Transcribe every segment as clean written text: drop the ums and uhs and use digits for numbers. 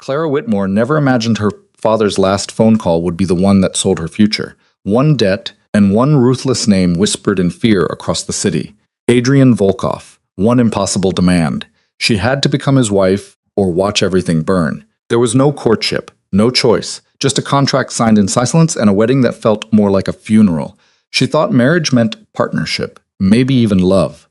Clara Whitmore never imagined her father's last phone call would be the one that sold her future. One debt and one ruthless name whispered in fear across the city. Adrian Volkov, one impossible demand. She had to become his wife or watch everything burn. There was no courtship, no choice, just a contract signed in silence and a wedding that felt more like a funeral. She thought marriage meant partnership, maybe even love.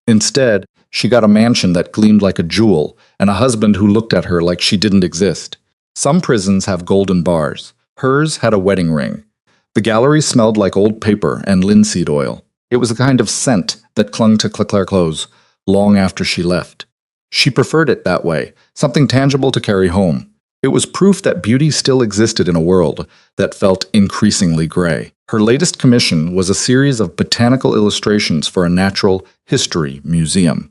Instead, she got a mansion that gleamed like a jewel and a husband who looked at her like she didn't exist. Some prisons have golden bars. Hers had a wedding ring. The gallery smelled like old paper and linseed oil. It was a kind of scent that clung to Claire's clothes long after she left. She preferred it that way, something tangible to carry home. It was proof that beauty still existed in a world that felt increasingly gray. Her latest commission was a series of botanical illustrations for a natural history museum.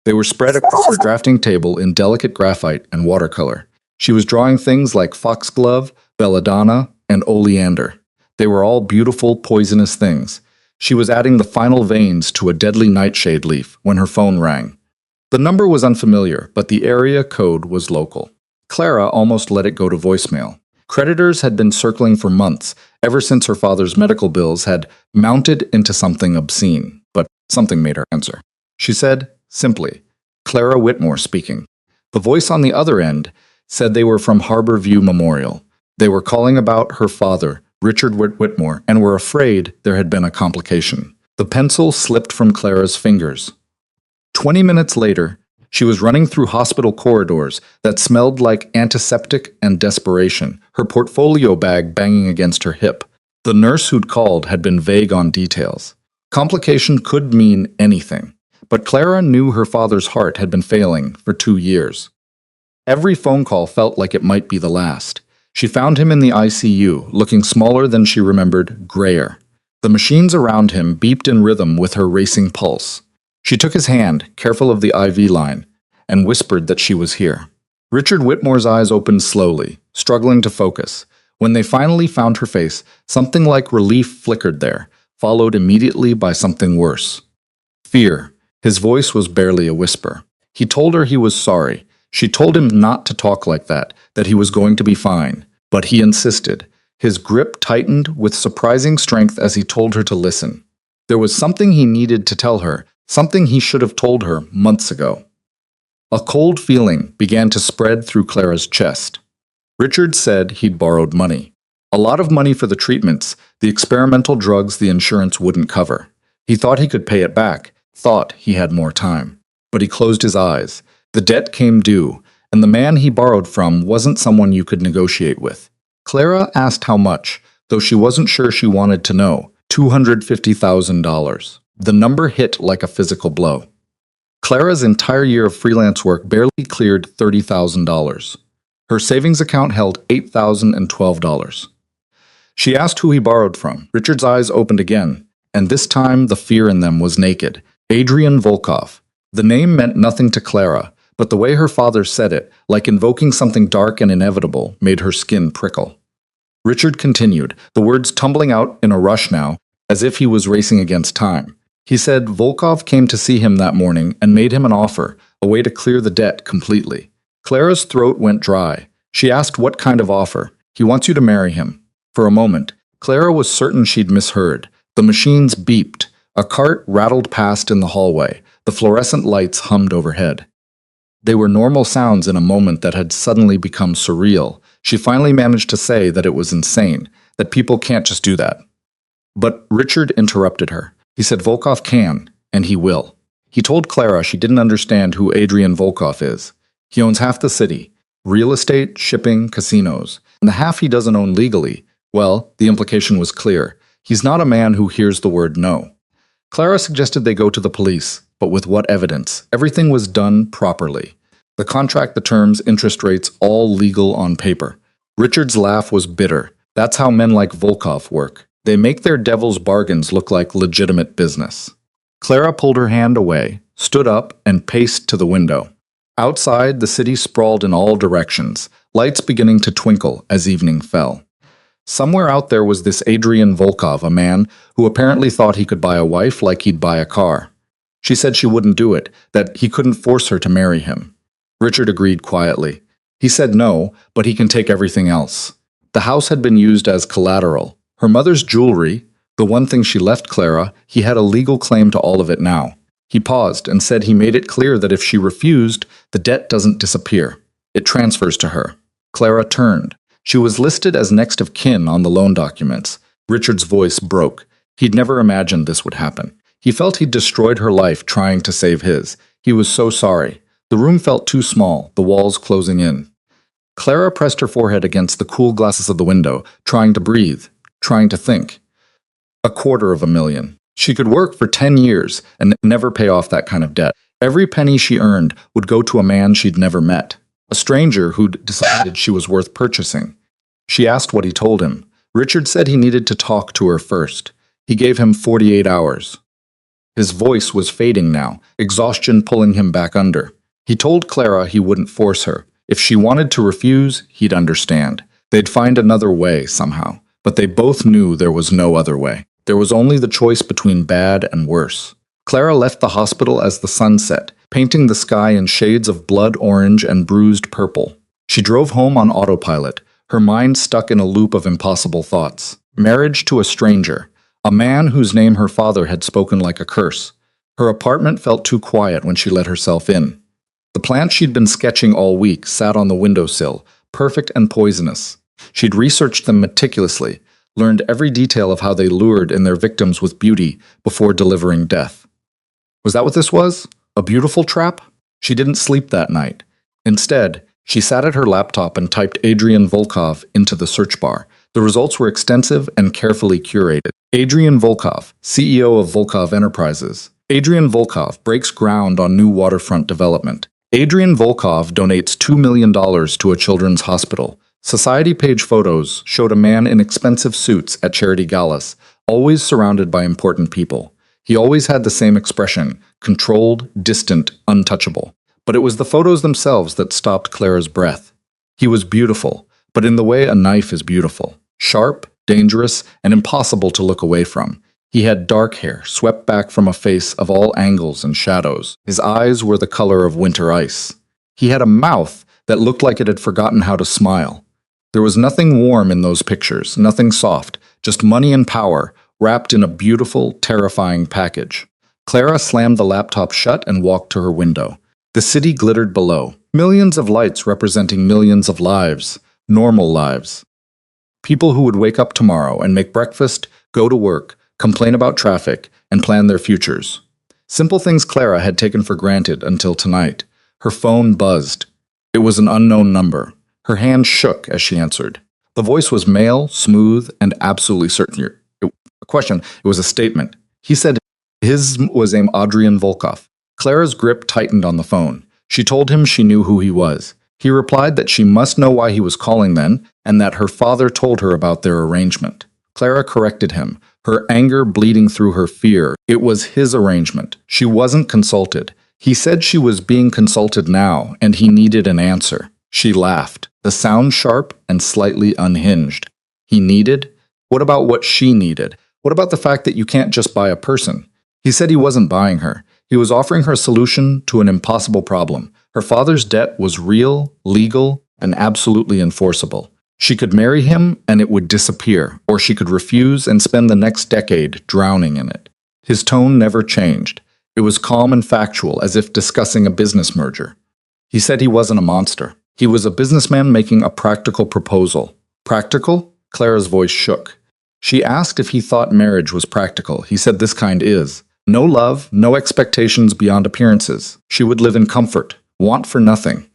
They were spread across her drafting table in delicate graphite and watercolor. She was drawing things like foxglove, belladonna, and oleander. They were all beautiful, poisonous things. She was adding the final veins to a deadly nightshade leaf when her phone rang. The number was unfamiliar, but the area code was local. Clara almost let it go to voicemail. Creditors had been circling for months, ever since her father's medical bills had mounted into something obscene, but something made her answer. She said, simply, "Clara Whitmore speaking." The voice on the other end said they were from Harbor View Memorial. They were calling about her father, Richard Whitmore, and were afraid there had been a complication. The pencil slipped from Clara's fingers. 20 minutes later, she was running through hospital corridors that smelled like antiseptic and desperation, her portfolio bag banging against her hip. The nurse who'd called had been vague on details. Complication could mean anything, but Clara knew her father's heart had been failing for 2 years. Every phone call felt like it might be the last. She found him in the ICU, looking smaller than she remembered, grayer. The machines around him beeped in rhythm with her racing pulse. She took his hand, careful of the IV line, and whispered that she was here. Richard Whitmore's eyes opened slowly, struggling to focus. When they finally found her face, something like relief flickered there, followed immediately by something worse. Fear. His voice was barely a whisper. He told her he was sorry. She told him not to talk like that he was going to be fine. But he insisted. His grip tightened with surprising strength as he told her to listen. There was something he needed to tell her, something he should have told her months ago. A cold feeling began to spread through Clara's chest. Richard said he'd borrowed money. A lot of money for the treatments, the experimental drugs the insurance wouldn't cover. He thought he could pay it back, thought he had more time. But he closed his eyes. The debt came due, and the man he borrowed from wasn't someone you could negotiate with. Clara asked how much, though she wasn't sure she wanted to know. $250,000. The number hit like a physical blow. Clara's entire year of freelance work barely cleared $30,000. Her savings account held $8,012. She asked who he borrowed from. Richard's eyes opened again, and this time the fear in them was naked. Adrian Volkov. The name meant nothing to Clara, but the way her father said it, like invoking something dark and inevitable, made her skin prickle. Richard continued, the words tumbling out in a rush now, as if he was racing against time. He said Volkov came to see him that morning and made him an offer, a way to clear the debt completely. Clara's throat went dry. She asked what kind of offer. He wants you to marry him. For a moment, Clara was certain she'd misheard. The machines beeped. A cart rattled past in the hallway. The fluorescent lights hummed overhead. They were normal sounds in a moment that had suddenly become surreal. She finally managed to say that it was insane, that people can't just do that. But Richard interrupted her. He said Volkov can, and he will. He told Clara she didn't understand who Adrian Volkov is. He owns half the city, real estate, shipping, casinos, and the half he doesn't own legally. Well, the implication was clear. He's not a man who hears the word no. Clara suggested they go to the police, but with what evidence? Everything was done properly. The contract, the terms, interest rates, all legal on paper. Richard's laugh was bitter. That's how men like Volkov work. They make their devil's bargains look like legitimate business. Clara pulled her hand away, stood up, and paced to the window. Outside, the city sprawled in all directions, lights beginning to twinkle as evening fell. Somewhere out there was this Adrian Volkov, a man who apparently thought he could buy a wife like he'd buy a car. She said she wouldn't do it, that he couldn't force her to marry him. Richard agreed quietly. He said no, but he can take everything else. The house had been used as collateral. Her mother's jewelry, the one thing she left Clara, he had a legal claim to all of it now. He paused and said he made it clear that if she refused, the debt doesn't disappear. It transfers to her. Clara turned. She was listed as next of kin on the loan documents. Richard's voice broke. He'd never imagined this would happen. He felt he'd destroyed her life trying to save his. He was so sorry. The room felt too small, the walls closing in. Clara pressed her forehead against the cool glasses of the window, trying to breathe, trying to think. $250,000. She could work for 10 years and never pay off that kind of debt. Every penny she earned would go to a man she'd never met, a stranger who'd decided she was worth purchasing. She asked what he told him. Richard said he needed to talk to her first. He gave him 48 hours. His voice was fading now, exhaustion pulling him back under. He told Clara he wouldn't force her. If she wanted to refuse, he'd understand. They'd find another way somehow, but they both knew there was no other way. There was only the choice between bad and worse. Clara left the hospital as the sun set, painting the sky in shades of blood orange and bruised purple. She drove home on autopilot, her mind stuck in a loop of impossible thoughts. Marriage to a stranger, a man whose name her father had spoken like a curse. Her apartment felt too quiet when she let herself in. The plants she'd been sketching all week sat on the windowsill, perfect and poisonous. She'd researched them meticulously, learned every detail of how they lured in their victims with beauty before delivering death. Was that what this was? A beautiful trap? She didn't sleep that night. Instead, she sat at her laptop and typed Adrian Volkov into the search bar. The results were extensive and carefully curated. Adrian Volkov, CEO of Volkov Enterprises. Adrian Volkov breaks ground on new waterfront development. Adrian Volkov donates $2 million to a children's hospital. Society page photos showed a man in expensive suits at charity galas, always surrounded by important people. He always had the same expression, controlled, distant, untouchable. But it was the photos themselves that stopped Clara's breath. He was beautiful, but in the way a knife is beautiful. Sharp, dangerous, and impossible to look away from. He had dark hair, swept back from a face of all angles and shadows. His eyes were the color of winter ice. He had a mouth that looked like it had forgotten how to smile. There was nothing warm in those pictures, nothing soft, just money and power, wrapped in a beautiful, terrifying package. Clara slammed the laptop shut and walked to her window. The city glittered below, millions of lights representing millions of lives, normal lives. People who would wake up tomorrow and make breakfast, go to work, complain about traffic, and plan their futures. Simple things Clara had taken for granted until tonight. Her phone buzzed. It was an unknown number. Her hand shook as she answered. The voice was male, smooth, and absolutely certain. It was a statement. He said his was Adrian Volkov. Clara's grip tightened on the phone. She told him she knew who he was. He replied that she must know why he was calling then, and that her father told her about their arrangement. Clara corrected him, her anger bleeding through her fear. It was his arrangement. She wasn't consulted. He said she was being consulted now, and he needed an answer. She laughed, the sound sharp and slightly unhinged. He needed? What about what she needed? What about the fact that you can't just buy a person? He said he wasn't buying her. He was offering her a solution to an impossible problem. Her father's debt was real, legal, and absolutely enforceable. She could marry him and it would disappear, or she could refuse and spend the next decade drowning in it. His tone never changed. It was calm and factual, as if discussing a business merger. He said he wasn't a monster. He was a businessman making a practical proposal. Practical? Clara's voice shook. She asked if he thought marriage was practical. He said this kind is. No love, no expectations beyond appearances. She would live in comfort, want for nothing.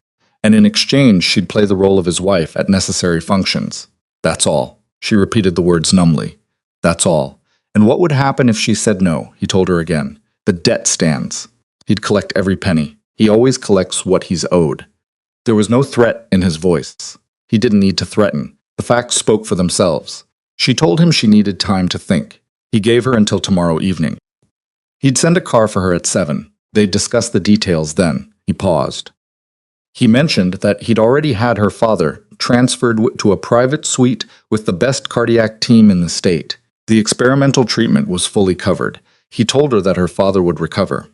And in exchange, she'd play the role of his wife at necessary functions. That's all. She repeated the words numbly. That's all. And what would happen if she said no? He told her again. The debt stands. He'd collect every penny. He always collects what he's owed. There was no threat in his voice. He didn't need to threaten. The facts spoke for themselves. She told him she needed time to think. He gave her until tomorrow evening. He'd send a car for her at 7. They'd discuss the details then. He paused. He mentioned that he'd already had her father transferred to a private suite with the best cardiac team in the state. The experimental treatment was fully covered. He told her that her father would recover.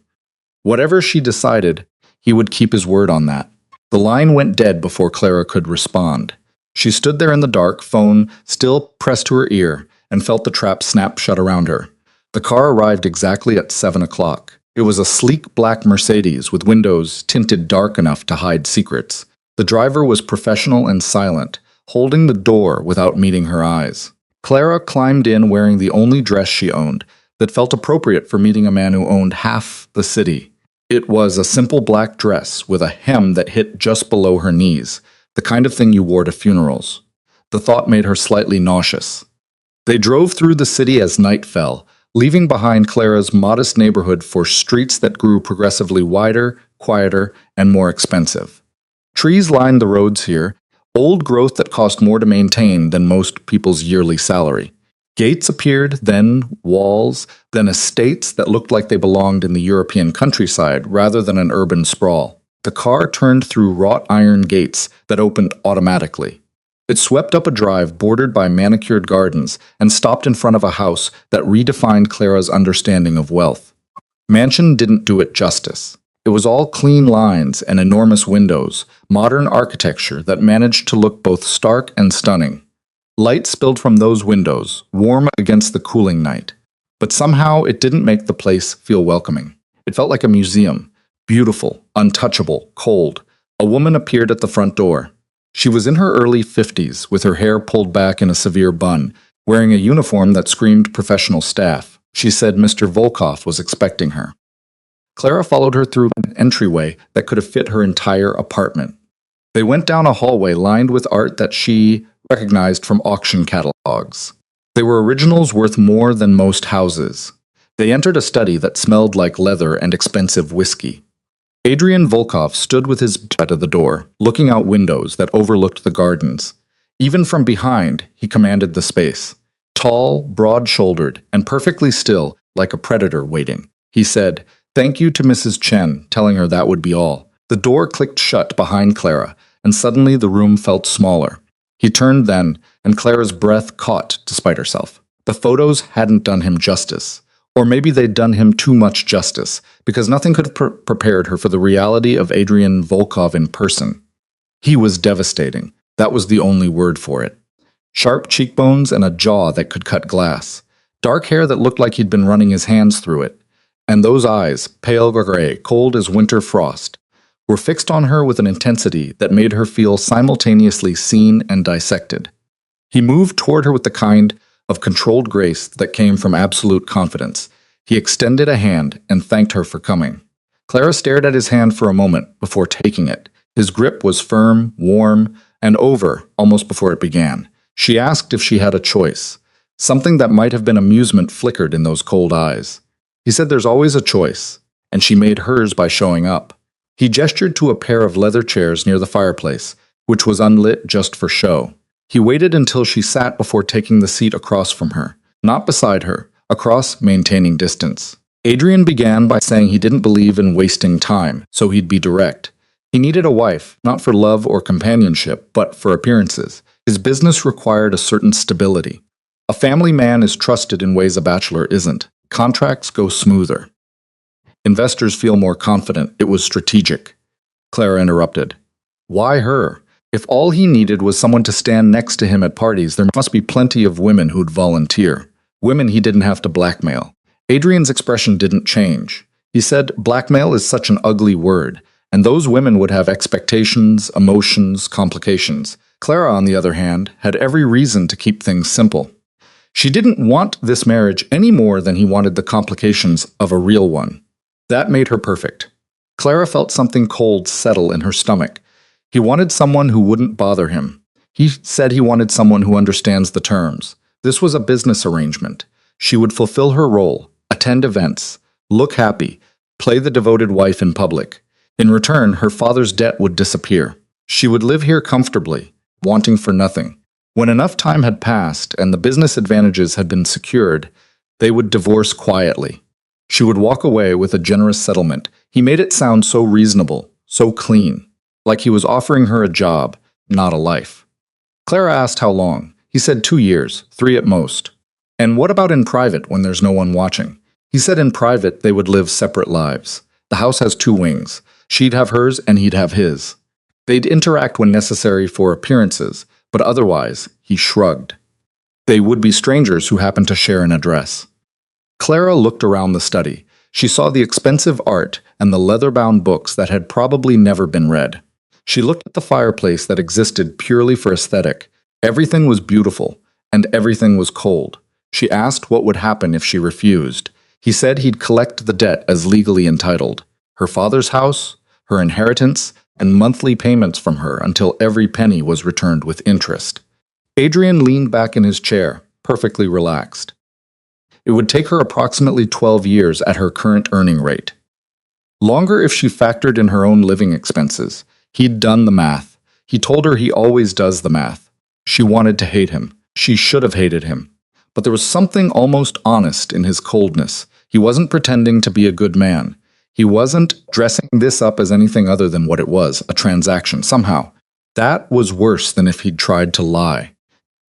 Whatever she decided, he would keep his word on that. The line went dead before Clara could respond. She stood there in the dark, phone still pressed to her ear, and felt the trap snap shut around her. The car arrived exactly at 7 o'clock. It was a sleek black Mercedes with windows tinted dark enough to hide secrets. The driver was professional and silent, holding the door without meeting her eyes. Clara climbed in wearing the only dress she owned that felt appropriate for meeting a man who owned half the city. It was a simple black dress with a hem that hit just below her knees, the kind of thing you wore to funerals. The thought made her slightly nauseous. They drove through the city as night fell, leaving behind Clara's modest neighborhood for streets that grew progressively wider, quieter, and more expensive. Trees lined the roads here, old growth that cost more to maintain than most people's yearly salary. Gates appeared, then walls, then estates that looked like they belonged in the European countryside rather than an urban sprawl. The car turned through wrought iron gates that opened automatically. It swept up a drive bordered by manicured gardens and stopped in front of a house that redefined Clara's understanding of wealth. Mansion didn't do it justice. It was all clean lines and enormous windows, modern architecture that managed to look both stark and stunning. Light spilled from those windows, warm against the cooling night. But somehow it didn't make the place feel welcoming. It felt like a museum. Beautiful, untouchable, cold. A woman appeared at the front door. She was in her early 50s, with her hair pulled back in a severe bun, wearing a uniform that screamed professional staff. She said Mr. Volkov was expecting her. Clara followed her through an entryway that could have fit her entire apartment. They went down a hallway lined with art that she recognized from auction catalogs. They were originals worth more than most houses. They entered a study that smelled like leather and expensive whiskey. Adrian Volkov stood with his back to the door, looking out windows that overlooked the gardens. Even from behind, he commanded the space. Tall, broad-shouldered, and perfectly still, like a predator waiting. He said, "Thank you to Mrs. Chen," telling her that would be all. The door clicked shut behind Clara, and suddenly the room felt smaller. He turned then, and Clara's breath caught despite herself. The photos hadn't done him justice. Or maybe they'd done him too much justice, because nothing could have prepared her for the reality of Adrian Volkov in person. He was devastating. That was the only word for it. Sharp cheekbones and a jaw that could cut glass. Dark hair that looked like he'd been running his hands through it. And those eyes, pale gray, cold as winter frost, were fixed on her with an intensity that made her feel simultaneously seen and dissected. He moved toward her with the kind of controlled grace that came from absolute confidence. He extended a hand and thanked her for coming. Clara stared at his hand for a moment before taking it. His grip was firm, warm, and over almost before it began. She asked if she had a choice. Something that might have been amusement flickered in those cold eyes. He said there's always a choice, and she made hers by showing up. He gestured to a pair of leather chairs near the fireplace, which was unlit just for show. He waited until she sat before taking the seat across from her, not beside her, across, maintaining distance. Adrian began by saying he didn't believe in wasting time, so he'd be direct. He needed a wife, not for love or companionship, but for appearances. His business required a certain stability. A family man is trusted in ways a bachelor isn't. Contracts go smoother. Investors feel more confident. It was strategic. Clara interrupted. Why her? If all he needed was someone to stand next to him at parties, there must be plenty of women who'd volunteer. Women he didn't have to blackmail. Adrian's expression didn't change. He said, blackmail is such an ugly word, and those women would have expectations, emotions, complications. Clara, on the other hand, had every reason to keep things simple. She didn't want this marriage any more than he wanted the complications of a real one. That made her perfect. Clara felt something cold settle in her stomach. He wanted someone who wouldn't bother him. He said he wanted someone who understands the terms. This was a business arrangement. She would fulfill her role, attend events, look happy, play the devoted wife in public. In return, her father's debt would disappear. She would live here comfortably, wanting for nothing. When enough time had passed and the business advantages had been secured, they would divorce quietly. She would walk away with a generous settlement. He made it sound so reasonable, so clean, like he was offering her a job, not a life. Clara asked how long. He said 2 years, 3 at most. And what about in private when there's no one watching? He said in private they would live separate lives. The house has 2 wings. She'd have hers and he'd have his. They'd interact when necessary for appearances, but otherwise, he shrugged. They would be strangers who happened to share an address. Clara looked around the study. She saw the expensive art and the leather-bound books that had probably never been read. She looked at the fireplace that existed purely for aesthetic. Everything was beautiful, and everything was cold. She asked what would happen if she refused. He said he'd collect the debt as legally entitled. Her father's house, her inheritance, and monthly payments from her until every penny was returned with interest. Adrian leaned back in his chair, perfectly relaxed. It would take her approximately 12 years at her current earning rate. Longer if she factored in her own living expenses. He'd done the math. He told her he always does the math. She wanted to hate him. She should have hated him. But there was something almost honest in his coldness. He wasn't pretending to be a good man. He wasn't dressing this up as anything other than what it was, a transaction, somehow. That was worse than if he'd tried to lie.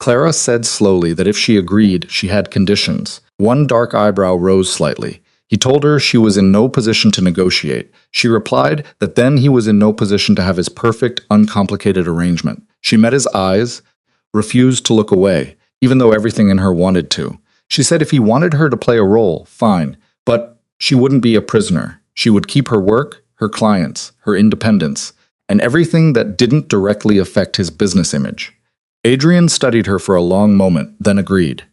Clara said slowly that if she agreed, she had conditions. One dark eyebrow rose slightly. He told her she was in no position to negotiate. She replied that then he was in no position to have his perfect, uncomplicated arrangement. She met his eyes, refused to look away, even though everything in her wanted to. She said if he wanted her to play a role, fine, but she wouldn't be a prisoner. She would keep her work, her clients, her independence, and everything that didn't directly affect his business image. Adrian studied her for a long moment, then agreed.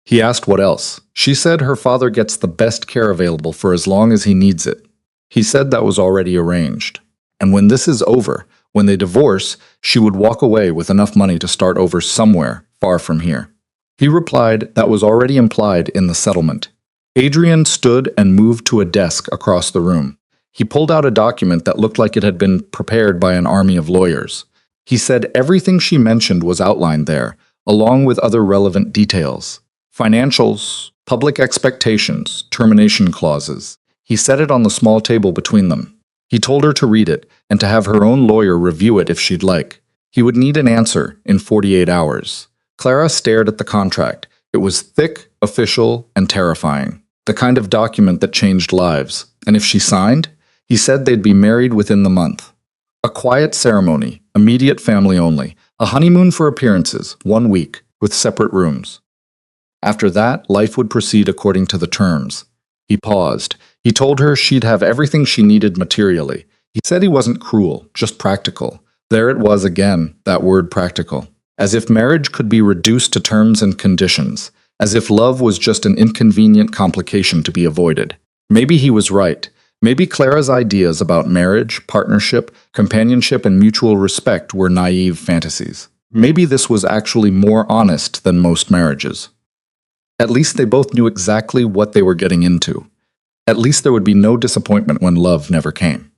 He asked what else. She said her father gets the best care available for as long as he needs it. He said that was already arranged. And when this is over, when they divorce, she would walk away with enough money to start over somewhere far from here. He replied that was already implied in the settlement. Adrian stood and moved to a desk across the room. He pulled out a document that looked like it had been prepared by an army of lawyers. He said everything she mentioned was outlined there, along with other relevant details. Financials, public expectations, termination clauses. He set it on the small table between them. He told her to read it and to have her own lawyer review it if she'd like. He would need an answer in 48 hours. Clara stared at the contract. It was thick, official, and terrifying. The kind of document that changed lives. And if she signed, he said they'd be married within the month. A quiet ceremony, immediate family only. A honeymoon for appearances, 1 week, with separate rooms. After that, life would proceed according to the terms. He paused. He told her she'd have everything she needed materially. He said he wasn't cruel, just practical. There it was again, that word practical. As if marriage could be reduced to terms and conditions. As if love was just an inconvenient complication to be avoided. Maybe he was right. Maybe Clara's ideas about marriage, partnership, companionship, and mutual respect were naive fantasies. Maybe this was actually more honest than most marriages. At least they both knew exactly what they were getting into. At least there would be no disappointment when love never came.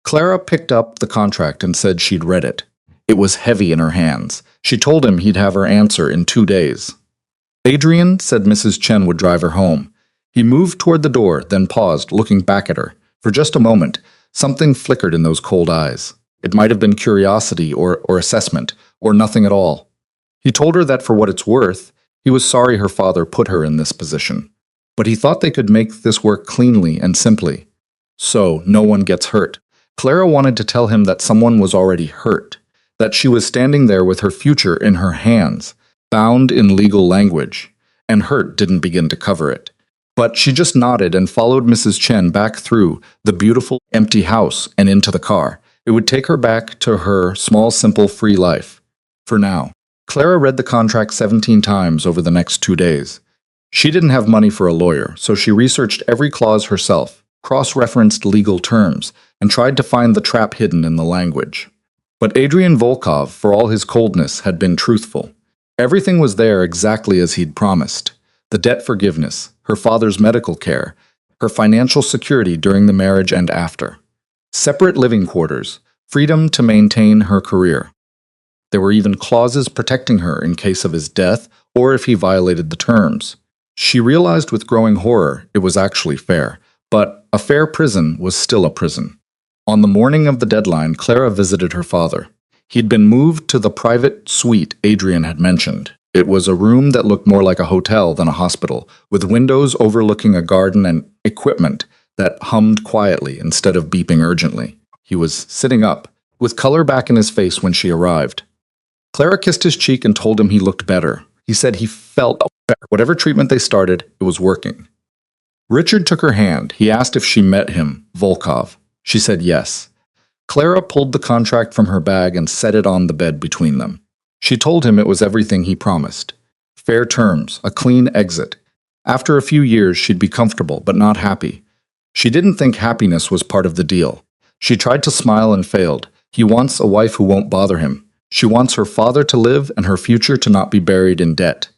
Clara picked up the contract and said she'd read it. It was heavy in her hands. She told him he'd have her answer in 2 days. Adrian said Mrs. Chen would drive her home. He moved toward the door, then paused, looking back at her. For just a moment, something flickered in those cold eyes. It might have been curiosity or assessment, or nothing at all. He told her that for what it's worth, he was sorry her father put her in this position. But he thought they could make this work cleanly and simply. So, no one gets hurt. Clara wanted to tell him that someone was already hurt. That she was standing there with her future in her hands, bound in legal language, and hurt didn't begin to cover it. But she just nodded and followed Mrs. Chen back through the beautiful, empty house and into the car. It would take her back to her small, simple, free life. For now. Clara read the contract 17 times over the next 2 days. She didn't have money for a lawyer, so she researched every clause herself, cross-referenced legal terms, and tried to find the trap hidden in the language. But Adrian Volkov, for all his coldness, had been truthful. Everything was there exactly as he'd promised. The debt forgiveness, her father's medical care, her financial security during the marriage and after. Separate living quarters, freedom to maintain her career. There were even clauses protecting her in case of his death or if he violated the terms. She realized with growing horror it was actually fair, but a fair prison was still a prison. On the morning of the deadline, Clara visited her father. He'd been moved to the private suite Adrian had mentioned. It was a room that looked more like a hotel than a hospital, with windows overlooking a garden and equipment that hummed quietly instead of beeping urgently. He was sitting up, with color back in his face when she arrived. Clara kissed his cheek and told him he looked better. He said he felt better. Whatever treatment they started, it was working. Richard took her hand. He asked if she met him, Volkov. She said yes. Clara pulled the contract from her bag and set it on the bed between them. She told him it was everything he promised. Fair terms, a clean exit. After a few years, she'd be comfortable, but not happy. She didn't think happiness was part of the deal. She tried to smile and failed. He wants a wife who won't bother him. She wants her father to live and her future to not be buried in debt.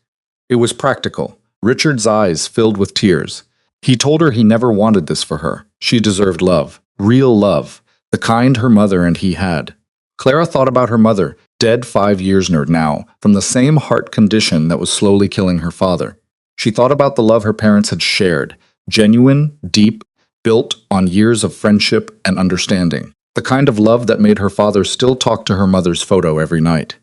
It was practical. Richard's eyes filled with tears. He told her he never wanted this for her. She deserved love. Real love. The kind her mother and he had. Clara thought about her mother, dead 5 years now, from the same heart condition that was slowly killing her father. She thought about the love her parents had shared, genuine, deep, built on years of friendship and understanding. The kind of love that made her father still talk to her mother's photo every night.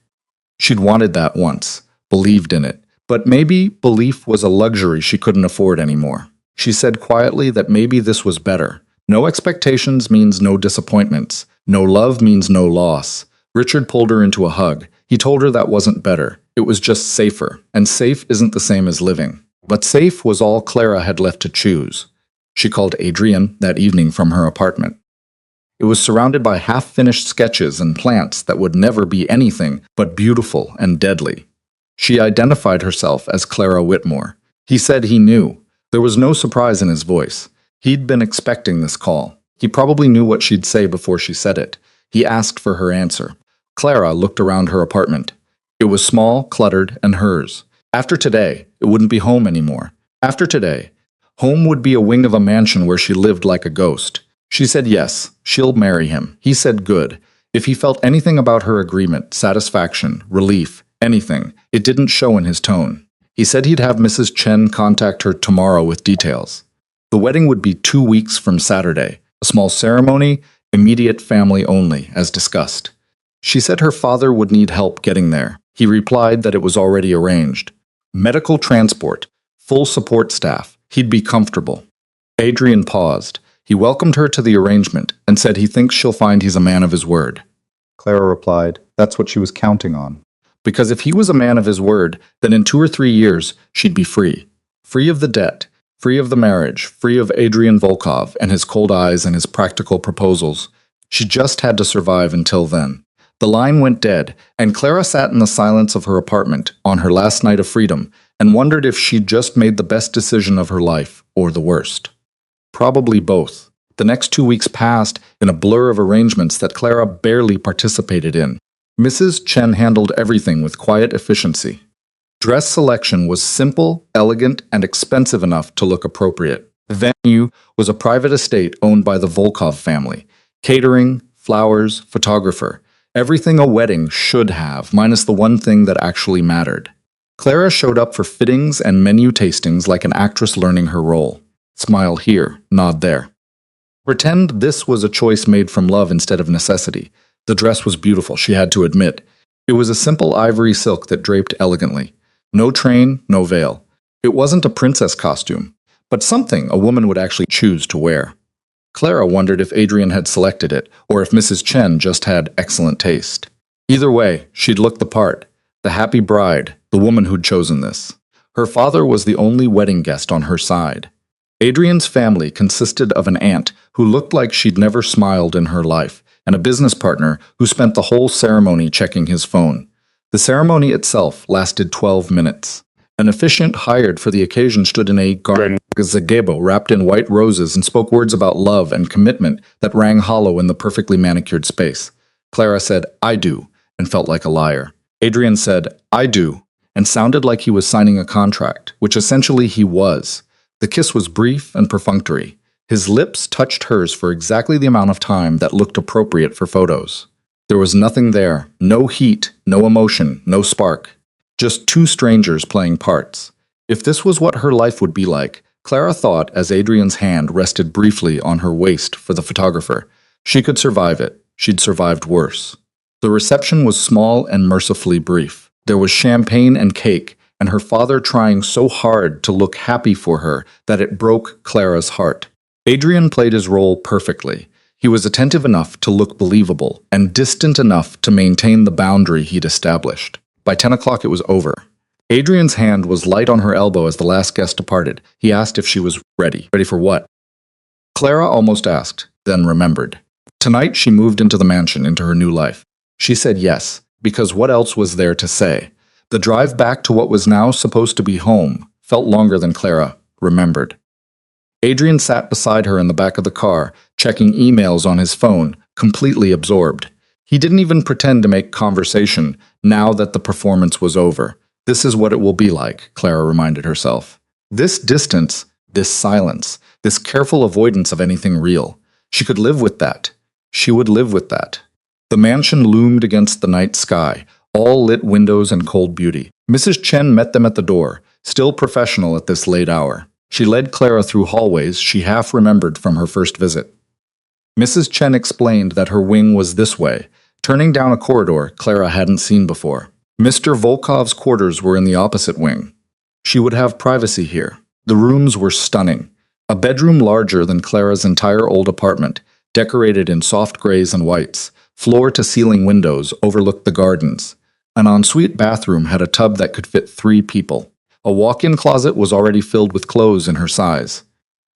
She'd wanted that once, believed in it, but maybe belief was a luxury she couldn't afford anymore. She said quietly that maybe this was better. No expectations means no disappointments. No love means no loss. Richard pulled her into a hug. He told her that wasn't better. It was just safer, and safe isn't the same as living. But safe was all Clara had left to choose. She called Adrian that evening from her apartment. It was surrounded by half-finished sketches and plants that would never be anything but beautiful and deadly. She identified herself as Clara Whitmore. He said he knew. There was no surprise in his voice. He'd been expecting this call. He probably knew what she'd say before she said it. He asked for her answer. Clara looked around her apartment. It was small, cluttered, and hers. After today, it wouldn't be home anymore. After today, home would be a wing of a mansion where she lived like a ghost. She said yes, she'll marry him. He said good. If he felt anything about her agreement, satisfaction, relief, anything, it didn't show in his tone. He said he'd have Mrs. Chen contact her tomorrow with details. The wedding would be 2 weeks from Saturday. A small ceremony, immediate family only, as discussed. She said her father would need help getting there. He replied that it was already arranged. Medical transport, full support staff. He'd be comfortable. Adrian paused. He welcomed her to the arrangement and said he thinks she'll find he's a man of his word. Clara replied, that's what she was counting on. Because if he was a man of his word, then in 2 or 3 years, she'd be free. Free of the debt, free of the marriage, free of Adrian Volkov and his cold eyes and his practical proposals. She just had to survive until then. The line went dead, and Clara sat in the silence of her apartment on her last night of freedom and wondered if she'd just made the best decision of her life or the worst. Probably both. The next 2 weeks passed in a blur of arrangements that Clara barely participated in. Mrs. Chen handled everything with quiet efficiency. Dress selection was simple, elegant, and expensive enough to look appropriate. The venue was a private estate owned by the Volkov family. Catering, flowers, photographer. Everything a wedding should have, minus the one thing that actually mattered. Clara showed up for fittings and menu tastings like an actress learning her role. Smile here, nod there. Pretend this was a choice made from love instead of necessity. The dress was beautiful, she had to admit. It was a simple ivory silk that draped elegantly. No train, no veil. It wasn't a princess costume, but something a woman would actually choose to wear. Clara wondered if Adrian had selected it, or if Mrs. Chen just had excellent taste. Either way, she'd look the part. The happy bride, the woman who'd chosen this. Her father was the only wedding guest on her side. Adrian's family consisted of an aunt who looked like she'd never smiled in her life, and a business partner who spent the whole ceremony checking his phone. The ceremony itself lasted 12 minutes. An officiant hired for the occasion stood in a gazebo wrapped in white roses and spoke words about love and commitment that rang hollow in the perfectly manicured space. Clara said, I do, and felt like a liar. Adrian said, I do, and sounded like he was signing a contract, which essentially he was. The kiss was brief and perfunctory. His lips touched hers for exactly the amount of time that looked appropriate for photos. There was nothing there, no heat, no emotion, no spark. Just 2 strangers playing parts. If this was what her life would be like, Clara thought as Adrian's hand rested briefly on her waist for the photographer, she could survive it. She'd survived worse. The reception was small and mercifully brief. There was champagne and cake, and her father trying so hard to look happy for her that it broke Clara's heart. Adrian played his role perfectly. He was attentive enough to look believable, and distant enough to maintain the boundary he'd established. By 10 o'clock it was over. Adrian's hand was light on her elbow as the last guest departed. He asked if she was ready. Ready for what? Clara almost asked, then remembered. Tonight she moved into the mansion, into her new life. She said yes, because what else was there to say? The drive back to what was now supposed to be home felt longer than Clara remembered. Adrian sat beside her in the back of the car, checking emails on his phone, completely absorbed. He didn't even pretend to make conversation now that the performance was over. This is what it will be like, Clara reminded herself. This distance, this silence, this careful avoidance of anything real. She could live with that. She would live with that. The mansion loomed against the night sky, all lit windows and cold beauty. Mrs. Chen met them at the door, still professional at this late hour. She led Clara through hallways she half remembered from her first visit. Mrs. Chen explained that her wing was this way, turning down a corridor Clara hadn't seen before. Mr. Volkov's quarters were in the opposite wing. She would have privacy here. The rooms were stunning. A bedroom larger than Clara's entire old apartment, decorated in soft grays and whites. Floor-to-ceiling windows overlooked the gardens. An ensuite bathroom had a tub that could fit 3 people. A walk-in closet was already filled with clothes in her size.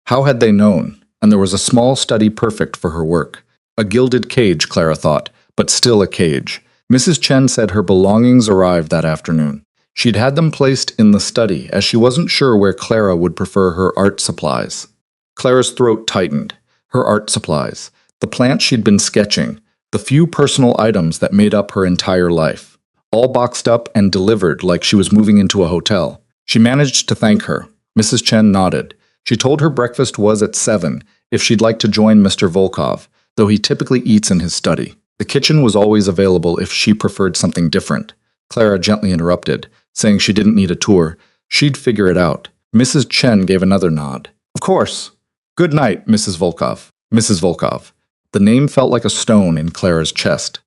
How had they known? And there was a small study perfect for her work. A gilded cage, Clara thought, but still a cage. Mrs. Chen said her belongings arrived that afternoon. She'd had them placed in the study, as she wasn't sure where Clara would prefer her art supplies. Clara's throat tightened. Her art supplies. The plant she'd been sketching. The few personal items that made up her entire life. All boxed up and delivered like she was moving into a hotel. She managed to thank her. Mrs. Chen nodded. She told her breakfast was at 7 if she'd like to join Mr. Volkov, though he typically eats in his study. The kitchen was always available if she preferred something different. Clara gently interrupted, saying she didn't need a tour. She'd figure it out. Mrs. Chen gave another nod. Of course. Good night, Mrs. Volkov. Mrs. Volkov. The name felt like a stone in Clara's chest.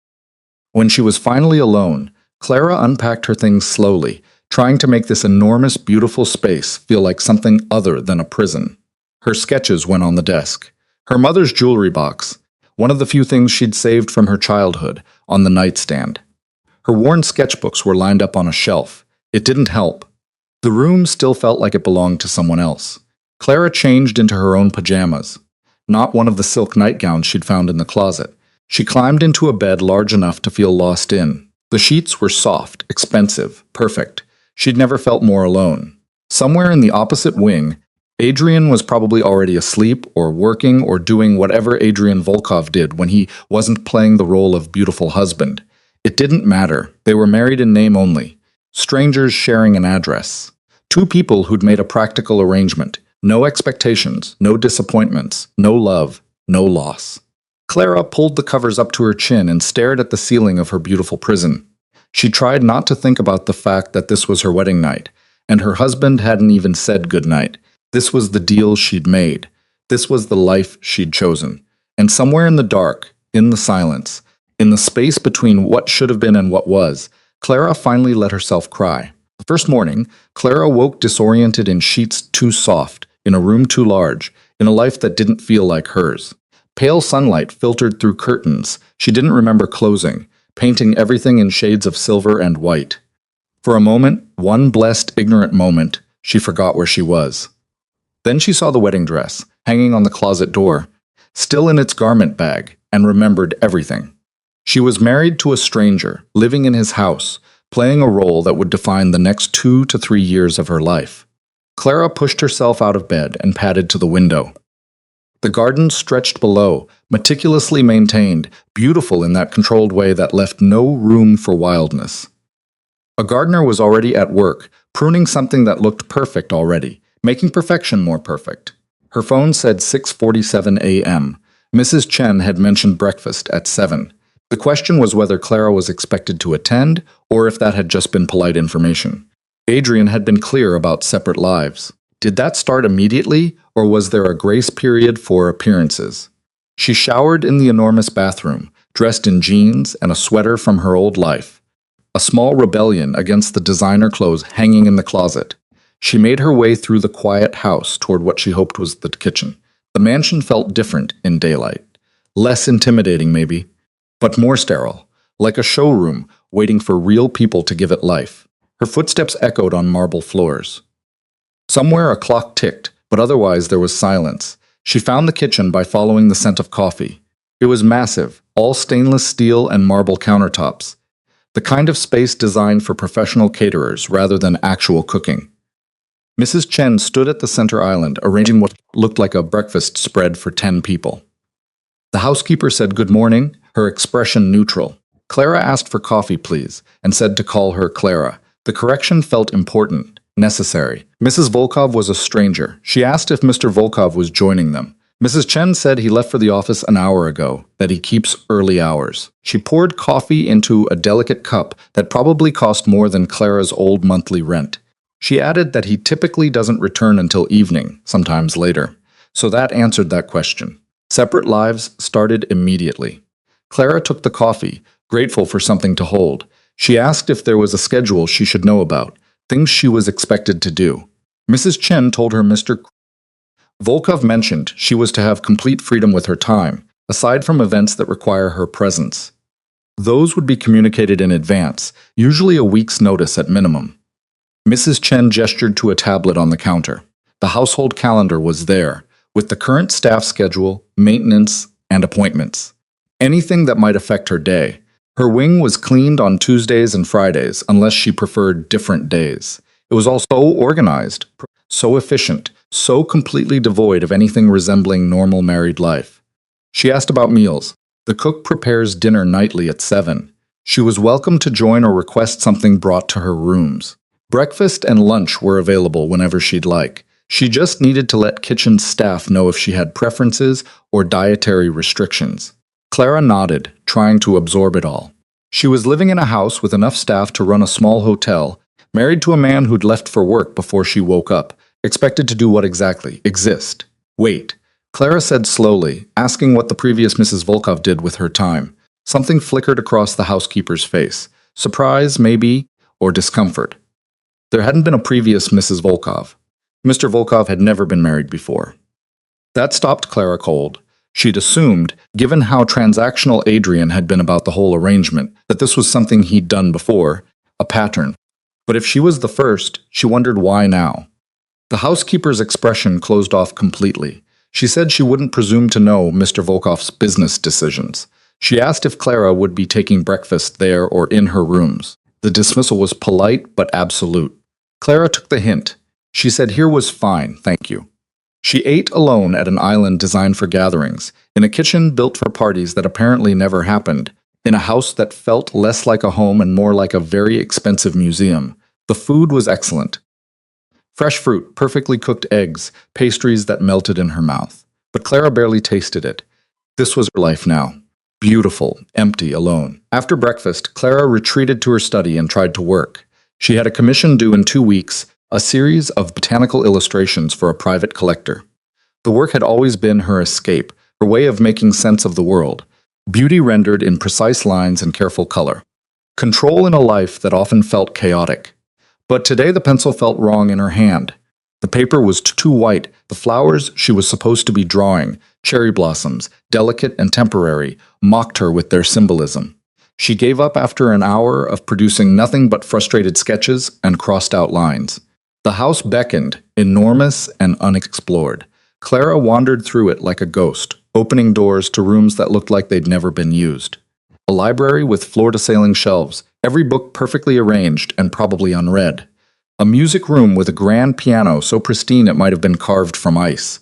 When she was finally alone, Clara unpacked her things slowly, trying to make this enormous, beautiful space feel like something other than a prison. Her sketches went on the desk. Her mother's jewelry box, one of the few things she'd saved from her childhood, on the nightstand. Her worn sketchbooks were lined up on a shelf. It didn't help. The room still felt like it belonged to someone else. Clara changed into her own pajamas, not one of the silk nightgowns she'd found in the closet. She climbed into a bed large enough to feel lost in. The sheets were soft, expensive, perfect. She'd never felt more alone. Somewhere in the opposite wing, Adrian was probably already asleep or working or doing whatever Adrian Volkov did when he wasn't playing the role of beautiful husband. It didn't matter. They were married in name only. Strangers sharing an address. 2 people who'd made a practical arrangement. No expectations, no disappointments, no love, no loss. Clara pulled the covers up to her chin and stared at the ceiling of her beautiful prison. She tried not to think about the fact that this was her wedding night, and her husband hadn't even said goodnight. This was the deal she'd made. This was the life she'd chosen. And somewhere in the dark, in the silence, in the space between what should have been and what was, Clara finally let herself cry. The first morning, Clara woke disoriented in sheets too soft, in a room too large, in a life that didn't feel like hers. Pale sunlight filtered through curtains she didn't remember closing, painting everything in shades of silver and white. For a moment, one blessed, ignorant moment, she forgot where she was. Then she saw the wedding dress, hanging on the closet door, still in its garment bag, and remembered everything. She was married to a stranger, living in his house, playing a role that would define the next 2 to 3 years of her life. Clara pushed herself out of bed and padded to the window. The garden stretched below, meticulously maintained, beautiful in that controlled way that left no room for wildness. A gardener was already at work, pruning something that looked perfect already, making perfection more perfect. Her phone said 6:47 a.m. Mrs. Chen had mentioned breakfast at 7. The question was whether Clara was expected to attend, or if that had just been polite information. Adrian had been clear about separate lives. Did that start immediately, or was there a grace period for appearances? She showered in the enormous bathroom, dressed in jeans and a sweater from her old life. A small rebellion against the designer clothes hanging in the closet. She made her way through the quiet house toward what she hoped was the kitchen. The mansion felt different in daylight. Less intimidating, maybe, but more sterile, like a showroom waiting for real people to give it life. Her footsteps echoed on marble floors. Somewhere a clock ticked, but otherwise there was silence. She found the kitchen by following the scent of coffee. It was massive, all stainless steel and marble countertops, the kind of space designed for professional caterers rather than actual cooking. Mrs. Chen stood at the center island, arranging what looked like a breakfast spread for 10 people. The housekeeper said good morning, her expression neutral. Clara asked for coffee, please, and said to call her Clara. The correction felt important, necessary. Mrs. Volkov was a stranger. She asked if Mr. Volkov was joining them. Mrs. Chen said he left for the office an hour ago, that he keeps early hours. She poured coffee into a delicate cup that probably cost more than Clara's old monthly rent. She added that he typically doesn't return until evening, sometimes later. So that answered that question. Separate lives started immediately. Clara took the coffee, grateful for something to hold. She asked if there was a schedule she should know about, things she was expected to do. Mrs. Chen told her Mr. Volkov mentioned she was to have complete freedom with her time, aside from events that require her presence. Those would be communicated in advance, usually a week's notice at minimum. Mrs. Chen gestured to a tablet on the counter. The household calendar was there, with the current staff schedule, maintenance, and appointments. Anything that might affect her day. Her wing was cleaned on Tuesdays and Fridays, unless she preferred different days. It was all so organized, so efficient, so completely devoid of anything resembling normal married life. She asked about meals. The cook prepares dinner nightly at 7. She was welcome to join or request something brought to her rooms. Breakfast and lunch were available whenever she'd like. She just needed to let kitchen staff know if she had preferences or dietary restrictions. Clara nodded, trying to absorb it all. She was living in a house with enough staff to run a small hotel, married to a man who'd left for work before she woke up, expected to do what exactly? Exist. Wait. Clara said slowly, asking what the previous Mrs. Volkov did with her time. Something flickered across the housekeeper's face. Surprise, maybe, or discomfort. There hadn't been a previous Mrs. Volkov. Mr. Volkov had never been married before. That stopped Clara cold. She'd assumed, given how transactional Adrian had been about the whole arrangement, that this was something he'd done before, a pattern. But if she was the first, she wondered why now. The housekeeper's expression closed off completely. She said she wouldn't presume to know Mr. Volkov's business decisions. She asked if Clara would be taking breakfast there or in her rooms. The dismissal was polite but absolute. Clara took the hint. She said here was fine, thank you. She ate alone at an island designed for gatherings, in a kitchen built for parties that apparently never happened, in a house that felt less like a home and more like a very expensive museum. The food was excellent. Fresh fruit, perfectly cooked eggs, pastries that melted in her mouth. But Clara barely tasted it. This was her life now. Beautiful, empty, alone. After breakfast, Clara retreated to her study and tried to work. She had a commission due in 2 weeks, a series of botanical illustrations for a private collector. The work had always been her escape, her way of making sense of the world. Beauty rendered in precise lines and careful color. Control in a life that often felt chaotic. But today the pencil felt wrong in her hand. The paper was too white. The flowers she was supposed to be drawing, cherry blossoms, delicate and temporary, mocked her with their symbolism. She gave up after an hour of producing nothing but frustrated sketches and crossed out lines. The house beckoned, enormous and unexplored. Clara wandered through it like a ghost, opening doors to rooms that looked like they'd never been used. A library with floor-to-ceiling shelves, every book perfectly arranged and probably unread. A music room with a grand piano so pristine it might have been carved from ice.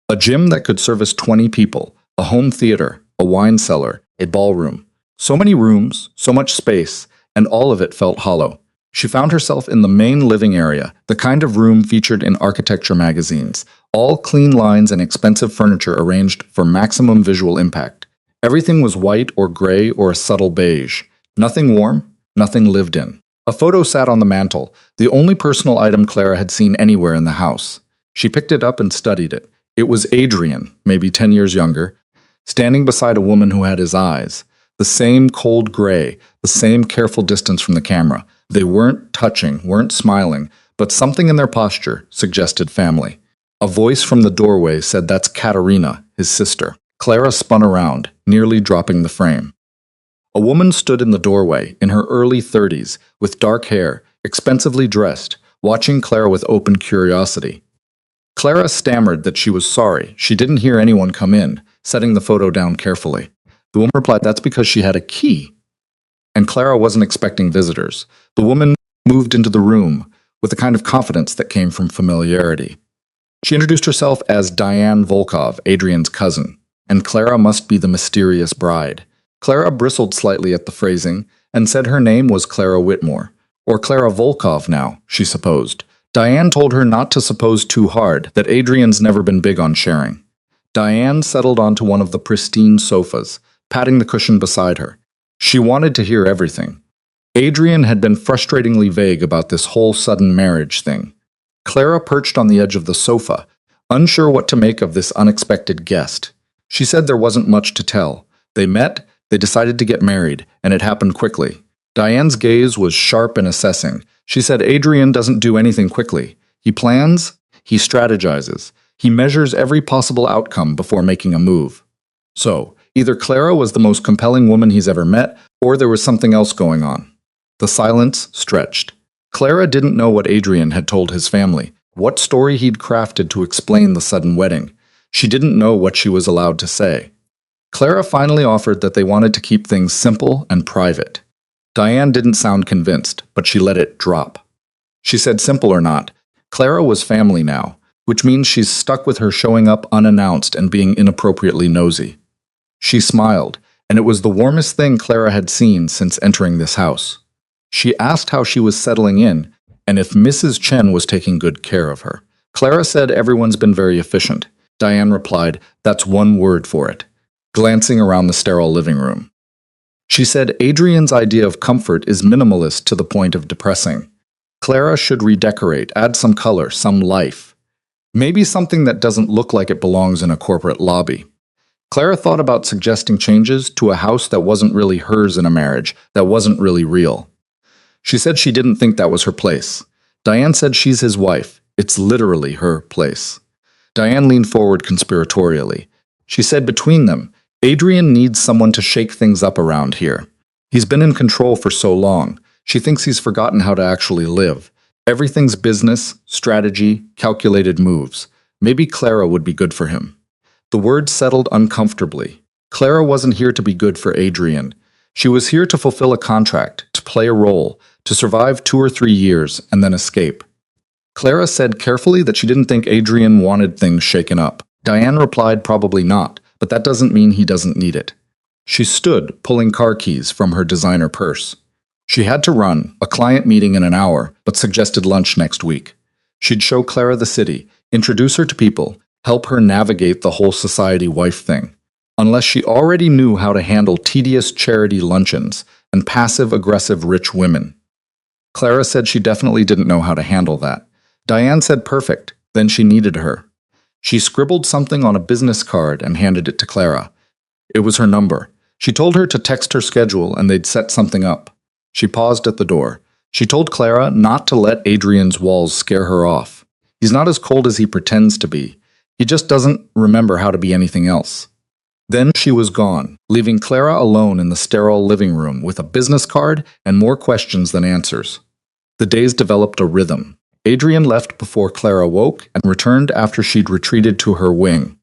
A gym that could service 20 people, a home theater, a wine cellar, a ballroom. So many rooms, so much space, and all of it felt hollow. She found herself in the main living area, the kind of room featured in architecture magazines, all clean lines and expensive furniture arranged for maximum visual impact. Everything was white or gray or a subtle beige. Nothing warm, nothing lived in. A photo sat on the mantel, the only personal item Clara had seen anywhere in the house. She picked it up and studied it. It was Adrian, maybe 10 years younger, standing beside a woman who had his eyes. The same cold gray, the same careful distance from the camera. They weren't touching, weren't smiling, but something in their posture suggested family. A voice from the doorway said that's Katerina, his sister. Clara spun around, nearly dropping the frame. A woman stood in the doorway, in her early 30s, with dark hair, expensively dressed, watching Clara with open curiosity. Clara stammered that she was sorry. She didn't hear anyone come in, setting the photo down carefully. The woman replied that's because she had a key. And Clara wasn't expecting visitors. The woman moved into the room with a kind of confidence that came from familiarity. She introduced herself as Diane Volkov, Adrian's cousin, and Clara must be the mysterious bride. Clara bristled slightly at the phrasing and said her name was Clara Whitmore, or Clara Volkov now, she supposed. Diane told her not to suppose too hard, that Adrian's never been big on sharing. Diane settled onto one of the pristine sofas, patting the cushion beside her. She wanted to hear everything. Adrian had been frustratingly vague about this whole sudden marriage thing. Clara perched on the edge of the sofa, unsure what to make of this unexpected guest. She said there wasn't much to tell. They met, they decided to get married, and it happened quickly. Diane's gaze was sharp and assessing. She said Adrian doesn't do anything quickly. He plans, he strategizes, he measures every possible outcome before making a move. So, either Clara was the most compelling woman he's ever met, or there was something else going on. The silence stretched. Clara didn't know what Adrian had told his family, what story he'd crafted to explain the sudden wedding. She didn't know what she was allowed to say. Clara finally offered that they wanted to keep things simple and private. Diane didn't sound convinced, but she let it drop. She said simple or not, Clara was family now, which means she's stuck with her showing up unannounced and being inappropriately nosy. She smiled, and it was the warmest thing Clara had seen since entering this house. She asked how she was settling in, and if Mrs. Chen was taking good care of her. Clara said everyone's been very efficient. Diane replied, that's one word for it, glancing around the sterile living room. She said Adrian's idea of comfort is minimalist to the point of depressing. Clara should redecorate, add some color, some life. Maybe something that doesn't look like it belongs in a corporate lobby. Clara thought about suggesting changes to a house that wasn't really hers in a marriage, that wasn't really real. She said she didn't think that was her place. Diane said she's his wife. It's literally her place. Diane leaned forward conspiratorially. She said between them, Adrian needs someone to shake things up around here. He's been in control for so long. She thinks he's forgotten how to actually live. Everything's business, strategy, calculated moves. Maybe Clara would be good for him. The words settled uncomfortably. Clara wasn't here to be good for Adrian. She was here to fulfill a contract, to play a role, to survive 2 or 3 years, and then escape. Clara said carefully that she didn't think Adrian wanted things shaken up. Diane replied probably not, but that doesn't mean he doesn't need it. She stood, pulling car keys from her designer purse. She had to run, a client meeting in an hour, but suggested lunch next week. She'd show Clara the city, introduce her to people, help her navigate the whole society wife thing. Unless she already knew how to handle tedious charity luncheons and passive-aggressive rich women. Clara said she definitely didn't know how to handle that. Diane said perfect, then she needed her. She scribbled something on a business card and handed it to Clara. It was her number. She told her to text her schedule and they'd set something up. She paused at the door. She told Clara not to let Adrian's walls scare her off. He's not as cold as he pretends to be. He just doesn't remember how to be anything else. Then she was gone, leaving Clara alone in the sterile living room with a business card and more questions than answers. The days developed a rhythm. Adrian left before Clara woke and returned after she'd retreated to her wing.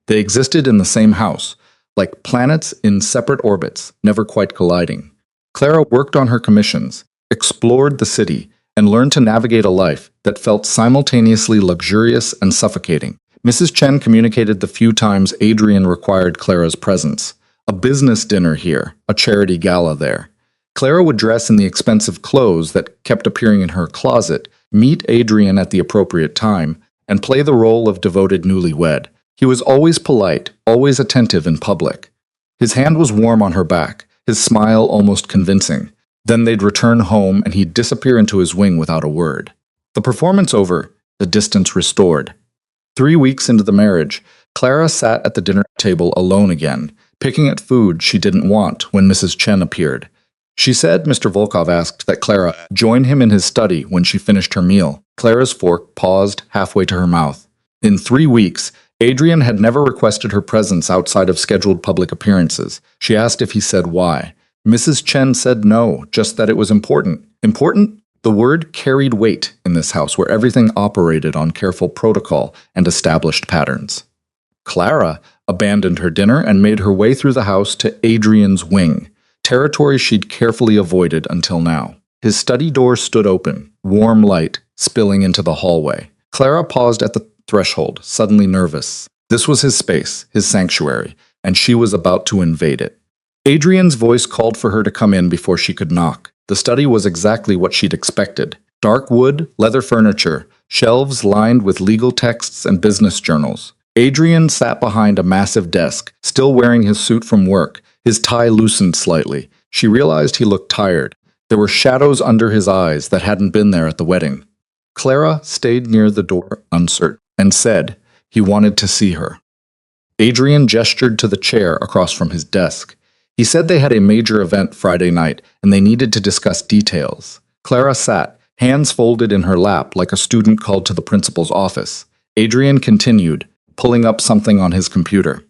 They existed in the same house, like planets in separate orbits, never quite colliding. Clara worked on her commissions, explored the city, and learned to navigate a life that felt simultaneously luxurious and suffocating. Mrs. Chen communicated the few times Adrian required Clara's presence. A business dinner here, a charity gala there. Clara would dress in the expensive clothes that kept appearing in her closet, meet Adrian at the appropriate time, and play the role of devoted newlywed. He was always polite, always attentive in public. His hand was warm on her back, his smile almost convincing. Then they'd return home and he'd disappear into his wing without a word. The performance over, the distance restored. 3 weeks into the marriage, Clara sat at the dinner table alone again, picking at food she didn't want when Mrs. Chen appeared. She said Mr. Volkov asked that Clara join him in his study when she finished her meal. Clara's fork paused halfway to her mouth. In 3 weeks, Adrian had never requested her presence outside of scheduled public appearances. She asked if he said why. Mrs. Chen said no, just that it was important. Important? The word carried weight in this house where everything operated on careful protocol and established patterns. Clara abandoned her dinner and made her way through the house to Adrian's wing, territory she'd carefully avoided until now. His study door stood open, warm light spilling into the hallway. Clara paused at the threshold, suddenly nervous. This was his space, his sanctuary, and she was about to invade it. Adrian's voice called for her to come in before she could knock. The study was exactly what she'd expected. Dark wood, leather furniture, shelves lined with legal texts and business journals. Adrian sat behind a massive desk, still wearing his suit from work, his tie loosened slightly. She realized he looked tired. There were shadows under his eyes that hadn't been there at the wedding. Clara stayed near the door, uncertain, and said he wanted to see her. Adrian gestured to the chair across from his desk. He said they had a major event Friday night, and they needed to discuss details. Clara sat, hands folded in her lap like a student called to the principal's office. Adrian continued, pulling up something on his computer.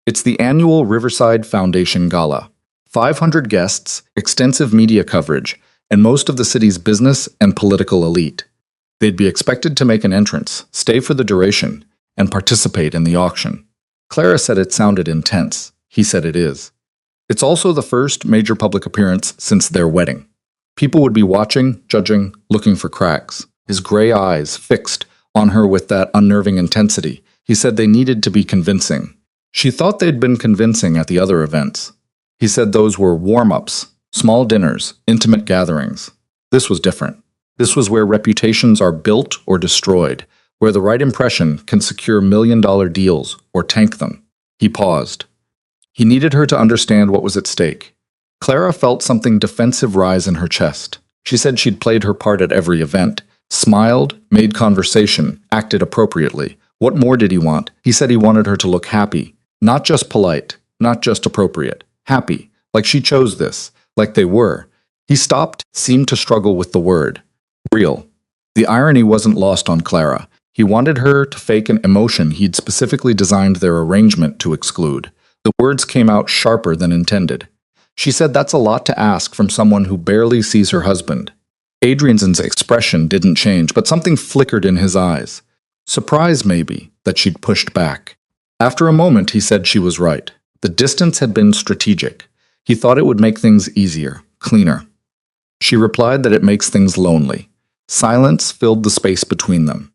It's the annual Riverside Foundation Gala. 500 guests, extensive media coverage, and most of the city's business and political elite. They'd be expected to make an entrance, stay for the duration, and participate in the auction. Clara said it sounded intense. He said it is. It's also the first major public appearance since their wedding. People would be watching, judging, looking for cracks. His gray eyes fixed on her with that unnerving intensity. He said they needed to be convincing. She thought they'd been convincing at the other events. He said those were warm-ups, small dinners, intimate gatherings. This was different. This was where reputations are built or destroyed, where the right impression can secure million-dollar deals or tank them. He paused. He needed her to understand what was at stake. Clara felt something defensive rise in her chest. She said she'd played her part at every event, smiled, made conversation, acted appropriately. What more did he want? He said he wanted her to look happy, not just polite, not just appropriate. Happy, like she chose this, like they were. He stopped, seemed to struggle with the word. Real. The irony wasn't lost on Clara. He wanted her to fake an emotion he'd specifically designed their arrangement to exclude. The words came out sharper than intended. She said that's a lot to ask from someone who barely sees her husband. Adrian's expression didn't change, but something flickered in his eyes. Surprise, maybe, that she'd pushed back. After a moment, he said she was right. The distance had been strategic. He thought it would make things easier, cleaner. She replied that it makes things lonely. Silence filled the space between them.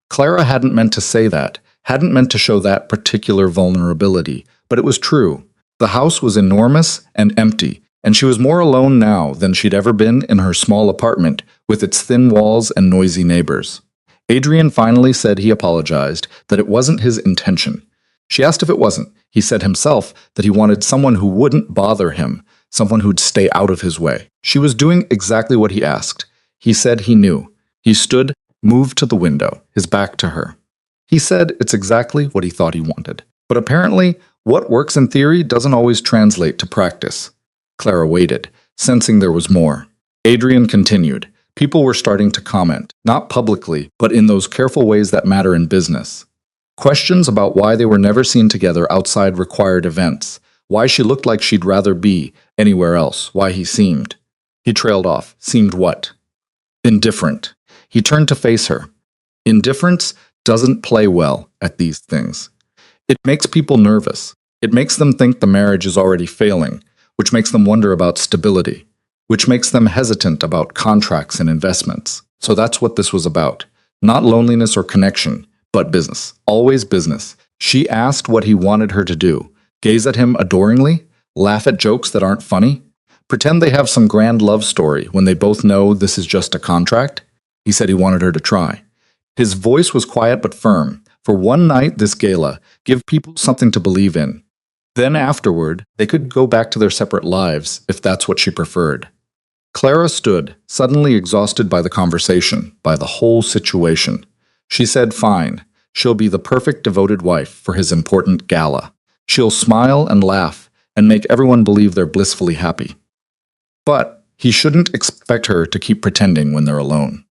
Clara hadn't meant to say that, hadn't meant to show that particular vulnerability, but it was true. The house was enormous and empty, and she was more alone now than she'd ever been in her small apartment with its thin walls and noisy neighbors. Adrian finally said he apologized, that it wasn't his intention. She asked if it wasn't. He said himself that he wanted someone who wouldn't bother him, someone who'd stay out of his way. She was doing exactly what he asked. He said he knew. He stood, moved to the window, his back to her. He said it's exactly what he thought he wanted. But apparently, what works in theory doesn't always translate to practice. Clara waited, sensing there was more. Adrian continued. People were starting to comment, not publicly, but in those careful ways that matter in business. Questions about why they were never seen together outside required events, why she looked like she'd rather be anywhere else, why he seemed. He trailed off. Seemed what? Indifferent. He turned to face her. Indifference doesn't play well at these things. It makes people nervous. It makes them think the marriage is already failing, which makes them wonder about stability, which makes them hesitant about contracts and investments. So that's what this was about. Not loneliness or connection, but business. Always business. She asked what he wanted her to do. Gaze at him adoringly? Laugh at jokes that aren't funny? Pretend they have some grand love story when they both know this is just a contract? He said he wanted her to try. His voice was quiet but firm. For one night this gala, give people something to believe in. Then afterward, they could go back to their separate lives if that's what she preferred. Clara stood, suddenly exhausted by the conversation, by the whole situation. She said fine, she'll be the perfect devoted wife for his important gala. She'll smile and laugh and make everyone believe they're blissfully happy. But he shouldn't expect her to keep pretending when they're alone.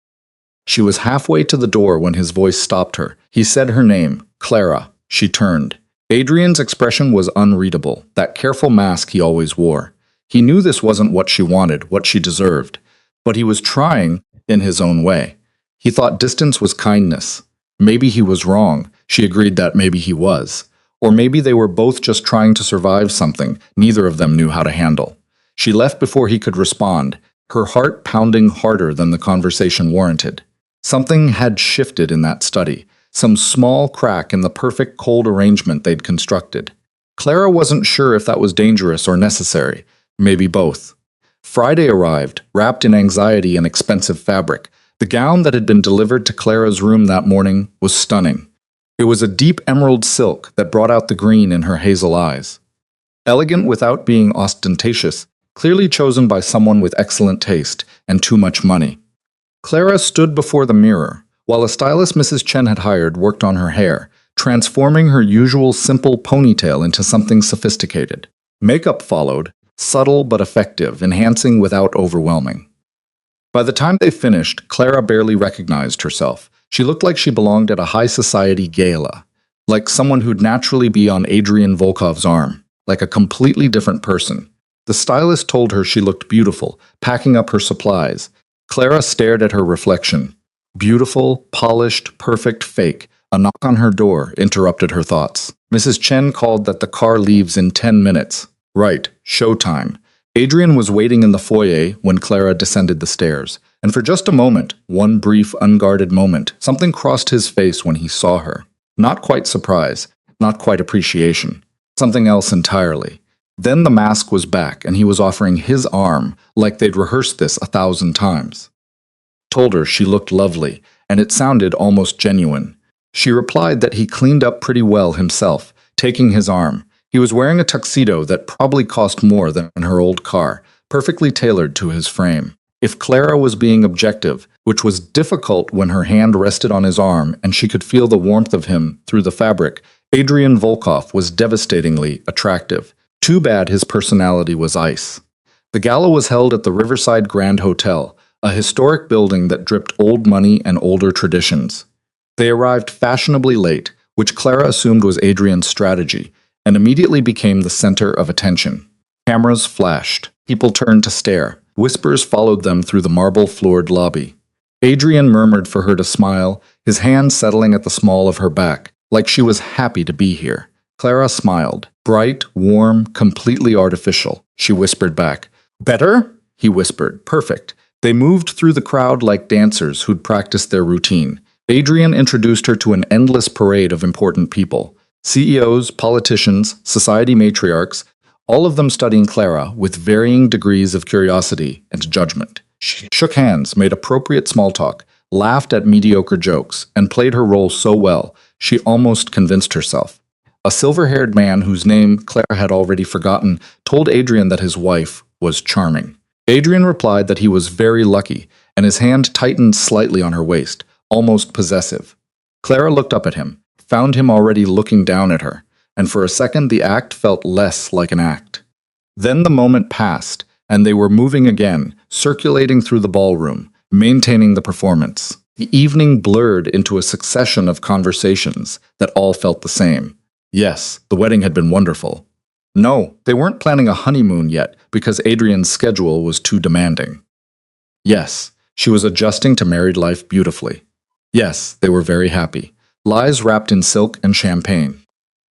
She was halfway to the door when his voice stopped her. He said her name, Clara, She turned. Adrian's expression was unreadable, that careful mask he always wore. He knew this wasn't what she wanted, what she deserved, but he was trying in his own way. He thought distance was kindness. Maybe he was wrong. She agreed that maybe he was. Or maybe they were both just trying to survive something neither of them knew how to handle. She left before he could respond, her heart pounding harder than the conversation warranted. Something had shifted in that study, some small crack in the perfect cold arrangement they'd constructed. Clara wasn't sure if that was dangerous or necessary, maybe both. Friday arrived, wrapped in anxiety and expensive fabric. The gown that had been delivered to Clara's room that morning was stunning. It was a deep emerald silk that brought out the green in her hazel eyes. Elegant without being ostentatious, clearly chosen by someone with excellent taste and too much money. Clara stood before the mirror, while a stylist Mrs. Chen had hired worked on her hair, transforming her usual simple ponytail into something sophisticated. Makeup followed, subtle but effective, enhancing without overwhelming. By the time they finished, Clara barely recognized herself. She looked like she belonged at a high society gala, like someone who'd naturally be on Adrian Volkov's arm, like a completely different person. The stylist told her she looked beautiful, packing up her supplies. Clara stared at her reflection. Beautiful, polished, perfect fake. A knock on her door interrupted her thoughts. Mrs. Chen called that the car leaves in 10 minutes. Right, showtime. Adrian was waiting in the foyer when Clara descended the stairs, and for just a moment, one brief, unguarded moment, something crossed his face when he saw her. Not quite surprise, not quite appreciation. Something else entirely. Then the mask was back, and he was offering his arm, like they'd rehearsed this 1,000 times. Told her she looked lovely, and it sounded almost genuine. She replied that he cleaned up pretty well himself, taking his arm. He was wearing a tuxedo that probably cost more than her old car, perfectly tailored to his frame. If Clara was being objective, which was difficult when her hand rested on his arm and she could feel the warmth of him through the fabric, Adrian Volkov was devastatingly attractive. Too bad his personality was ice. The gala was held at the Riverside Grand Hotel, a historic building that dripped old money and older traditions. They arrived fashionably late, which Clara assumed was Adrian's strategy, and immediately became the center of attention. Cameras flashed. People turned to stare. Whispers followed them through the marble-floored lobby. Adrian murmured for her to smile, his hand settling at the small of her back, like she was happy to be here. Clara smiled. Bright, warm, completely artificial. She whispered back. "Better?" He whispered. "Perfect." They moved through the crowd like dancers who'd practiced their routine. Adrian introduced her to an endless parade of important people. CEOs, politicians, society matriarchs, all of them studying Clara with varying degrees of curiosity and judgment. She shook hands, made appropriate small talk, laughed at mediocre jokes, and played her role so well, she almost convinced herself. A silver-haired man whose name Clara had already forgotten told Adrian that his wife was charming. Adrian replied that he was very lucky, and his hand tightened slightly on her waist, almost possessive. Clara looked up at him, found him already looking down at her, and for a second the act felt less like an act. Then the moment passed, and they were moving again, circulating through the ballroom, maintaining the performance. The evening blurred into a succession of conversations that all felt the same. Yes, the wedding had been wonderful. No, they weren't planning a honeymoon yet because Adrian's schedule was too demanding. Yes, she was adjusting to married life beautifully. Yes, they were very happy. Lies wrapped in silk and champagne.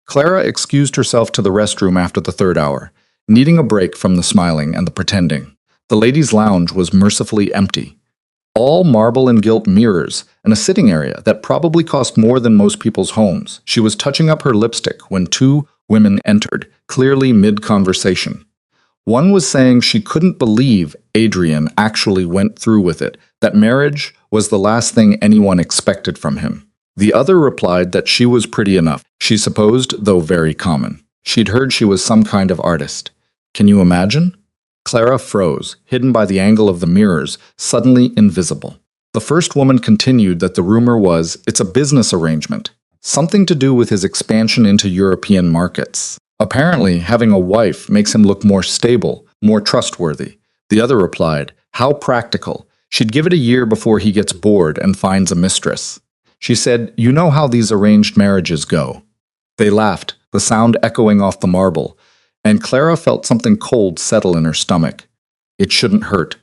Clara excused herself to the restroom after the 3rd hour, needing a break from the smiling and the pretending. The ladies' lounge was mercifully empty. All marble and gilt mirrors, and a sitting area that probably cost more than most people's homes. She was touching up her lipstick when 2 women entered, clearly mid-conversation. One was saying she couldn't believe Adrian actually went through with it, that marriage was the last thing anyone expected from him. The other replied that she was pretty enough, she supposed, though very common. She'd heard she was some kind of artist. Can you imagine? Clara froze, hidden by the angle of the mirrors, suddenly invisible. The first woman continued that the rumor was, it's a business arrangement. Something to do with his expansion into European markets. Apparently, having a wife makes him look more stable, more trustworthy. The other replied, how practical. She'd give it a year before he gets bored and finds a mistress. She said, you know how these arranged marriages go. They laughed, the sound echoing off the marble, and Clara felt something cold settle in her stomach. It shouldn't hurt.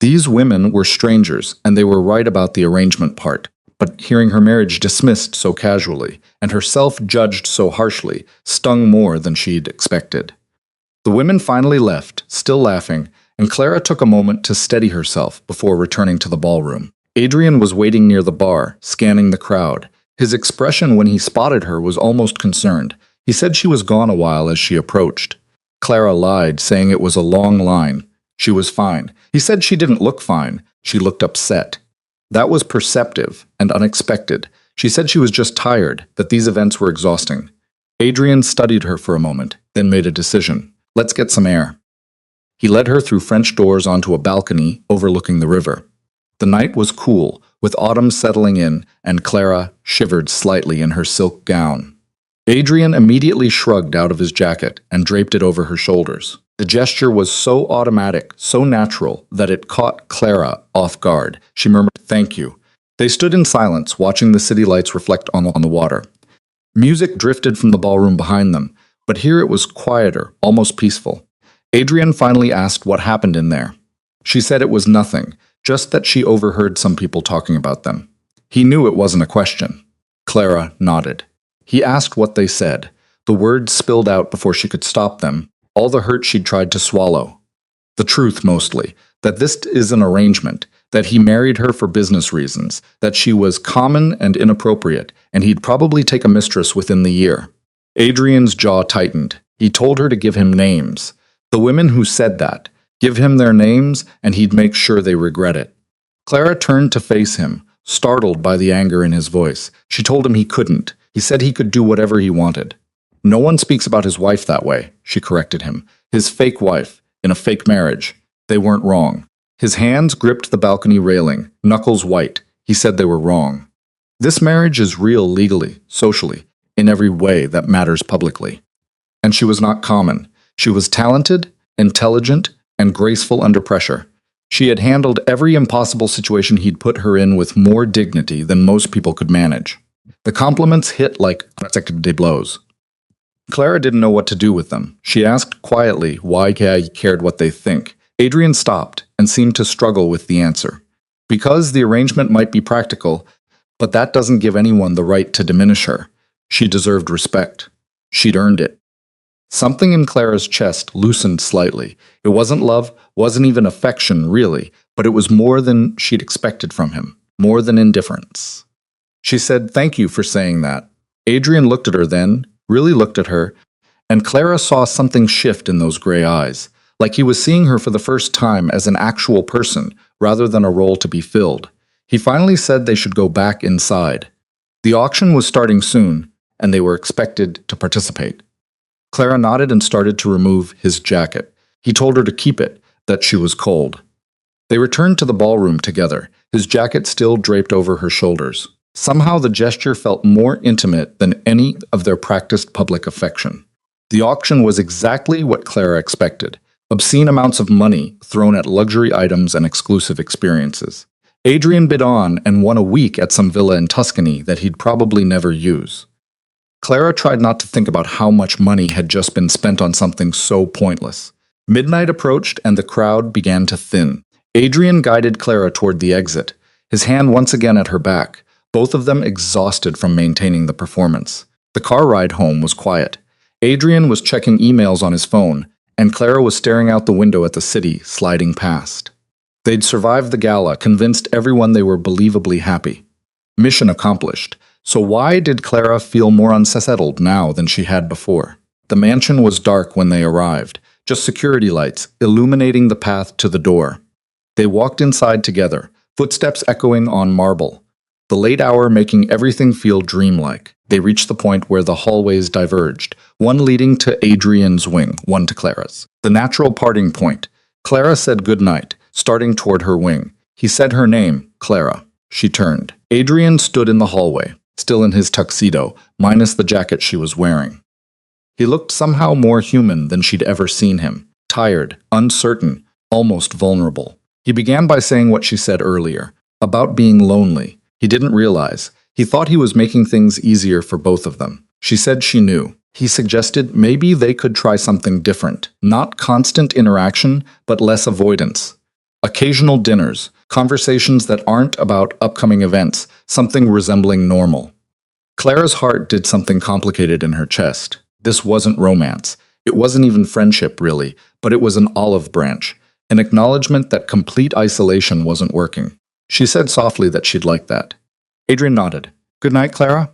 These women were strangers, and they were right about the arrangement part. But hearing her marriage dismissed so casually, and herself judged so harshly, stung more than she'd expected. The women finally left, still laughing, and Clara took a moment to steady herself before returning to the ballroom. Adrian was waiting near the bar, scanning the crowd. His expression when he spotted her was almost concerned. He said she was gone a while as she approached. Clara lied, saying it was a long line. She was fine. He said she didn't look fine. She looked upset. That was perceptive and unexpected. She said she was just tired, that these events were exhausting. Adrian studied her for a moment, then made a decision. Let's get some air. He led her through French doors onto a balcony overlooking the river. The night was cool, with autumn settling in, and Clara shivered slightly in her silk gown. Adrian immediately shrugged out of his jacket and draped it over her shoulders. The gesture was so automatic, so natural, that it caught Clara off guard. She murmured, "Thank you." They stood in silence, watching the city lights reflect on the water. Music drifted from the ballroom behind them, but here it was quieter, almost peaceful. Adrian finally asked what happened in there. She said it was nothing, just that she overheard some people talking about them. He knew it wasn't a question. Clara nodded. He asked what they said. The words spilled out before she could stop them, all the hurt she'd tried to swallow. The truth, mostly, that this is an arrangement, that he married her for business reasons, that she was common and inappropriate, and he'd probably take a mistress within the year. Adrian's jaw tightened. He told her to give him names. The women who said that, give him their names, and he'd make sure they regret it. Clara turned to face him, startled by the anger in his voice. She told him he couldn't. He said he could do whatever he wanted. No one speaks about his wife that way, she corrected him. His fake wife, in a fake marriage. They weren't wrong. His hands gripped the balcony railing, knuckles white. He said they were wrong. This marriage is real legally, socially, in every way that matters publicly. And she was not common. She was talented, intelligent, and graceful under pressure. She had handled every impossible situation he'd put her in with more dignity than most people could manage. The compliments hit like unexpected blows. Clara didn't know what to do with them. She asked quietly why he cared what they think. Adrian stopped and seemed to struggle with the answer. Because the arrangement might be practical, but that doesn't give anyone the right to diminish her. She deserved respect. She'd earned it. Something in Clara's chest loosened slightly. It wasn't love, wasn't even affection, really, but it was more than she'd expected from him, more than indifference. She said, "Thank you for saying that." Adrian looked at her then, really looked at her, and Clara saw something shift in those gray eyes, like he was seeing her for the first time as an actual person, rather than a role to be filled. He finally said they should go back inside. The auction was starting soon, and they were expected to participate. Clara nodded and started to remove his jacket. He told her to keep it, that she was cold. They returned to the ballroom together, his jacket still draped over her shoulders. Somehow the gesture felt more intimate than any of their practiced public affection. The auction was exactly what Clara expected. Obscene amounts of money thrown at luxury items and exclusive experiences. Adrian bid on and won a week at some villa in Tuscany that he'd probably never use. Clara tried not to think about how much money had just been spent on something so pointless. Midnight approached and the crowd began to thin. Adrian guided Clara toward the exit, his hand once again at her back, both of them exhausted from maintaining the performance. The car ride home was quiet. Adrian was checking emails on his phone, and Clara was staring out the window at the city sliding past. They'd survived the gala, convinced everyone they were believably happy. Mission accomplished. So why did Clara feel more unsettled now than she had before? The mansion was dark when they arrived, just security lights illuminating the path to the door. They walked inside together, footsteps echoing on marble, the late hour making everything feel dreamlike. They reached the point where the hallways diverged, one leading to Adrian's wing, one to Clara's. The natural parting point. Clara said goodnight, starting toward her wing. He said her name, Clara. She turned. Adrian stood in the hallway, still in his tuxedo, minus the jacket she was wearing. He looked somehow more human than she'd ever seen him, tired, uncertain, almost vulnerable. He began by saying what she said earlier, about being lonely. He didn't realize. He thought he was making things easier for both of them. She said she knew. He suggested maybe they could try something different. Not constant interaction, but less avoidance. Occasional dinners, conversations that aren't about upcoming events, something resembling normal. Clara's heart did something complicated in her chest. This wasn't romance. It wasn't even friendship, really, but it was an olive branch, an acknowledgement that complete isolation wasn't working. She said softly that she'd like that. Adrian nodded. "Good night, Clara."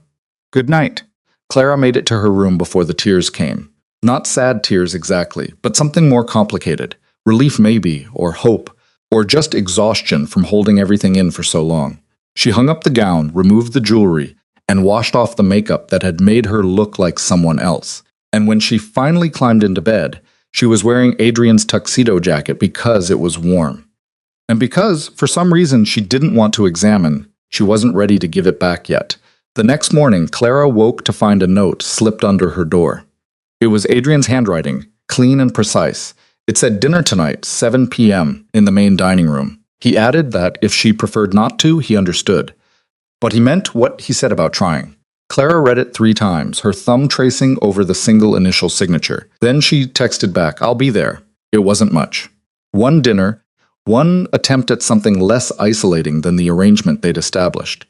"Good night." Clara made it to her room before the tears came. Not sad tears exactly, but something more complicated. Relief maybe, or hope, or just exhaustion from holding everything in for so long. She hung up the gown, removed the jewelry, and washed off the makeup that had made her look like someone else. And when she finally climbed into bed, she was wearing Adrian's tuxedo jacket because it was warm. And because, for some reason, she didn't want to examine, she wasn't ready to give it back yet. The next morning, Clara woke to find a note slipped under her door. It was Adrian's handwriting, clean and precise. It said dinner tonight, 7 p.m., in the main dining room. He added that if she preferred not to, he understood. But he meant what he said about trying. Clara read it 3 times, her thumb tracing over the single initial signature. Then she texted back, "I'll be there." It wasn't much. One dinner, one attempt at something less isolating than the arrangement they'd established.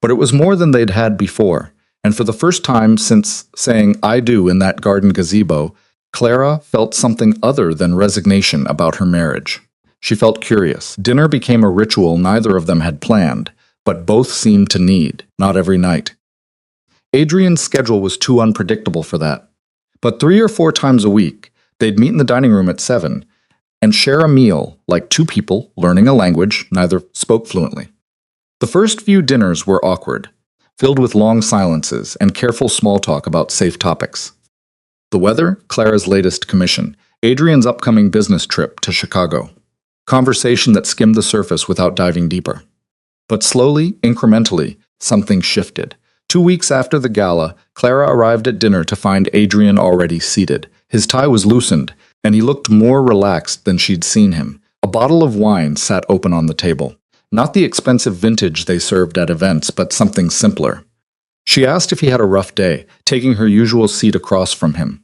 But it was more than they'd had before, and for the first time since saying "I do" in that garden gazebo, Clara felt something other than resignation about her marriage. She felt curious. Dinner became a ritual neither of them had planned, but both seemed to need, not every night. Adrian's schedule was too unpredictable for that. But 3 or 4 times a week, they'd meet in the dining room at 7 and share a meal like 2 people learning a language neither spoke fluently. The first few dinners were awkward, filled with long silences and careful small talk about safe topics. The weather, Clara's latest commission, Adrian's upcoming business trip to Chicago. Conversation that skimmed the surface without diving deeper. But slowly, incrementally, something shifted. 2 weeks after the gala, Clara arrived at dinner to find Adrian already seated. His tie was loosened, and he looked more relaxed than she'd seen him. A bottle of wine sat open on the table. Not the expensive vintage they served at events, but something simpler. She asked if he had a rough day, taking her usual seat across from him.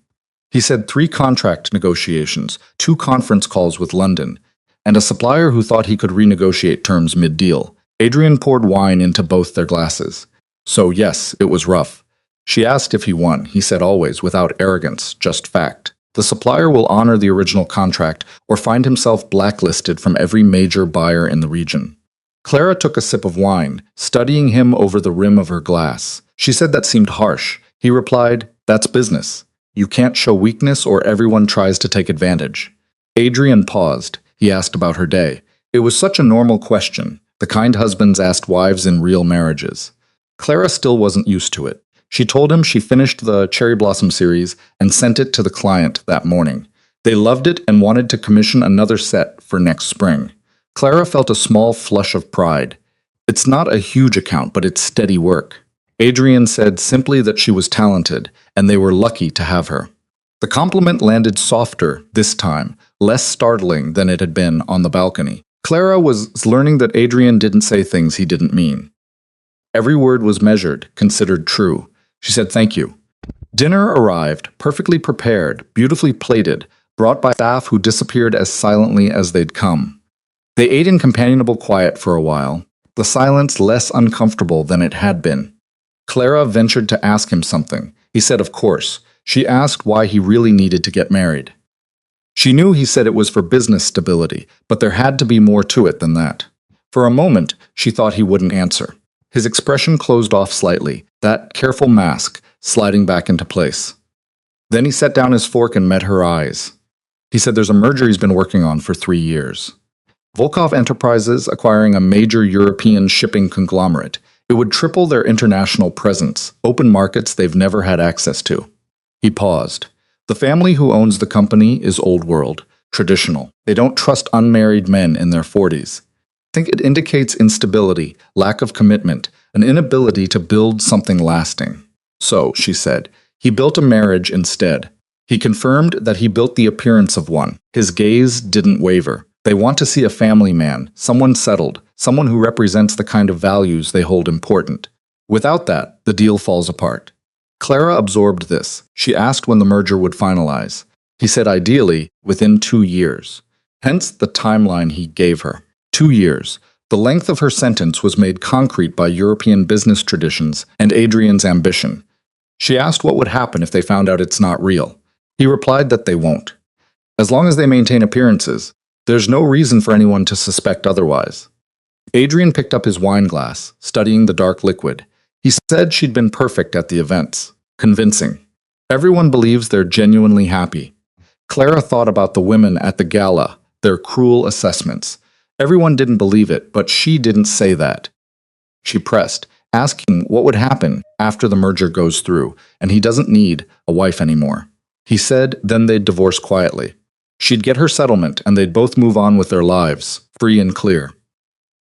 He said 3 contract negotiations, 2 conference calls with London, and a supplier who thought he could renegotiate terms mid-deal. Adrian poured wine into both their glasses. So yes, it was rough. She asked if he won. He said always, without arrogance, just fact. The supplier will honor the original contract or find himself blacklisted from every major buyer in the region. Clara took a sip of wine, studying him over the rim of her glass. She said that seemed harsh. He replied, "That's business. You can't show weakness or everyone tries to take advantage." Adrian paused. He asked about her day. It was such a normal question, the kind husbands asked wives in real marriages. Clara still wasn't used to it. She told him she finished the Cherry Blossom series and sent it to the client that morning. They loved it and wanted to commission another set for next spring. Clara felt a small flush of pride. It's not a huge account, but it's steady work. Adrian said simply that she was talented, and they were lucky to have her. The compliment landed softer this time, less startling than it had been on the balcony. Clara was learning that Adrian didn't say things he didn't mean. Every word was measured, considered true. She said thank you. Dinner arrived, perfectly prepared, beautifully plated, brought by staff who disappeared as silently as they'd come. They ate in companionable quiet for a while, the silence less uncomfortable than it had been. Clara ventured to ask him something. He said of course. She asked why he really needed to get married. She knew he said it was for business stability, but there had to be more to it than that. For a moment, she thought he wouldn't answer. His expression closed off slightly, that careful mask sliding back into place. Then he set down his fork and met her eyes. He said there's a merger he's been working on for 3 years. Volkov Enterprises acquiring a major European shipping conglomerate. It would triple their international presence, open markets they've never had access to. He paused. The family who owns the company is old world, traditional. They don't trust unmarried men in their 40s. I think it indicates instability, lack of commitment, an inability to build something lasting. So, she said, he built a marriage instead. He confirmed that he built the appearance of one. His gaze didn't waver. They want to see a family man, someone settled, someone who represents the kind of values they hold important. Without that, the deal falls apart. Clara absorbed this. She asked when the merger would finalize. He said ideally, within 2 years. Hence the timeline he gave her. 2 years. The length of her sentence was made concrete by European business traditions and Adrian's ambition. She asked what would happen if they found out it's not real. He replied that they won't. As long as they maintain appearances, there's no reason for anyone to suspect otherwise. Adrian picked up his wine glass, studying the dark liquid. He said she'd been perfect at the events. Convincing. Everyone believes they're genuinely happy. Clara thought about the women at the gala, their cruel assessments. Everyone didn't believe it, but she didn't say that. She pressed, asking what would happen after the merger goes through, and he doesn't need a wife anymore. He said then they'd divorce quietly. She'd get her settlement, and they'd both move on with their lives, free and clear.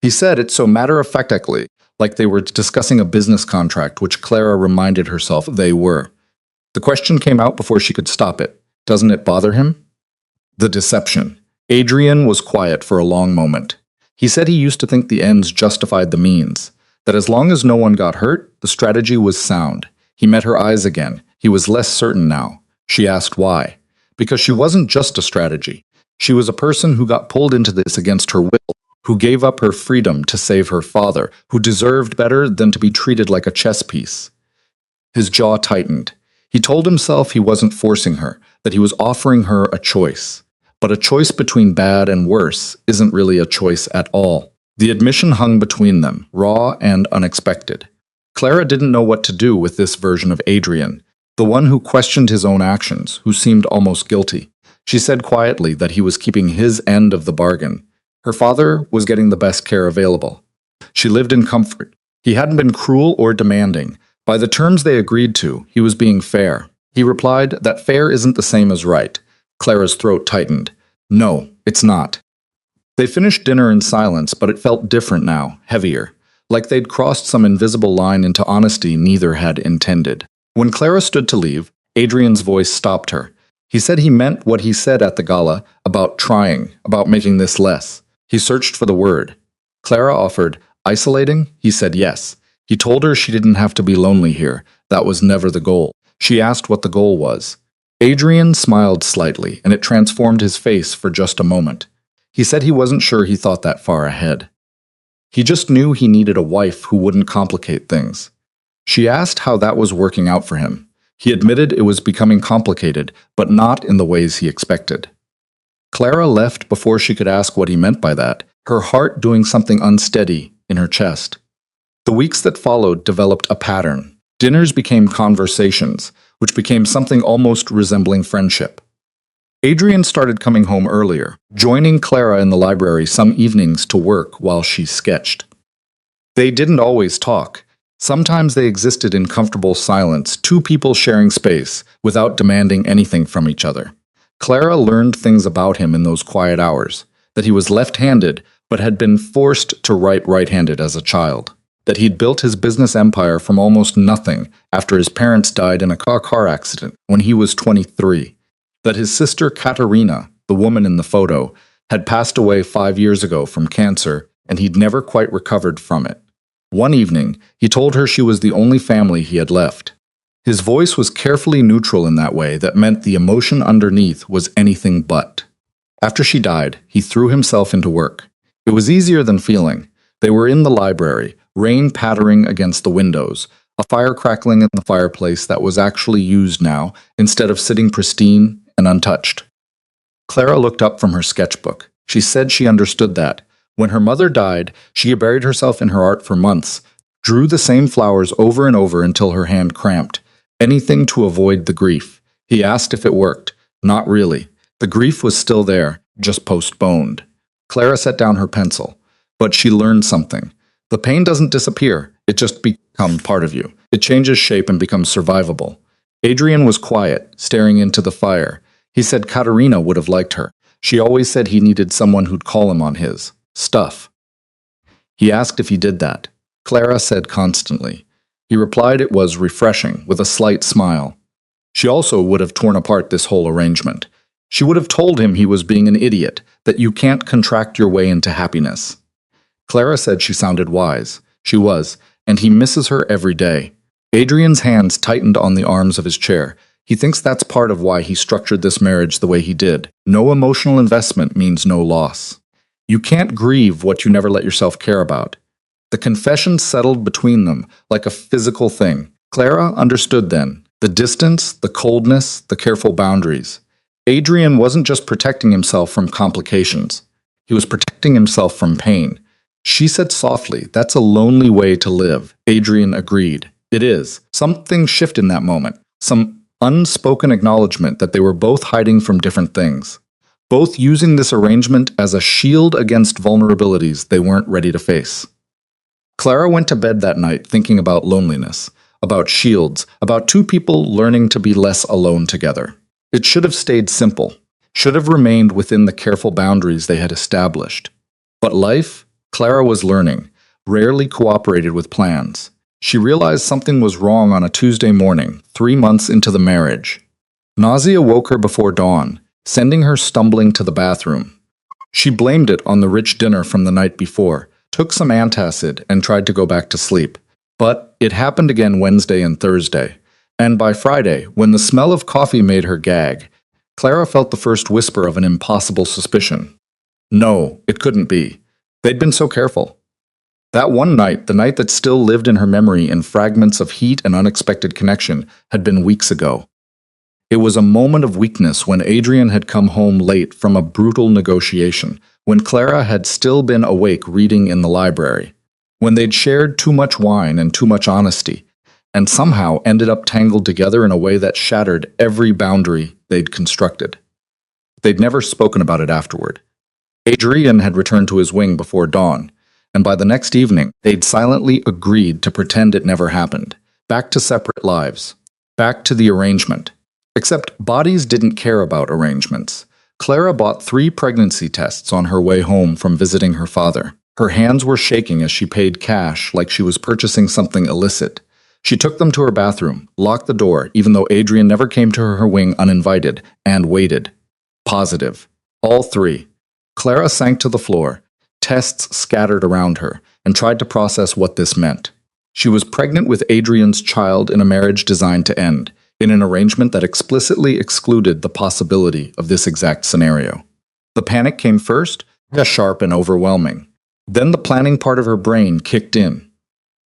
He said it so matter-of-factly, like they were discussing a business contract, which Clara reminded herself they were. The question came out before she could stop it. Doesn't it bother him? The deception. Adrian was quiet for a long moment. He said he used to think the ends justified the means, that as long as no one got hurt, the strategy was sound. He met her eyes again. He was less certain now. She asked why. Because she wasn't just a strategy. She was a person who got pulled into this against her will, who gave up her freedom to save her father, who deserved better than to be treated like a chess piece. His jaw tightened. He told himself he wasn't forcing her, that he was offering her a choice. But a choice between bad and worse isn't really a choice at all. The admission hung between them, raw and unexpected. Clara didn't know what to do with this version of Adrian, the one who questioned his own actions, who seemed almost guilty. She said quietly that he was keeping his end of the bargain. Her father was getting the best care available. She lived in comfort. He hadn't been cruel or demanding. By the terms they agreed to, he was being fair. He replied that fair isn't the same as right. Clara's throat tightened. No, it's not. They finished dinner in silence, but it felt different now, heavier, like they'd crossed some invisible line into honesty neither had intended. When Clara stood to leave, Adrian's voice stopped her. He said he meant what he said at the gala about trying, about making this less. He searched for the word. Clara offered, isolating? He said yes. He told her she didn't have to be lonely here. That was never the goal. She asked what the goal was. Adrian smiled slightly, and it transformed his face for just a moment. He said he wasn't sure he thought that far ahead. He just knew he needed a wife who wouldn't complicate things. She asked how that was working out for him. He admitted it was becoming complicated, but not in the ways he expected. Clara left before she could ask what he meant by that, her heart doing something unsteady in her chest. The weeks that followed developed a pattern. Dinners became conversations, which became something almost resembling friendship. Adrian started coming home earlier, joining Clara in the library some evenings to work while she sketched. They didn't always talk. Sometimes they existed in comfortable silence, two people sharing space, without demanding anything from each other. Clara learned things about him in those quiet hours, that he was left-handed but had been forced to write right-handed as a child, that he'd built his business empire from almost nothing after his parents died in a car accident when he was 23, that his sister Katerina, the woman in the photo, had passed away 5 years ago from cancer and he'd never quite recovered from it. One evening, he told her she was the only family he had left. His voice was carefully neutral in that way that meant the emotion underneath was anything but. After she died, he threw himself into work. It was easier than feeling. They were in the library, rain pattering against the windows, a fire crackling in the fireplace that was actually used now instead of sitting pristine and untouched. Clara looked up from her sketchbook. She said she understood that. When her mother died, she buried herself in her art for months, drew the same flowers over and over until her hand cramped. Anything to avoid the grief. He asked if it worked. Not really. The grief was still there, just postponed. Clara set down her pencil. But she learned something. The pain doesn't disappear. It just becomes part of you. It changes shape and becomes survivable. Adrian was quiet, staring into the fire. He said Katerina would have liked her. She always said he needed someone who'd call him on his stuff. He asked if he did that. Clara said constantly. He replied it was refreshing, with a slight smile. She also would have torn apart this whole arrangement. She would have told him he was being an idiot, that you can't contract your way into happiness. Clara said she sounded wise. She was, and he misses her every day. Adrian's hands tightened on the arms of his chair. He thinks that's part of why he structured this marriage the way he did. No emotional investment means no loss. You can't grieve what you never let yourself care about. The confession settled between them like a physical thing. Clara understood then. The distance, the coldness, the careful boundaries. Adrian wasn't just protecting himself from complications. He was protecting himself from pain. She said softly, "That's a lonely way to live." Adrian agreed. It is. Something shifted in that moment. Some unspoken acknowledgement that they were both hiding from different things. Both using this arrangement as a shield against vulnerabilities they weren't ready to face. Clara went to bed that night thinking about loneliness, about shields, about two people learning to be less alone together. It should have stayed simple, should have remained within the careful boundaries they had established. But life, Clara was learning, rarely cooperated with plans. She realized something was wrong on a Tuesday morning, 3 months into the marriage. Nausea woke her before dawn, sending her stumbling to the bathroom. She blamed it on the rich dinner from the night before, took some antacid, and tried to go back to sleep. But it happened again Wednesday and Thursday. And by Friday, when the smell of coffee made her gag, Clara felt the first whisper of an impossible suspicion. No, it couldn't be. They'd been so careful. That one night, the night that still lived in her memory in fragments of heat and unexpected connection, had been weeks ago. It was a moment of weakness when Adrian had come home late from a brutal negotiation, when Clara had still been awake reading in the library, when they'd shared too much wine and too much honesty, and somehow ended up tangled together in a way that shattered every boundary they'd constructed. They'd never spoken about it afterward. Adrian had returned to his wing before dawn, and by the next evening, they'd silently agreed to pretend it never happened. Back to separate lives. Back to the arrangement. Except bodies didn't care about arrangements. Clara bought 3 pregnancy tests on her way home from visiting her father. Her hands were shaking as she paid cash like she was purchasing something illicit. She took them to her bathroom, locked the door, even though Adrian never came to her wing uninvited, and waited. Positive. All 3. Clara sank to the floor. Tests scattered around her, and tried to process what this meant. She was pregnant with Adrian's child in a marriage designed to end, in an arrangement that explicitly excluded the possibility of this exact scenario. The panic came first, sharp and overwhelming. Then the planning part of her brain kicked in.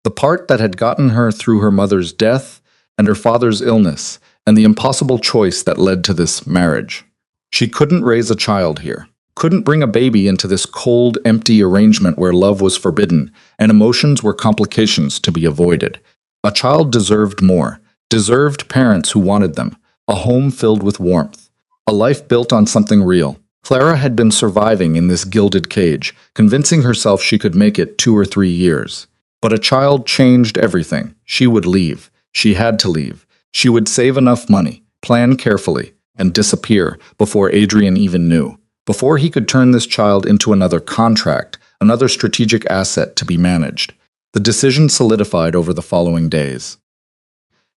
The part that had gotten her through her mother's death and her father's illness, and the impossible choice that led to this marriage. She couldn't raise a child here. Couldn't bring a baby into this cold, empty arrangement where love was forbidden and emotions were complications to be avoided. A child deserved more, deserved parents who wanted them, a home filled with warmth, a life built on something real. Clara had been surviving in this gilded cage, convincing herself she could make it 2 or 3 years. But a child changed everything. She would leave. She had to leave. She would save enough money, plan carefully, and disappear before Adrian even knew. Before he could turn this child into another contract, another strategic asset to be managed. The decision solidified over the following days.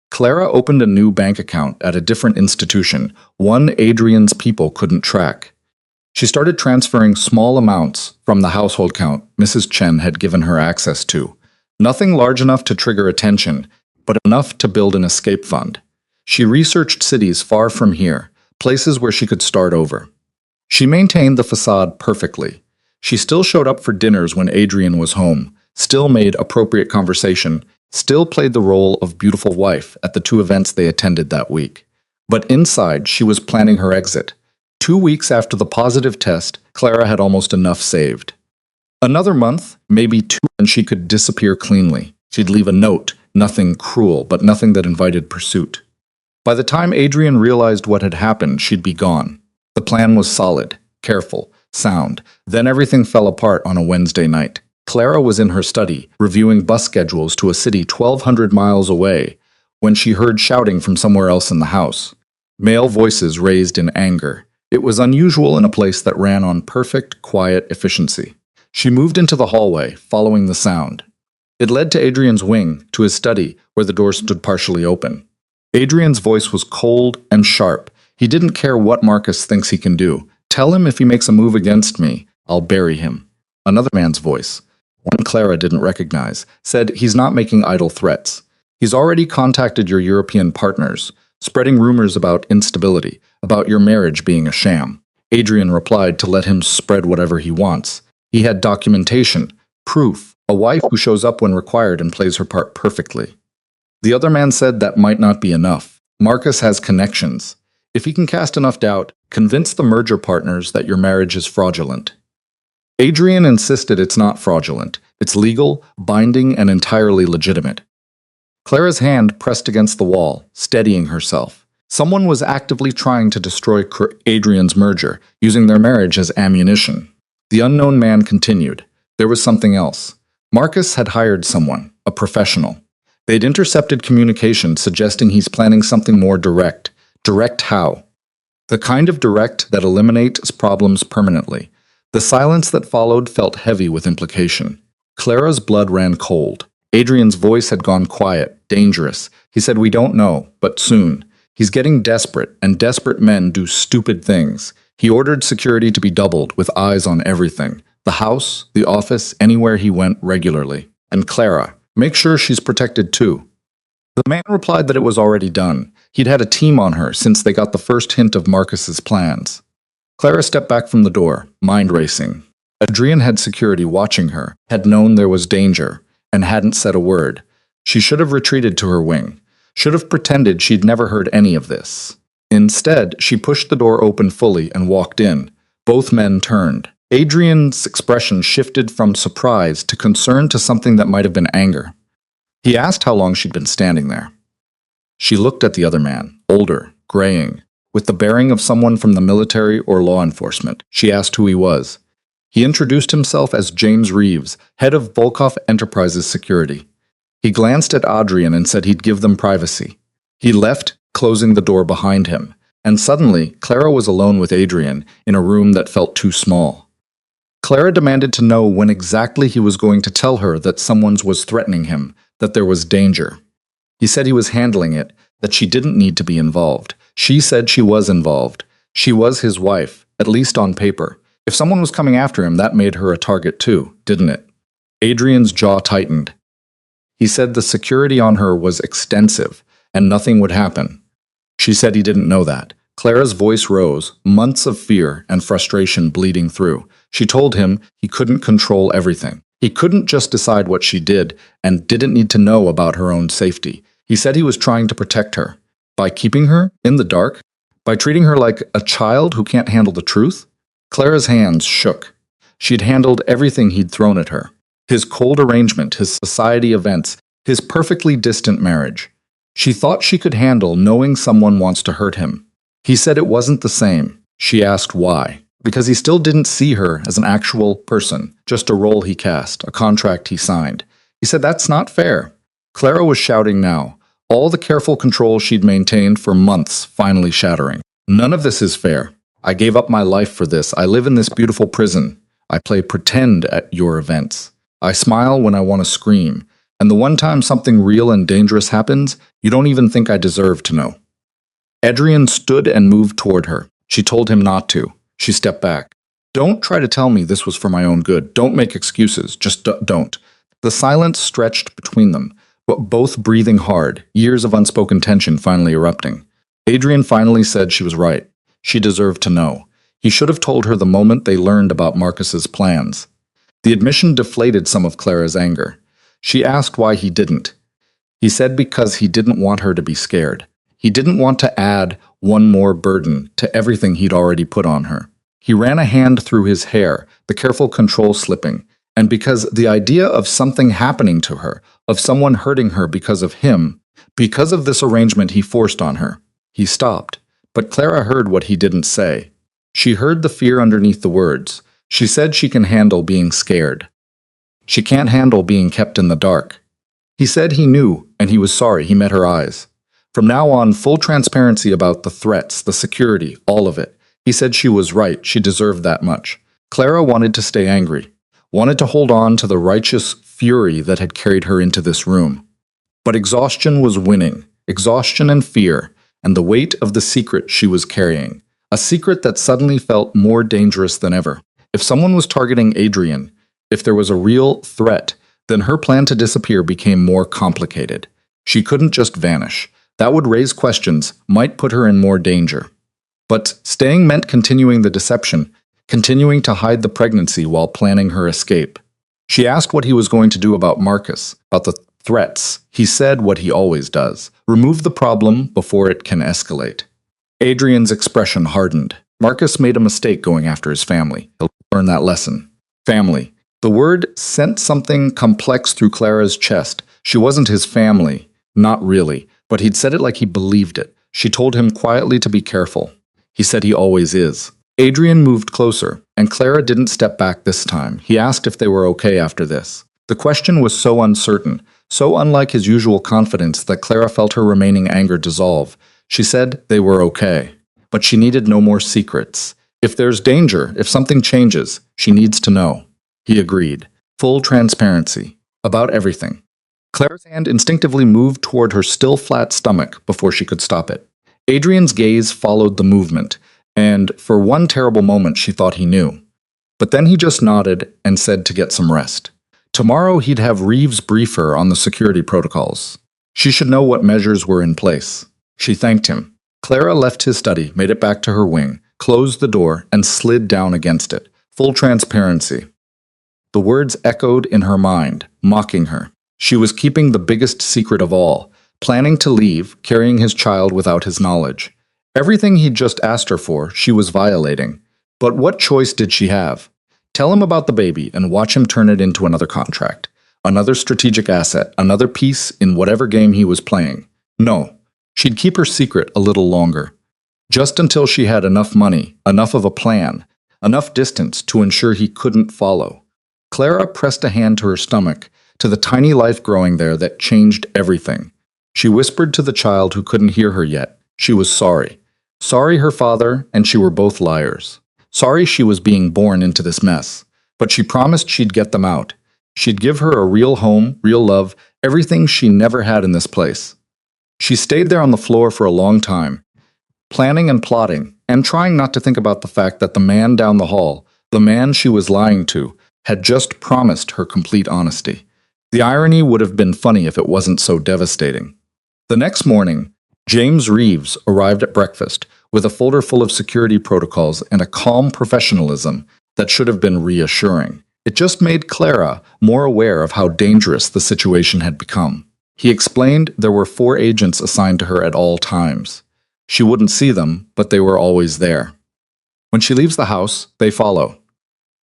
Clara opened a new bank account at a different institution, one Adrian's people couldn't track. She started transferring small amounts from the household account Mrs. Chen had given her access to. Nothing large enough to trigger attention, but enough to build an escape fund. She researched cities far from here, places where she could start over. She maintained the facade perfectly. She still showed up for dinners when Adrian was home, still made appropriate conversation, still played the role of beautiful wife at the 2 events they attended that week. But inside, she was planning her exit. 2 weeks after the positive test, Clara had almost enough saved. Another month, maybe 2, and she could disappear cleanly. She'd leave a note, nothing cruel, but nothing that invited pursuit. By the time Adrian realized what had happened, she'd be gone. The plan was solid, careful, sound. Then everything fell apart on a Wednesday night. Clara was in her study, reviewing bus schedules to a city 1,200 miles away, when she heard shouting from somewhere else in the house. Male voices raised in anger. It was unusual in a place that ran on perfect, quiet efficiency. She moved into the hallway, following the sound. It led to Adrian's wing, to his study, where the door stood partially open. Adrian's voice was cold and sharp. He didn't care what Marcus thinks he can do. Tell him if he makes a move against me, I'll bury him. Another man's voice, one Clara didn't recognize, said he's not making idle threats. He's already contacted your European partners, spreading rumors about instability, about your marriage being a sham. Adrian replied to let him spread whatever he wants. He had documentation, proof, a wife who shows up when required and plays her part perfectly. The other man said that might not be enough. Marcus has connections. If he can cast enough doubt, convince the merger partners that your marriage is fraudulent. Adrian insisted it's not fraudulent. It's legal, binding, and entirely legitimate. Clara's hand pressed against the wall, steadying herself. Someone was actively trying to destroy Adrian's merger, using their marriage as ammunition. The unknown man continued. There was something else. Marcus had hired someone, a professional. They'd intercepted communication suggesting he's planning something more direct. Direct how? The kind of direct that eliminates problems permanently. The silence that followed felt heavy with implication. Clara's blood ran cold. Adrian's voice had gone quiet, dangerous. He said, "We don't know, but soon." He's getting desperate, and desperate men do stupid things. He ordered security to be doubled, with eyes on everything. The house, the office, anywhere he went regularly. And Clara, make sure she's protected too. The man replied that it was already done. He'd had a team on her since they got the first hint of Marcus's plans. Clara stepped back from the door, mind racing. Adrian had security watching her, had known there was danger, and hadn't said a word. She should have retreated to her wing. Should have pretended she'd never heard any of this. Instead, she pushed the door open fully and walked in. Both men turned. Adrian's expression shifted from surprise to concern to something that might have been anger. He asked how long she'd been standing there. She looked at the other man, older, graying, with the bearing of someone from the military or law enforcement. She asked who he was. He introduced himself as James Reeves, head of Volkov Enterprises Security. He glanced at Adrian and said he'd give them privacy. He left, closing the door behind him, and suddenly Clara was alone with Adrian in a room that felt too small. Clara demanded to know when exactly he was going to tell her that someone was threatening him, that there was danger. He said he was handling it, that she didn't need to be involved. She said she was involved. She was his wife, at least on paper. If someone was coming after him, that made her a target too, didn't it? Adrian's jaw tightened. He said the security on her was extensive, and nothing would happen. She said he didn't know that. Clara's voice rose, months of fear and frustration bleeding through. She told him he couldn't control everything. He couldn't just decide what she did, and didn't need to know about her own safety. He said he was trying to protect her. By keeping her in the dark? By treating her like a child who can't handle the truth? Clara's hands shook. She'd handled everything he'd thrown at her. His cold arrangement, his society events, his perfectly distant marriage. She thought she could handle knowing someone wants to hurt him. He said it wasn't the same. She asked why. Because he still didn't see her as an actual person, just a role he cast, a contract he signed. He said that's not fair. Clara was shouting now, all the careful control she'd maintained for months finally shattering. None of this is fair. I gave up my life for this. I live in this beautiful prison. I play pretend at your events. I smile when I want to scream. And the one time something real and dangerous happens, you don't even think I deserve to know. Adrian stood and moved toward her. She told him not to. She stepped back. Don't try to tell me this was for my own good. Don't make excuses. Just don't. The silence stretched between them, but both breathing hard, years of unspoken tension finally erupting. Adrian finally said she was right. She deserved to know. He should have told her the moment they learned about Marcus's plans. The admission deflated some of Clara's anger. She asked why he didn't. He said because he didn't want her to be scared. He didn't want to add one more burden to everything he'd already put on her. He ran a hand through his hair, the careful control slipping, and because the idea of something happening to her, of someone hurting her because of him, because of this arrangement he forced on her, he stopped. But Clara heard what he didn't say. She heard the fear underneath the words. She said she can handle being scared. She can't handle being kept in the dark. He said he knew, and he was sorry. He met her eyes. From now on, full transparency about the threats, the security, all of it. He said she was right. She deserved that much. Clara wanted to stay angry, wanted to hold on to the righteous fury that had carried her into this room. But exhaustion was winning. Exhaustion and fear, and the weight of the secret she was carrying. A secret that suddenly felt more dangerous than ever. If someone was targeting Adrian, if there was a real threat, then her plan to disappear became more complicated. She couldn't just vanish. That would raise questions, might put her in more danger. But staying meant continuing the deception, continuing to hide the pregnancy while planning her escape. She asked what he was going to do about Marcus, about the threats. He said what he always does: remove the problem before it can escalate. Adrian's expression hardened. Marcus made a mistake going after his family. He'll learn that lesson. Family. The word sent something complex through Clara's chest. She wasn't his family. Not really. But he'd said it like he believed it. She told him quietly to be careful. He said he always is. Adrian moved closer, and Clara didn't step back this time. He asked if they were okay after this. The question was so uncertain, so unlike his usual confidence that Clara felt her remaining anger dissolve. She said they were okay, but she needed no more secrets. If there's danger, if something changes, she needs to know. He agreed. Full transparency. About everything. Clara's hand instinctively moved toward her still flat stomach before she could stop it. Adrian's gaze followed the movement, and for one terrible moment she thought he knew. But then he just nodded and said to get some rest. Tomorrow he'd have Reeves brief her on the security protocols. She should know what measures were in place. She thanked him. Clara left his study, made it back to her wing, closed the door, and slid down against it. Full transparency. The words echoed in her mind, mocking her. She was keeping the biggest secret of all, planning to leave, carrying his child without his knowledge. Everything he'd just asked her for, she was violating. But what choice did she have? Tell him about the baby and watch him turn it into another contract, another strategic asset, another piece in whatever game he was playing. No, she'd keep her secret a little longer. Just until she had enough money, enough of a plan, enough distance to ensure he couldn't follow. Clara pressed a hand to her stomach, to the tiny life growing there that changed everything. She whispered to the child who couldn't hear her yet. She was sorry. Sorry her father and she were both liars. Sorry she was being born into this mess. But she promised she'd get them out. She'd give her a real home, real love, everything she never had in this place. She stayed there on the floor for a long time, planning and plotting, and trying not to think about the fact that the man down the hall, the man she was lying to, had just promised her complete honesty. The irony would have been funny if it wasn't so devastating. The next morning, James Reeves arrived at breakfast with a folder full of security protocols and a calm professionalism that should have been reassuring. It just made Clara more aware of how dangerous the situation had become. He explained there were 4 agents assigned to her at all times. She wouldn't see them, but they were always there. When she leaves the house, they follow.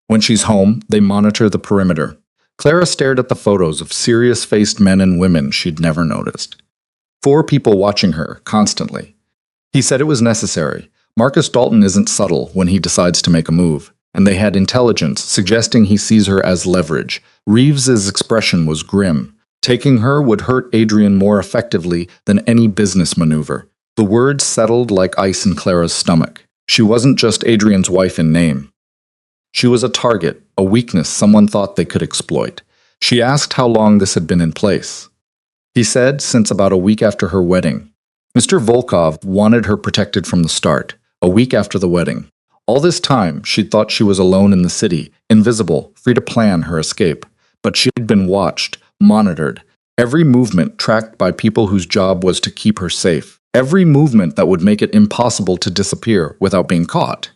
When she's home, they monitor the perimeter. Clara stared at the photos of serious-faced men and women she'd never noticed. 4 people watching her, constantly. He said it was necessary. Marcus Dalton isn't subtle when he decides to make a move, and they had intelligence, suggesting he sees her as leverage. Reeves's expression was grim. Taking her would hurt Adrian more effectively than any business maneuver. The words settled like ice in Clara's stomach. She wasn't just Adrian's wife in name. She was a target, a weakness someone thought they could exploit. She asked how long this had been in place. He said since about a week after her wedding. Mr. Volkov wanted her protected from the start, a week after the wedding. All this time, she'd thought she was alone in the city, invisible, free to plan her escape. But she had been watched, monitored, every movement tracked by people whose job was to keep her safe, every movement that would make it impossible to disappear without being caught.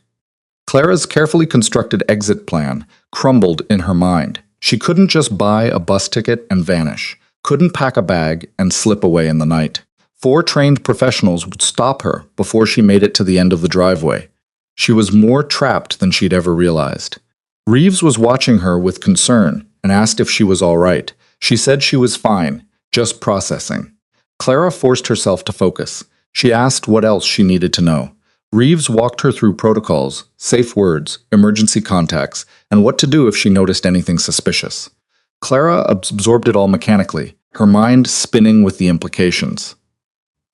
Clara's carefully constructed exit plan crumbled in her mind. She couldn't just buy a bus ticket and vanish, couldn't pack a bag and slip away in the night. 4 trained professionals would stop her before she made it to the end of the driveway. She was more trapped than she'd ever realized. Reeves was watching her with concern and asked if she was all right. She said she was fine, just processing. Clara forced herself to focus. She asked what else she needed to know. Reeves walked her through protocols, safe words, emergency contacts, and what to do if she noticed anything suspicious. Clara absorbed it all mechanically, her mind spinning with the implications.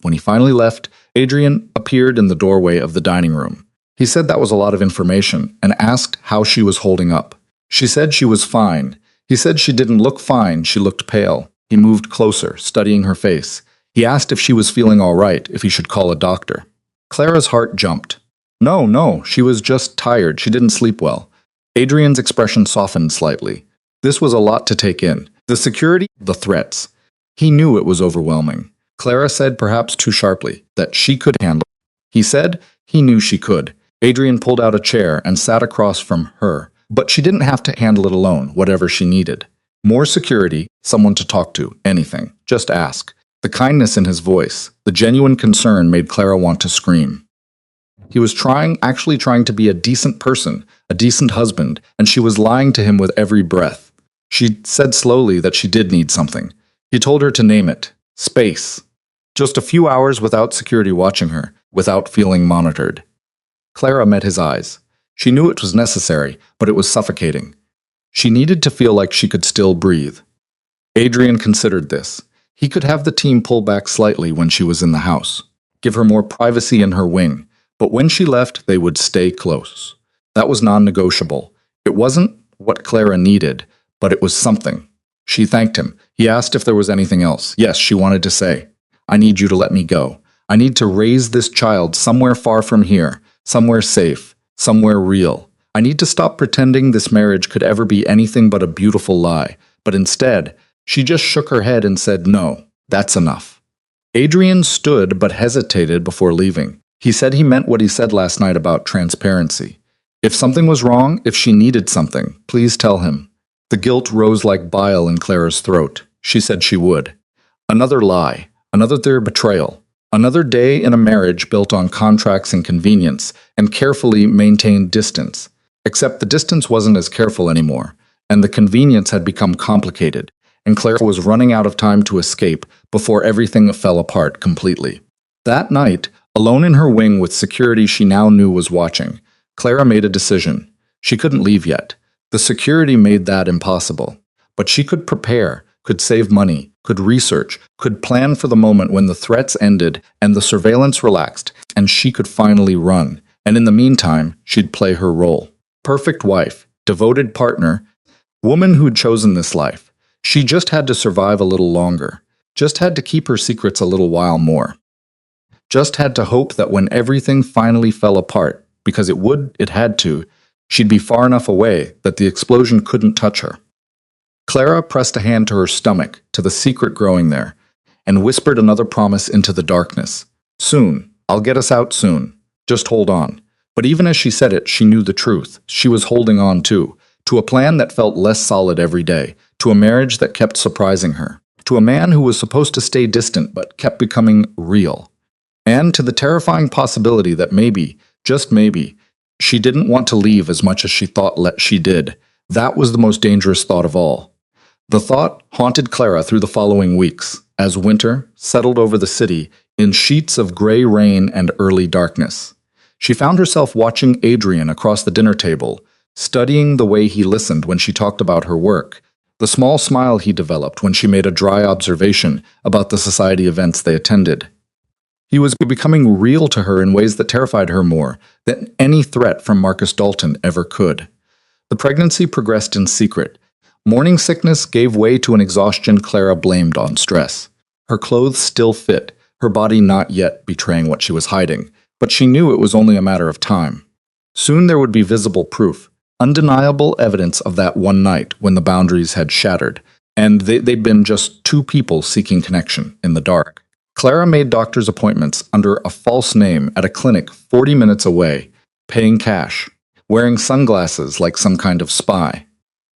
When he finally left, Adrian appeared in the doorway of the dining room. He said that was a lot of information and asked how she was holding up. She said she was fine. He said she didn't look fine, she looked pale. He moved closer, studying her face. He asked if she was feeling all right, if he should call a doctor. Clara's heart jumped. No, she was just tired. She didn't sleep well. Adrian's expression softened slightly. This was a lot to take in. The security, the threats. He knew it was overwhelming. Clara said, perhaps too sharply, that she could handle it. He said he knew she could. Adrian pulled out a chair and sat across from her, but she didn't have to handle it alone, whatever she needed. More security, someone to talk to, anything. Just ask. The kindness in his voice, the genuine concern made Clara want to scream. He was actually trying to be a decent person, a decent husband, and she was lying to him with every breath. She said slowly that she did need something. He told her to name it. Space. Just a few hours without security watching her, without feeling monitored. Clara met his eyes. She knew it was necessary, but it was suffocating. She needed to feel like she could still breathe. Adrian considered this. He could have the team pull back slightly when she was in the house, give her more privacy in her wing, but when she left, they would stay close. That was non-negotiable. It wasn't what Clara needed, but it was something. She thanked him. He asked if there was anything else. Yes, she wanted to say, I need you to let me go. I need to raise this child somewhere far from here, somewhere safe, somewhere real. I need to stop pretending this marriage could ever be anything but a beautiful lie. But instead, she just shook her head and said, no, that's enough. Adrian stood but hesitated before leaving. He said he meant what he said last night about transparency. If something was wrong, if she needed something, please tell him. The guilt rose like bile in Clara's throat. She said she would. Another lie, another betrayal, another day in a marriage built on contracts and convenience, and carefully maintained distance. Except the distance wasn't as careful anymore, and the convenience had become complicated, and Clara was running out of time to escape before everything fell apart completely. That night, alone in her wing with security she now knew was watching, Clara made a decision. She couldn't leave yet. The security made that impossible. But she could prepare, could save money, could research, could plan for the moment when the threats ended and the surveillance relaxed, and she could finally run. And in the meantime, she'd play her role. Perfect wife, devoted partner, woman who'd chosen this life. She just had to survive a little longer. Just had to keep her secrets a little while more. Just had to hope that when everything finally fell apart, because it had to, she'd be far enough away that the explosion couldn't touch her. Clara pressed a hand to her stomach, to the secret growing there, and whispered another promise into the darkness. Soon, I'll get us out soon. Just hold on. But even as she said it, she knew the truth. She was holding on to a plan that felt less solid every day, to a marriage that kept surprising her, to a man who was supposed to stay distant but kept becoming real, and to the terrifying possibility that maybe, just maybe, she didn't want to leave as much as she thought she did. That was the most dangerous thought of all. The thought haunted Clara through the following weeks, as winter settled over the city in sheets of gray rain and early darkness. She found herself watching Adrian across the dinner table, studying the way he listened when she talked about her work, the small smile he developed when she made a dry observation about the society events they attended. He was becoming real to her in ways that terrified her more than any threat from Marcus Dalton ever could. The pregnancy progressed in secret. Morning sickness gave way to an exhaustion Clara blamed on stress. Her clothes still fit, her body not yet betraying what she was hiding, but she knew it was only a matter of time. Soon there would be visible proof, undeniable evidence of that one night when the boundaries had shattered, and they'd been just two people seeking connection in the dark. Clara made doctor's appointments under a false name at a clinic 40 minutes away, paying cash, wearing sunglasses like some kind of spy.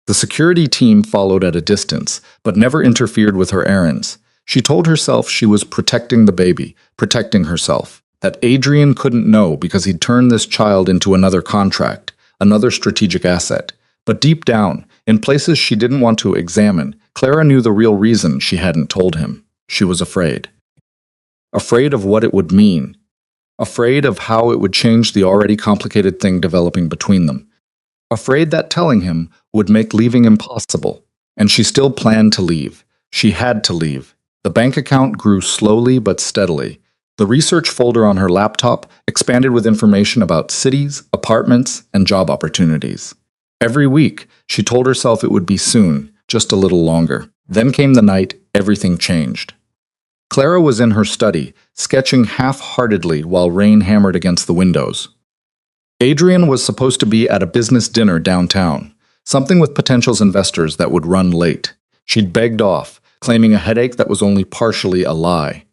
The security team followed at a distance, but never interfered with her errands. She told herself she was protecting the baby, protecting herself, that Adrian couldn't know because he'd turned this child into another contract, another strategic asset. But deep down, in places she didn't want to examine, Clara knew the real reason she hadn't told him. She was afraid. Afraid of what it would mean. Afraid of how it would change the already complicated thing developing between them. Afraid that telling him would make leaving impossible. And she still planned to leave. She had to leave. The bank account grew slowly but steadily. The research folder on her laptop expanded with information about cities, apartments, and job opportunities. Every week, she told herself it would be soon, just a little longer. Then came the night everything changed. Clara was in her study, sketching half-heartedly while rain hammered against the windows. Adrian was supposed to be at a business dinner downtown, something with potential investors that would run late. She'd begged off, claiming a headache that was only partially a lie.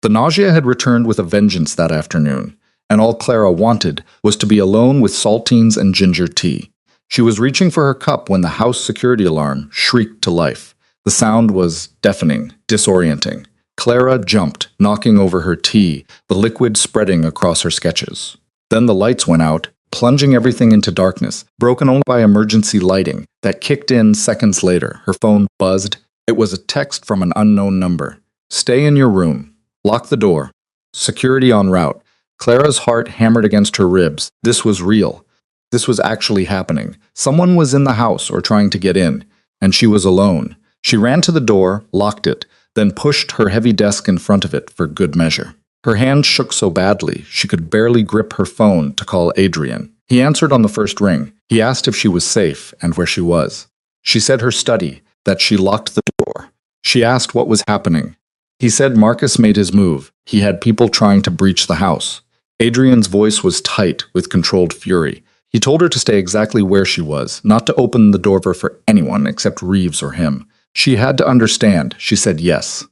The nausea had returned with a vengeance that afternoon, and all Clara wanted was to be alone with saltines and ginger tea. She was reaching for her cup when the house security alarm shrieked to life. The sound was deafening, disorienting. Clara jumped, knocking over her tea, the liquid spreading across her sketches. Then the lights went out, plunging everything into darkness, broken only by emergency lighting that kicked in seconds later. Her phone buzzed. It was a text from an unknown number. "Stay in your room. Lock the door. Security en route." Clara's heart hammered against her ribs. This was real. This was actually happening. Someone was in the house or trying to get in, and she was alone. She ran to the door, locked it, then pushed her heavy desk in front of it for good measure. Her hand shook so badly she could barely grip her phone to call Adrian. He answered on the first ring. He asked if she was safe and where she was. She said her study, that she locked the door. She asked what was happening. He said Marcus made his move. He had people trying to breach the house. Adrian's voice was tight with controlled fury. He told her to stay exactly where she was, not to open the door for anyone except Reeves or him. She had to understand. She said yes.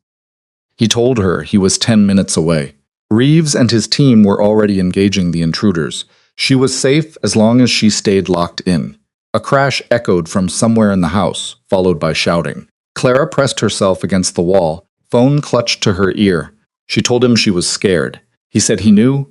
He told her he was 10 minutes away. Reeves and his team were already engaging the intruders. She was safe as long as she stayed locked in. A crash echoed from somewhere in the house, followed by shouting. Clara pressed herself against the wall, phone clutched to her ear. She told him she was scared. He said he knew,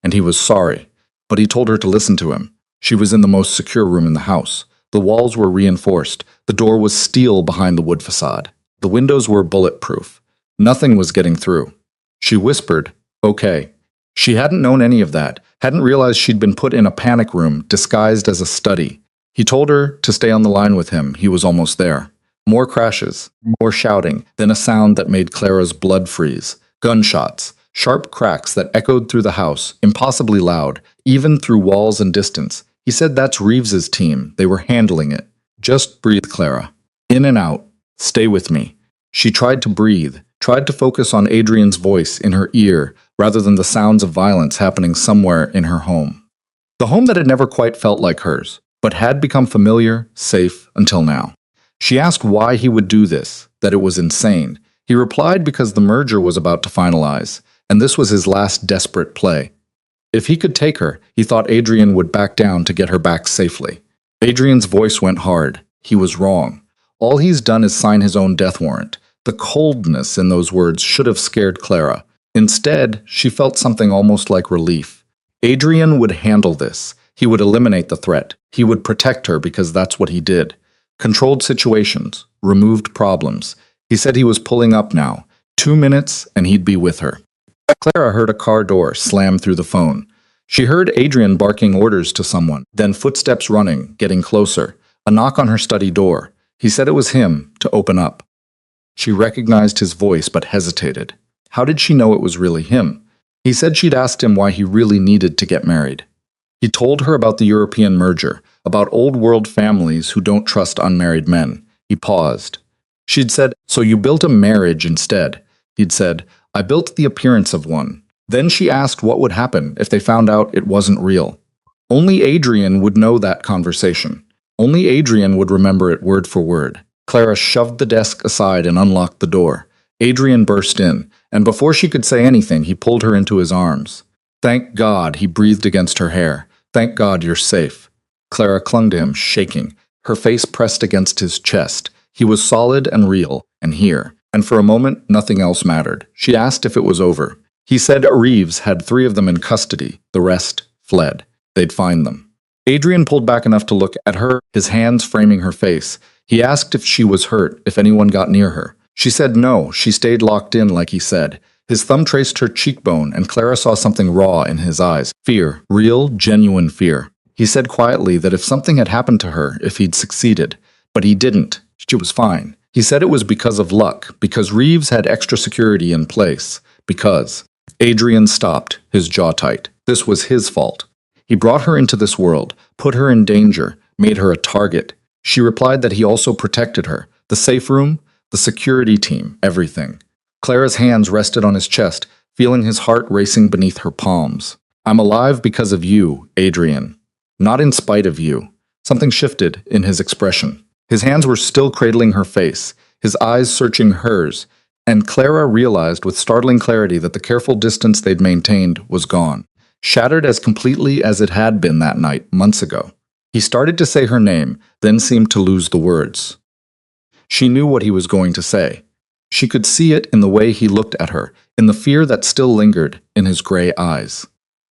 and he was sorry. But he told her to listen to him. She was in the most secure room in the house. The walls were reinforced. The door was steel behind the wood facade. The windows were bulletproof. Nothing was getting through. She whispered, "Okay." She hadn't known any of that, hadn't realized she'd been put in a panic room disguised as a study. He told her to stay on the line with him. He was almost there. More crashes, more shouting, then a sound that made Clara's blood freeze. Gunshots, sharp cracks that echoed through the house, impossibly loud, even through walls and distance. He said that's Reeves's team. They were handling it. "Just breathe, Clara. In and out. Stay with me." She tried to breathe, tried to focus on Adrian's voice in her ear rather than the sounds of violence happening somewhere in her home. The home that had never quite felt like hers, but had become familiar, safe until now. She asked why he would do this, that it was insane. He replied because the merger was about to finalize, and this was his last desperate play. If he could take her, he thought Adrian would back down to get her back safely. Adrian's voice went hard. He was wrong. All he's done is sign his own death warrant. The coldness in those words should have scared Clara. Instead, she felt something almost like relief. Adrian would handle this. He would eliminate the threat. He would protect her because that's what he did. Controlled situations, removed problems. He said he was pulling up now. 2 minutes and he'd be with her. Clara heard a car door slam through the phone. She heard Adrian barking orders to someone, then footsteps running, getting closer. A knock on her study door. He said it was him, to open up. She recognized his voice but hesitated. How did she know it was really him? He said she'd asked him why he really needed to get married. He told her about the European merger, about old world families who don't trust unmarried men. He paused. She'd said, "So you built a marriage instead." He'd said, "I built the appearance of one." Then she asked what would happen if they found out it wasn't real. Only Adrian would know that conversation. Only Adrian would remember it word for word. Clara shoved the desk aside and unlocked the door. Adrian burst in, and before she could say anything, he pulled her into his arms. "Thank God," he breathed against her hair. "Thank God you're safe." Clara clung to him, shaking, her face pressed against his chest. He was solid and real, and here. And for a moment, nothing else mattered. She asked if it was over. He said Reeves had 3 of them in custody. The rest fled. They'd find them. Adrian pulled back enough to look at her, his hands framing her face. He asked if she was hurt, if anyone got near her. She said no, she stayed locked in like he said. His thumb traced her cheekbone, and Clara saw something raw in his eyes. Fear. Real, genuine fear. He said quietly that if something had happened to her, if he'd succeeded. But he didn't. She was fine. He said it was because of luck, because Reeves had extra security in place. Because. Adrian stopped, his jaw tight. This was his fault. He brought her into this world, put her in danger, made her a target. She replied that he also protected her. The safe room, the security team, everything. Clara's hands rested on his chest, feeling his heart racing beneath her palms. "I'm alive because of you, Adrian. Not in spite of you." Something shifted in his expression. His hands were still cradling her face. his eyes searching hers, and Clara realized with startling clarity that the careful distance they'd maintained was gone, shattered as completely as it had been that night, months ago. He started to say her name, then seemed to lose the words. She knew what he was going to say. She could see it in the way he looked at her, in the fear that still lingered in his gray eyes.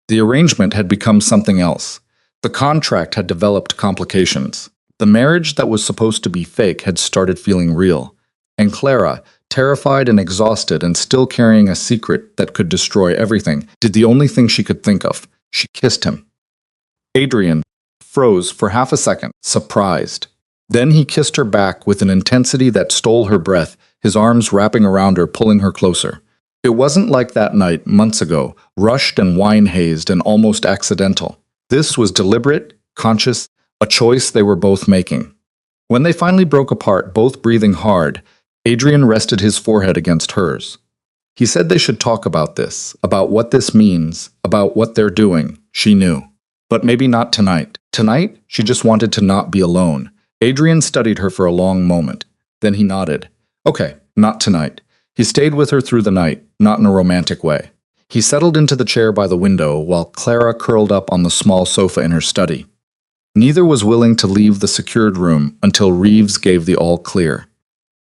The arrangement had become something else. The contract had developed complications. The marriage that was supposed to be fake had started feeling real. And Clara, terrified and exhausted and still carrying a secret that could destroy everything, did the only thing she could think of. She kissed him. Adrian froze for half a second, surprised. Then he kissed her back with an intensity that stole her breath, his arms wrapping around her, pulling her closer. It wasn't like that night, months ago, rushed and wine-hazed and almost accidental. This was deliberate, conscious, a choice they were both making. When they finally broke apart, both breathing hard, Adrian rested his forehead against hers. He said they should talk about this, about what this means, about what they're doing. She knew. But maybe not tonight. Tonight, she just wanted to not be alone. Adrian studied her for a long moment. Then he nodded. Okay, not tonight. He stayed with her through the night, not in a romantic way. He settled into the chair by the window while Clara curled up on the small sofa in her study. Neither was willing to leave the secured room until Reeves gave the all-clear.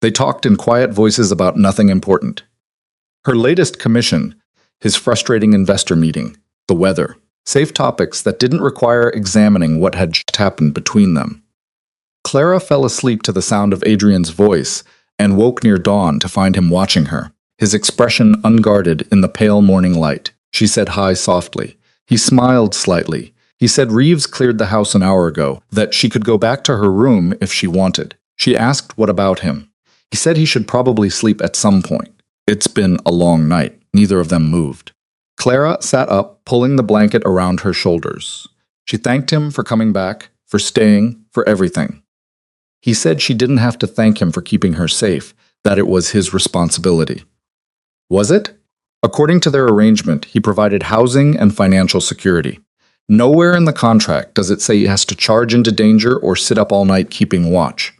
They talked in quiet voices about nothing important. Her latest commission, his frustrating investor meeting, the weather, safe topics that didn't require examining what had just happened between them. Clara fell asleep to the sound of Adrian's voice and woke near dawn to find him watching her, his expression unguarded in the pale morning light. She said hi softly. He smiled slightly. He said Reeves cleared the house an hour ago, that she could go back to her room if she wanted. She asked what about him. He said he should probably sleep at some point. It's been a long night. Neither of them moved. Clara sat up, pulling the blanket around her shoulders. She thanked him for coming back, for staying, for everything. He said she didn't have to thank him for keeping her safe, that it was his responsibility. Was it? According to their arrangement, he provided housing and financial security. Nowhere in the contract does it say he has to charge into danger or sit up all night keeping watch.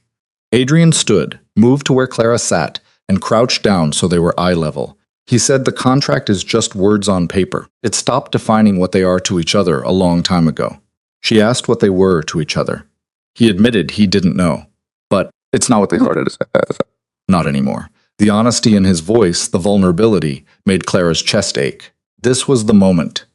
Adrian stood, moved to where Clara sat, and crouched down so they were eye level. He said the contract is just words on paper. It stopped defining what they are to each other a long time ago. She asked what they were to each other. He admitted he didn't know. But it's not what they started as. Not anymore. The honesty in his voice, the vulnerability, made Clara's chest ache. This was the moment.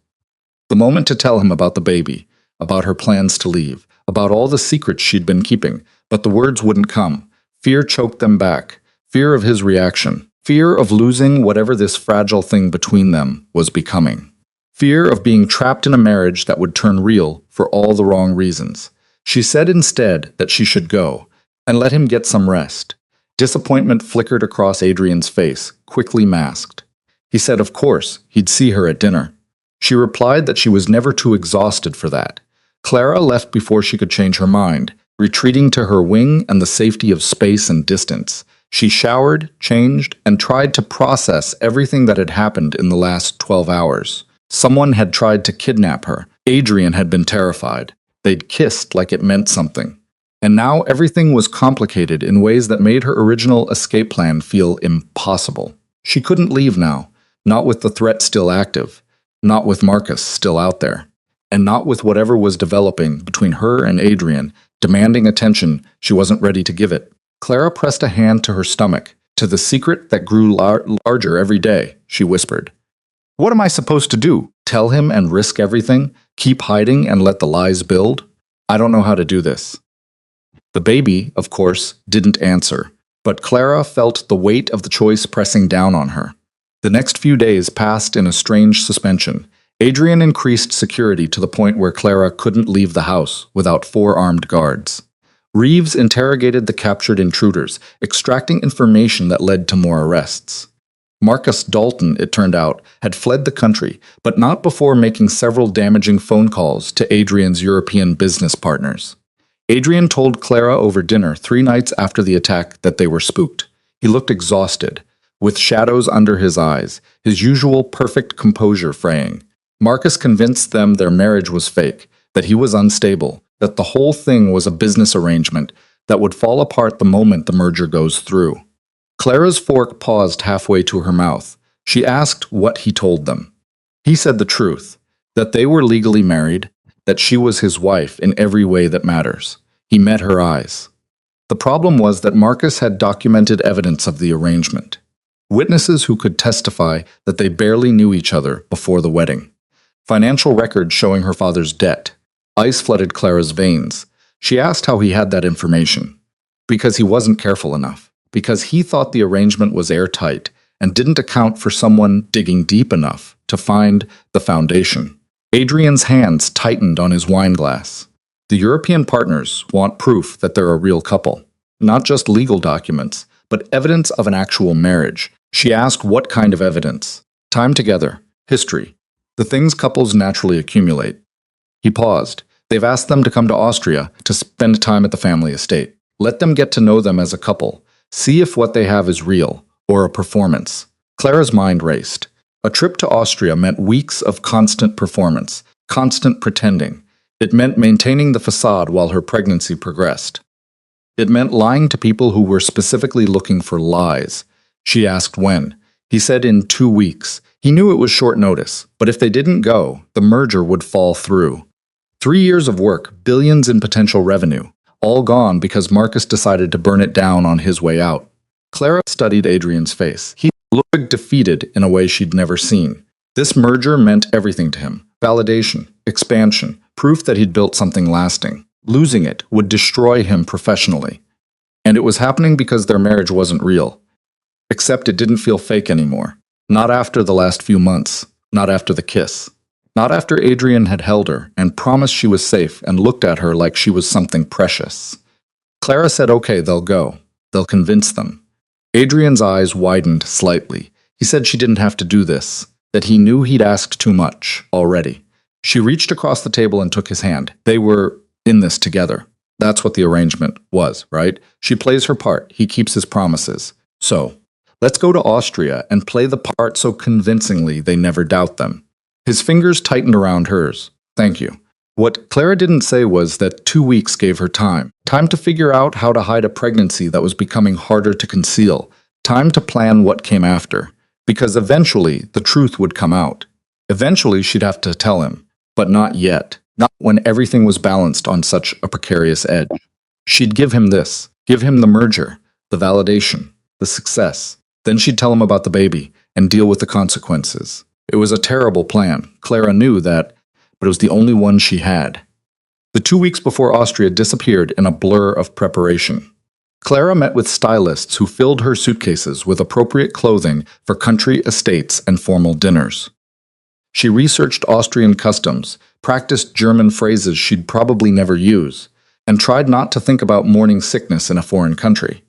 The moment to tell him about the baby, about her plans to leave, about all the secrets she'd been keeping, but the words wouldn't come. Fear choked them back. Fear of his reaction. Fear of losing whatever this fragile thing between them was becoming. Fear of being trapped in a marriage that would turn real for all the wrong reasons. She said instead that she should go, and let him get some rest. Disappointment flickered across Adrian's face, quickly masked. He said of course he'd see her at dinner. She replied that she was never too exhausted for that. Clara left before she could change her mind, retreating to her wing and the safety of space and distance. She showered, changed, and tried to process everything that had happened in the last 12 hours. Someone had tried to kidnap her. Adrian had been terrified. They'd kissed like it meant something. And now everything was complicated in ways that made her original escape plan feel impossible. She couldn't leave now, not with the threat still active, not with Marcus still out there, and not with whatever was developing between her and Adrian, demanding attention she wasn't ready to give it. Clara pressed a hand to her stomach, to the secret that grew larger every day, she whispered. What am I supposed to do? Tell him and risk everything? Keep hiding and let the lies build? I don't know how to do this. The baby, of course, didn't answer, but Clara felt the weight of the choice pressing down on her. The next few days passed in a strange suspension. Adrian increased security to the point where Clara couldn't leave the house without 4 armed guards. Reeves interrogated the captured intruders, extracting information that led to more arrests. Marcus Dalton, it turned out, had fled the country, but not before making several damaging phone calls to Adrian's European business partners. Adrian told Clara over dinner 3 nights after the attack that they were spooked. He looked exhausted, with shadows under his eyes, his usual perfect composure fraying. Marcus convinced them their marriage was fake, that he was unstable, that the whole thing was a business arrangement that would fall apart the moment the merger goes through. Clara's fork paused halfway to her mouth. She asked what he told them. He said the truth, that they were legally married, that she was his wife in every way that matters. He met her eyes. The problem was that Marcus had documented evidence of the arrangement. Witnesses who could testify that they barely knew each other before the wedding. Financial records showing her father's debt. Ice flooded Clara's veins. She asked how he had that information. Because he wasn't careful enough. Because he thought the arrangement was airtight and didn't account for someone digging deep enough to find the foundation. Adrian's hands tightened on his wine glass. The European partners want proof that they're a real couple. Not just legal documents, but evidence of an actual marriage. She asked what kind of evidence. Time together. History. The things couples naturally accumulate. He paused. They've asked them to come to Austria to spend time at the family estate. Let them get to know them as a couple. See if what they have is real, or a performance. Clara's mind raced. A trip to Austria meant weeks of constant performance, constant pretending. It meant maintaining the facade while her pregnancy progressed. It meant lying to people who were specifically looking for lies. She asked when. He said in 2 weeks. He knew it was short notice, but if they didn't go, the merger would fall through. 3 years of work, billions in potential revenue, all gone because Marcus decided to burn it down on his way out. Clara studied Adrian's face. He looked defeated in a way she'd never seen. This merger meant everything to him. Validation, expansion, proof that he'd built something lasting. Losing it would destroy him professionally. And it was happening because their marriage wasn't real. Except it didn't feel fake anymore. Not after the last few months. Not after the kiss. Not after Adrian had held her and promised she was safe and looked at her like she was something precious. Clara said, okay, they'll go. They'll convince them. Adrian's eyes widened slightly. He said she didn't have to do this, that he knew he'd asked too much already. She reached across the table and took his hand. They were in this together. That's what the arrangement was, right? She plays her part. He keeps his promises. So, let's go to Austria and play the part so convincingly they never doubt them. His fingers tightened around hers. Thank you. What Clara didn't say was that 2 weeks gave her time. Time to figure out how to hide a pregnancy that was becoming harder to conceal. Time to plan what came after. Because eventually, the truth would come out. Eventually, she'd have to tell him. But not yet. Not when everything was balanced on such a precarious edge. She'd give him this. Give him the merger. The validation. The success. Then she'd tell him about the baby and deal with the consequences. It was a terrible plan. Clara knew that, but it was the only one she had. The 2 weeks before Austria disappeared in a blur of preparation. Clara met with stylists who filled her suitcases with appropriate clothing for country estates and formal dinners. She researched Austrian customs, practiced German phrases she'd probably never use, and tried not to think about morning sickness in a foreign country.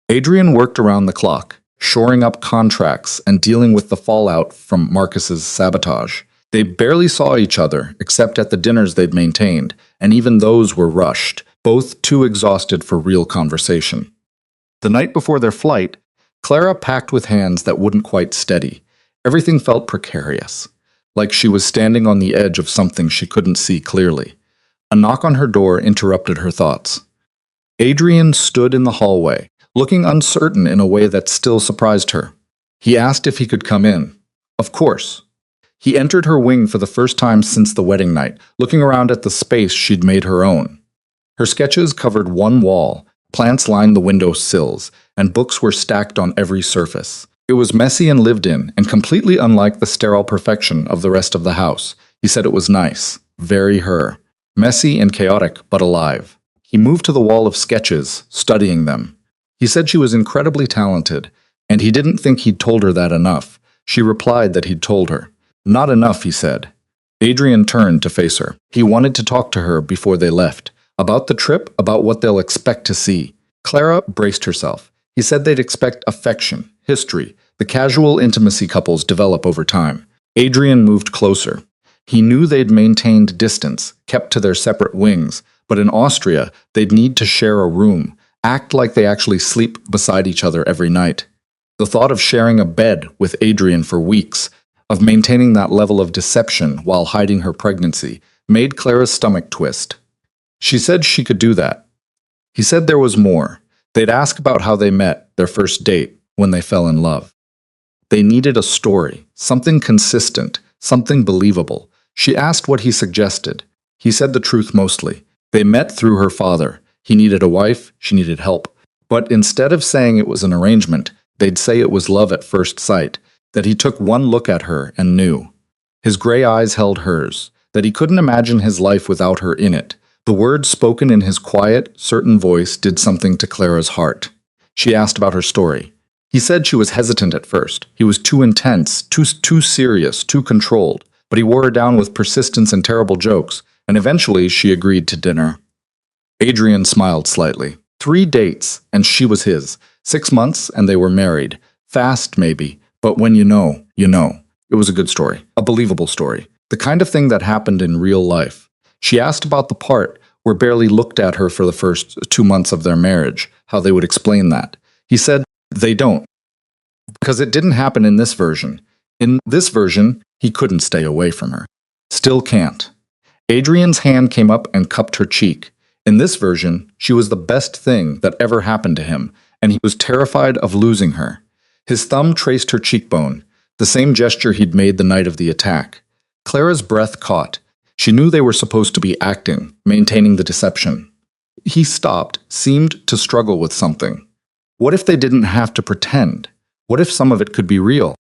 Adrian worked around the clock, shoring up contracts and dealing with the fallout from Marcus's sabotage. They barely saw each other, except at the dinners they'd maintained, and even those were rushed, both too exhausted for real conversation. The night before their flight, Clara packed with hands that wouldn't quite steady. Everything felt precarious, like she was standing on the edge of something she couldn't see clearly. A knock on her door interrupted her thoughts. Adrian stood in the hallway, looking uncertain in a way that still surprised her. He asked if he could come in. Of course. He entered her wing for the first time since the wedding night, looking around at the space she'd made her own. Her sketches covered one wall, plants lined the window sills, and books were stacked on every surface. It was messy and lived in, and completely unlike the sterile perfection of the rest of the house. He said it was nice, very her. Messy and chaotic, but alive. He moved to the wall of sketches, studying them. He said she was incredibly talented, and he didn't think he'd told her that enough. She replied that he'd told her. Not enough, he said. Adrian turned to face her. He wanted to talk to her before they left. About the trip, about what they'll expect to see. Clara braced herself. He said they'd expect affection, history, the casual intimacy couples develop over time. Adrian moved closer. He knew they'd maintained distance, kept to their separate wings, but in Austria, they'd need to share a room, act like they actually sleep beside each other every night. The thought of sharing a bed with Adrian for weeks, of maintaining that level of deception while hiding her pregnancy, made Clara's stomach twist. She said she could do that. He said there was more. They'd ask about how they met, their first date, when they fell in love. They needed a story, something consistent, something believable. She asked what he suggested. He said the truth mostly. They met through her father. He needed a wife, she needed help. But instead of saying it was an arrangement, they'd say it was love at first sight, that he took one look at her and knew. His gray eyes held hers, that he couldn't imagine his life without her in it. The words spoken in his quiet, certain voice did something to Clara's heart. She asked about her story. He said she was hesitant at first. He was too intense, too serious, too controlled. But he wore her down with persistence and terrible jokes, and eventually she agreed to dinner. Adrian smiled slightly. 3 dates, and she was his. 6 months, and they were married. Fast, maybe, but when you know, you know. It was a good story, a believable story, the kind of thing that happened in real life. She asked about the part where Barely looked at her for the first 2 months of their marriage, how they would explain that. He said, they don't, because it didn't happen in this version. In this version, he couldn't stay away from her. Still can't. Adrian's hand came up and cupped her cheek. In this version, she was the best thing that ever happened to him, and he was terrified of losing her. His thumb traced her cheekbone, the same gesture he'd made the night of the attack. Clara's breath caught. She knew they were supposed to be acting, maintaining the deception. He stopped, seemed to struggle with something. What if they didn't have to pretend? What if some of it could be real?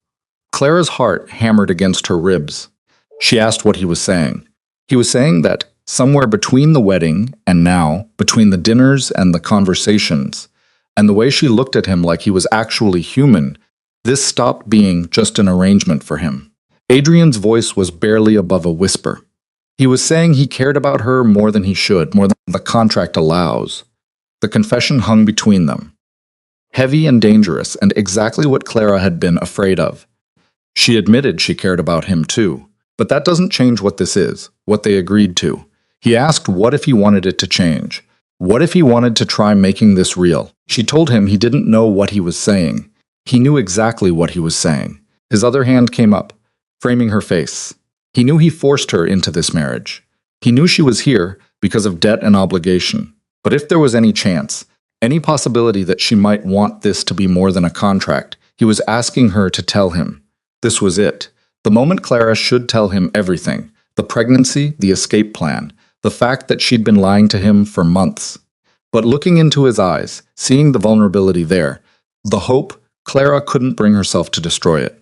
Clara's heart hammered against her ribs. She asked what he was saying. He was saying that somewhere between the wedding and now, between the dinners and the conversations, and the way she looked at him like he was actually human, this stopped being just an arrangement for him. Adrian's voice was barely above a whisper. He was saying he cared about her more than he should, more than the contract allows. The confession hung between them. Heavy and dangerous, and exactly what Clara had been afraid of. She admitted she cared about him too, but that doesn't change what this is, what they agreed to. He asked what if he wanted it to change. What if he wanted to try making this real? She told him he didn't know what he was saying. He knew exactly what he was saying. His other hand came up, framing her face. He knew he forced her into this marriage. He knew she was here because of debt and obligation. But if there was any chance, any possibility that she might want this to be more than a contract, he was asking her to tell him. This was it. The moment Clara should tell him everything. The pregnancy, the escape plan, the fact that she'd been lying to him for months. But looking into his eyes, seeing the vulnerability there, the hope, Clara couldn't bring herself to destroy it.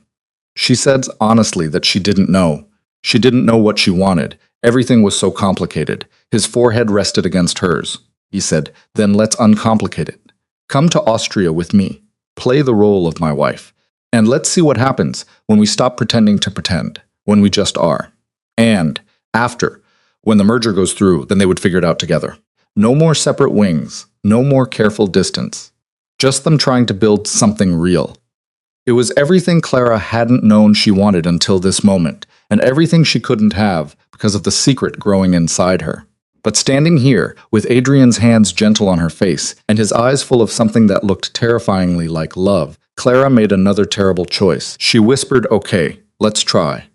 She said honestly that she didn't know. She didn't know what she wanted. Everything was so complicated. His forehead rested against hers. He said, then let's uncomplicate it. Come to Austria with me. Play the role of my wife. And let's see what happens when we stop pretending to pretend, when we just are. And after, when the merger goes through, then they would figure it out together. No more separate wings, no more careful distance. Just them trying to build something real. It was everything Clara hadn't known she wanted until this moment, and everything she couldn't have because of the secret growing inside her. But standing here, with Adrian's hands gentle on her face, and his eyes full of something that looked terrifyingly like love, Clara made another terrible choice. She whispered, okay, let's try.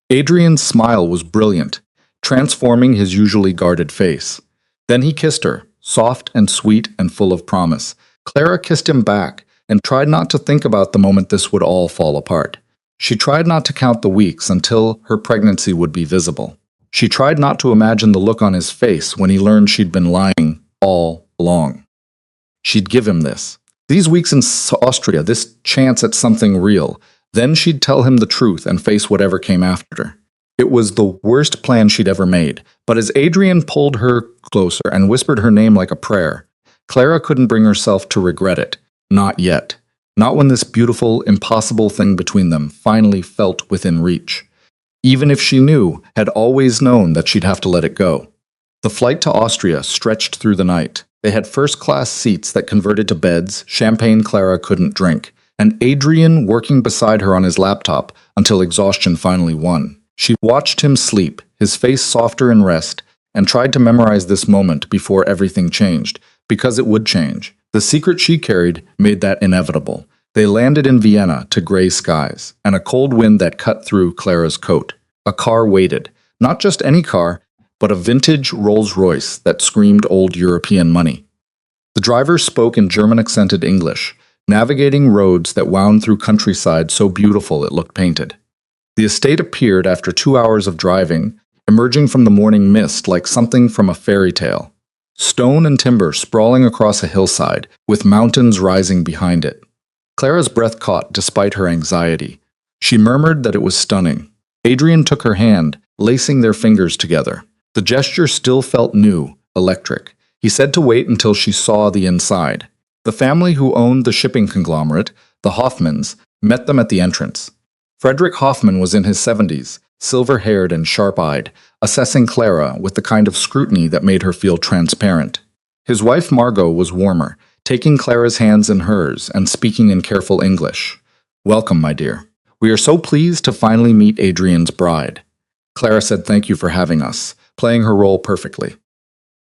Adrian's smile was brilliant, transforming his usually guarded face. Then he kissed her, soft and sweet and full of promise. Clara kissed him back and tried not to think about the moment this would all fall apart. She tried not to count the weeks until her pregnancy would be visible. She tried not to imagine the look on his face when he learned she'd been lying all along. She'd give him this. These weeks in Austria, this chance at something real. Then she'd tell him the truth and face whatever came after. It was the worst plan she'd ever made, but as Adrian pulled her closer and whispered her name like a prayer, Clara couldn't bring herself to regret it. Not yet. Not when this beautiful, impossible thing between them finally felt within reach. Even if she knew, had always known that she'd have to let it go. The flight to Austria stretched through the night. They had first-class seats that converted to beds, champagne Clara couldn't drink, and Adrian working beside her on his laptop until exhaustion finally won. She watched him sleep, his face softer in rest, and tried to memorize this moment before everything changed, because it would change. The secret she carried made that inevitable. They landed in Vienna to gray skies, and a cold wind that cut through Clara's coat. A car waited. Not just any car, but a vintage Rolls-Royce that screamed old European money. The driver spoke in German-accented English, navigating roads that wound through countryside so beautiful it looked painted. The estate appeared after 2 hours of driving, emerging from the morning mist like something from a fairy tale. Stone and timber sprawling across a hillside, with mountains rising behind it. Clara's breath caught despite her anxiety. She murmured that it was stunning. Adrian took her hand, lacing their fingers together. The gesture still felt new, electric. He said to wait until she saw the inside. The family who owned the shipping conglomerate, the Hoffmans, met them at the entrance. Frederick Hoffman was in his 70s, silver-haired and sharp-eyed, assessing Clara with the kind of scrutiny that made her feel transparent. His wife Margot was warmer, taking Clara's hands in hers and speaking in careful English. "Welcome, my dear. We are so pleased to finally meet Adrian's bride." Clara said thank you for having us, playing her role perfectly.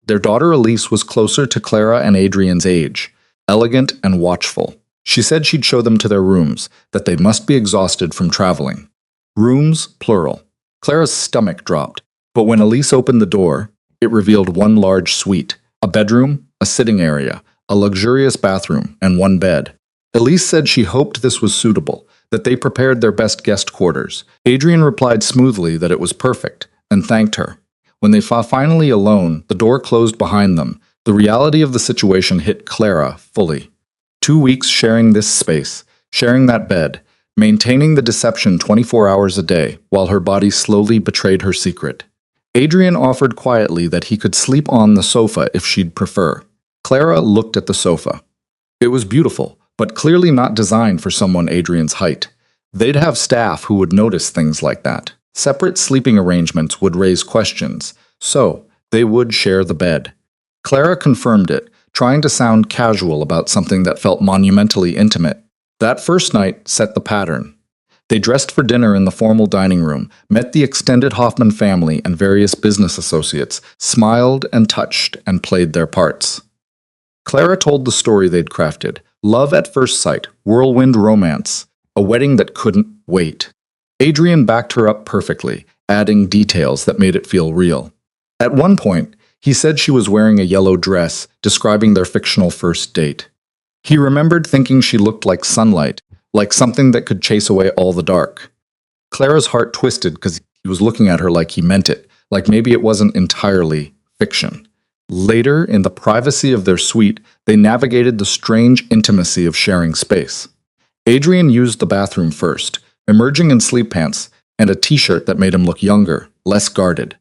Their daughter Elise was closer to Clara and Adrian's age, elegant and watchful. She said she'd show them to their rooms, that they must be exhausted from traveling. Rooms, plural. Clara's stomach dropped, but when Elise opened the door, it revealed one large suite, a bedroom, a sitting area, a luxurious bathroom, and one bed. Elise said she hoped this was suitable, that they prepared their best guest quarters. Adrian replied smoothly that it was perfect, and thanked her. When they were finally alone, the door closed behind them. The reality of the situation hit Clara fully. 2 weeks sharing this space, sharing that bed, maintaining the deception 24 hours a day, while her body slowly betrayed her secret. Adrian offered quietly that he could sleep on the sofa if she'd prefer. Clara looked at the sofa. It was beautiful, but clearly not designed for someone Adrian's height. They'd have staff who would notice things like that. Separate sleeping arrangements would raise questions, so they would share the bed. Clara confirmed it, trying to sound casual about something that felt monumentally intimate. That first night set the pattern. They dressed for dinner in the formal dining room, met the extended Hoffman family and various business associates, smiled and touched and played their parts. Clara told the story they'd crafted, love at first sight, whirlwind romance, a wedding that couldn't wait. Adrian backed her up perfectly, adding details that made it feel real. At one point, he said she was wearing a yellow dress, describing their fictional first date. He remembered thinking she looked like sunlight, like something that could chase away all the dark. Clara's heart twisted because he was looking at her like he meant it, like maybe it wasn't entirely fiction. Later, in the privacy of their suite, they navigated the strange intimacy of sharing space. Adrian used the bathroom first, emerging in sleep pants and a t-shirt that made him look younger, less guarded.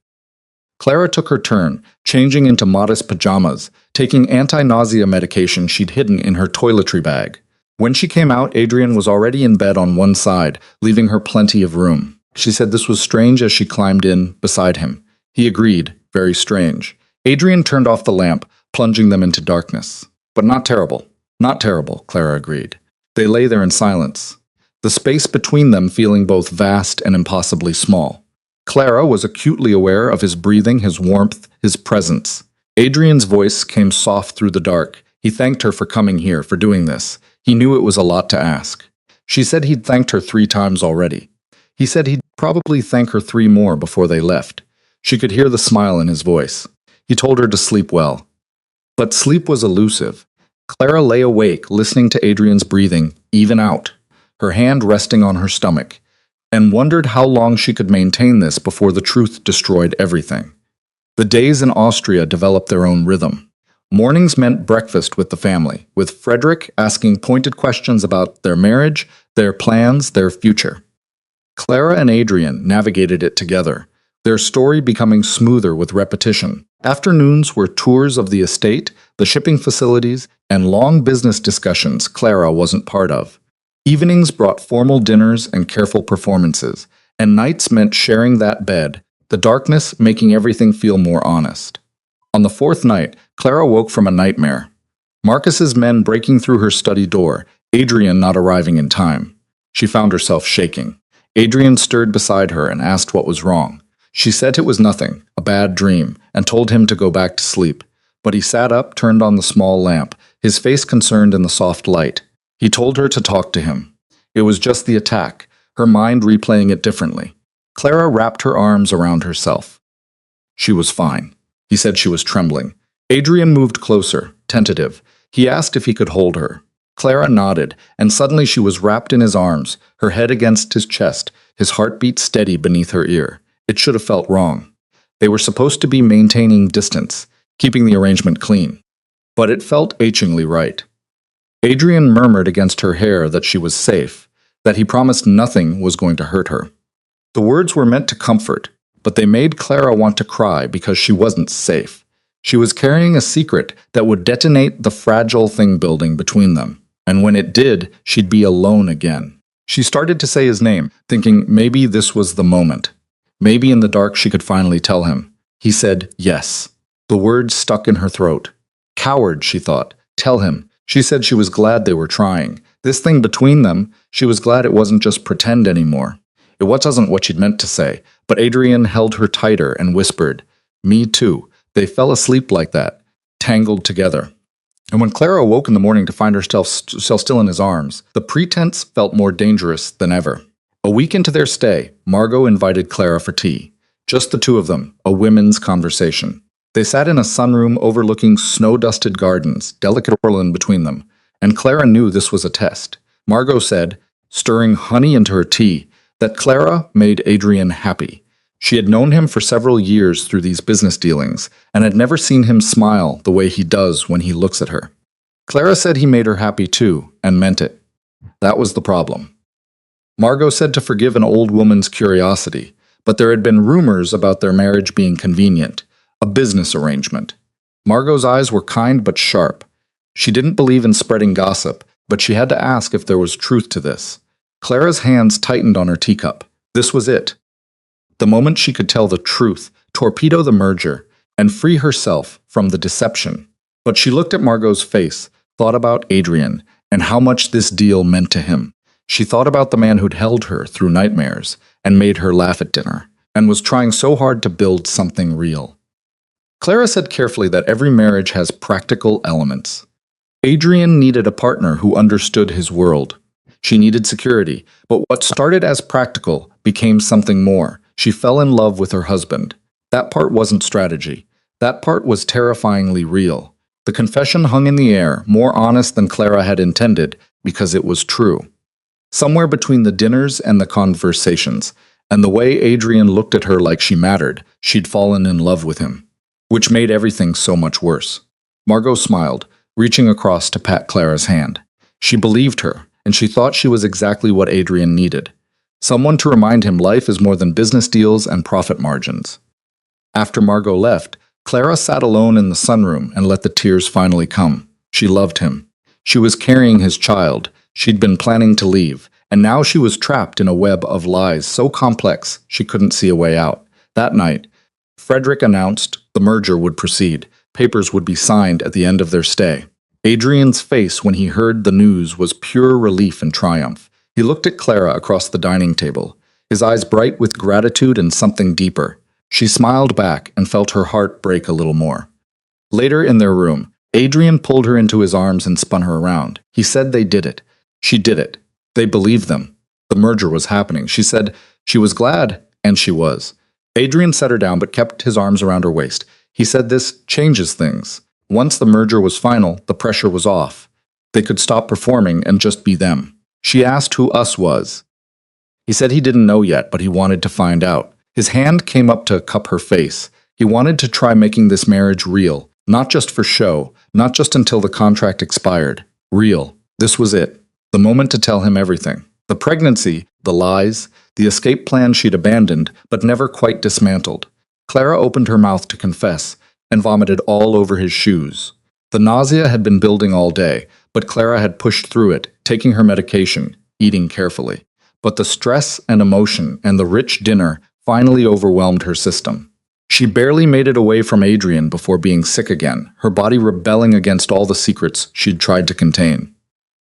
Clara took her turn, changing into modest pajamas, taking anti-nausea medication she'd hidden in her toiletry bag. When she came out, Adrian was already in bed on one side, leaving her plenty of room. She said this was strange as she climbed in beside him. He agreed, very strange. Adrian turned off the lamp, plunging them into darkness. But not terrible. Not terrible, Clara agreed. They lay there in silence, the space between them feeling both vast and impossibly small. Clara was acutely aware of his breathing, his warmth, his presence. Adrian's voice came soft through the dark. He thanked her for coming here, for doing this. He knew it was a lot to ask. She said he'd thanked her 3 times already. He said he'd probably thank her 3 more before they left. She could hear the smile in his voice. He told her to sleep well. But sleep was elusive. Clara lay awake, listening to Adrian's breathing, even out, her hand resting on her stomach, and wondered how long she could maintain this before the truth destroyed everything. The days in Austria developed their own rhythm. Mornings meant breakfast with the family, with Frederick asking pointed questions about their marriage, their plans, their future. Clara and Adrian navigated it together, their story becoming smoother with repetition. Afternoons were tours of the estate, the shipping facilities, and long business discussions Clara wasn't part of. Evenings brought formal dinners and careful performances, and nights meant sharing that bed, the darkness making everything feel more honest. On the 4th night, Clara woke from a nightmare. Marcus's men breaking through her study door, Adrian not arriving in time. She found herself shaking. Adrian stirred beside her and asked what was wrong. She said it was nothing, a bad dream, and told him to go back to sleep. But he sat up, turned on the small lamp, his face concerned in the soft light. He told her to talk to him. It was just the attack, her mind replaying it differently. Clara wrapped her arms around herself. She was fine. He said she was trembling. Adrian moved closer, tentative. He asked if he could hold her. Clara nodded, and suddenly she was wrapped in his arms, her head against his chest, his heartbeat steady beneath her ear. It should have felt wrong. They were supposed to be maintaining distance, keeping the arrangement clean. But it felt achingly right. Adrian murmured against her hair that she was safe, that he promised nothing was going to hurt her. The words were meant to comfort, but they made Clara want to cry because she wasn't safe. She was carrying a secret that would detonate the fragile thing building between them, and when it did, she'd be alone again. She started to say his name, thinking maybe this was the moment. Maybe in the dark she could finally tell him. He said yes. The words stuck in her throat. Coward, she thought. Tell him. She said she was glad they were trying. This thing between them, she was glad it wasn't just pretend anymore. It wasn't what she'd meant to say, but Adrian held her tighter and whispered, "Me too." They fell asleep like that, tangled together. And when Clara awoke in the morning to find herself still in his arms, the pretense felt more dangerous than ever. A week into their stay, Margot invited Clara for tea. Just the two of them, a women's conversation. They sat in a sunroom overlooking snow-dusted gardens, delicate porcelain between them, and Clara knew this was a test. Margot said, stirring honey into her tea, that Clara made Adrian happy. She had known him for several years through these business dealings, and had never seen him smile the way he does when he looks at her. Clara said he made her happy too, and meant it. That was the problem. Margot said to forgive an old woman's curiosity, but there had been rumors about their marriage being convenient, a business arrangement. Margot's eyes were kind but sharp. She didn't believe in spreading gossip, but she had to ask if there was truth to this. Clara's hands tightened on her teacup. This was it. The moment she could tell the truth, torpedo the merger, and free herself from the deception. But she looked at Margot's face, thought about Adrian, and how much this deal meant to him. She thought about the man who'd held her through nightmares, and made her laugh at dinner, and was trying so hard to build something real. Clara said carefully that every marriage has practical elements. Adrian needed a partner who understood his world. She needed security, but what started as practical became something more. She fell in love with her husband. That part wasn't strategy. That part was terrifyingly real. The confession hung in the air, more honest than Clara had intended, because it was true. Somewhere between the dinners and the conversations, and the way Adrian looked at her like she mattered, she'd fallen in love with him. Which made everything so much worse. Margot smiled, reaching across to pat Clara's hand. She believed her, and she thought she was exactly what Adrian needed. Someone to remind him life is more than business deals and profit margins. After Margot left, Clara sat alone in the sunroom and let the tears finally come. She loved him. She was carrying his child. She'd been planning to leave, and now she was trapped in a web of lies so complex she couldn't see a way out. That night, Frederick announced the merger would proceed. Papers would be signed at the end of their stay. Adrian's face when he heard the news was pure relief and triumph. He looked at Clara across the dining table, his eyes bright with gratitude and something deeper. She smiled back and felt her heart break a little more. Later in their room, Adrian pulled her into his arms and spun her around. He said they did it. She did it. They believed them. The merger was happening. She said she was glad, and she was. Adrian set her down but kept his arms around her waist. He said this changes things. Once the merger was final, the pressure was off. They could stop performing and just be them. She asked who us was. He said he didn't know yet, but he wanted to find out. His hand came up to cup her face. He wanted to try making this marriage real, not just for show, not just until the contract expired. Real. This was it. The moment to tell him everything. The pregnancy, the lies, the escape plan she'd abandoned, but never quite dismantled. Clara opened her mouth to confess, and vomited all over his shoes. The nausea had been building all day, but Clara had pushed through it, taking her medication, eating carefully. But the stress and emotion and the rich dinner finally overwhelmed her system. She barely made it away from Adrian before being sick again, her body rebelling against all the secrets she'd tried to contain.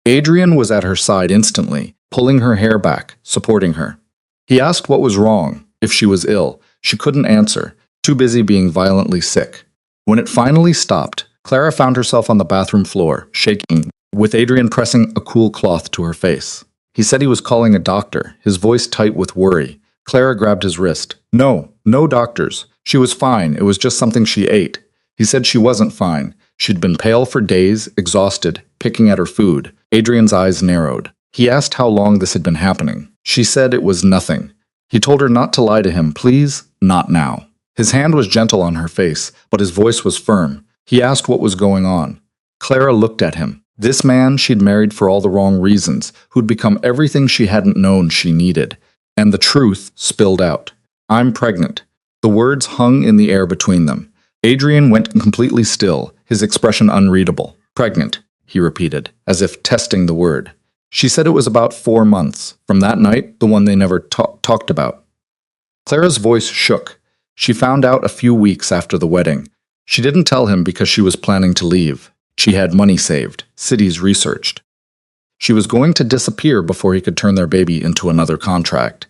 Adrian was at her side instantly, pulling her hair back, supporting her. He asked what was wrong, if she was ill. She couldn't answer, too busy being violently sick. When it finally stopped, Clara found herself on the bathroom floor, shaking, with Adrian pressing a cool cloth to her face. He said he was calling a doctor, his voice tight with worry. Clara grabbed his wrist. No doctors. She was fine, it was just something she ate. He said she wasn't fine. She'd been pale for days, exhausted, picking at her food. Adrian's eyes narrowed. He asked how long this had been happening. She said it was nothing. He told her not to lie to him, please, not now. His hand was gentle on her face, but his voice was firm. He asked what was going on. Clara looked at him. This man she'd married for all the wrong reasons, who'd become everything she hadn't known she needed. And the truth spilled out. I'm pregnant. The words hung in the air between them. Adrian went completely still, his expression unreadable. Pregnant, he repeated, as if testing the word. She said it was about 4 months, from that night, the one they never talked about. Clara's voice shook. She found out a few weeks after the wedding. She didn't tell him because she was planning to leave. She had money saved, cities researched. She was going to disappear before he could turn their baby into another contract.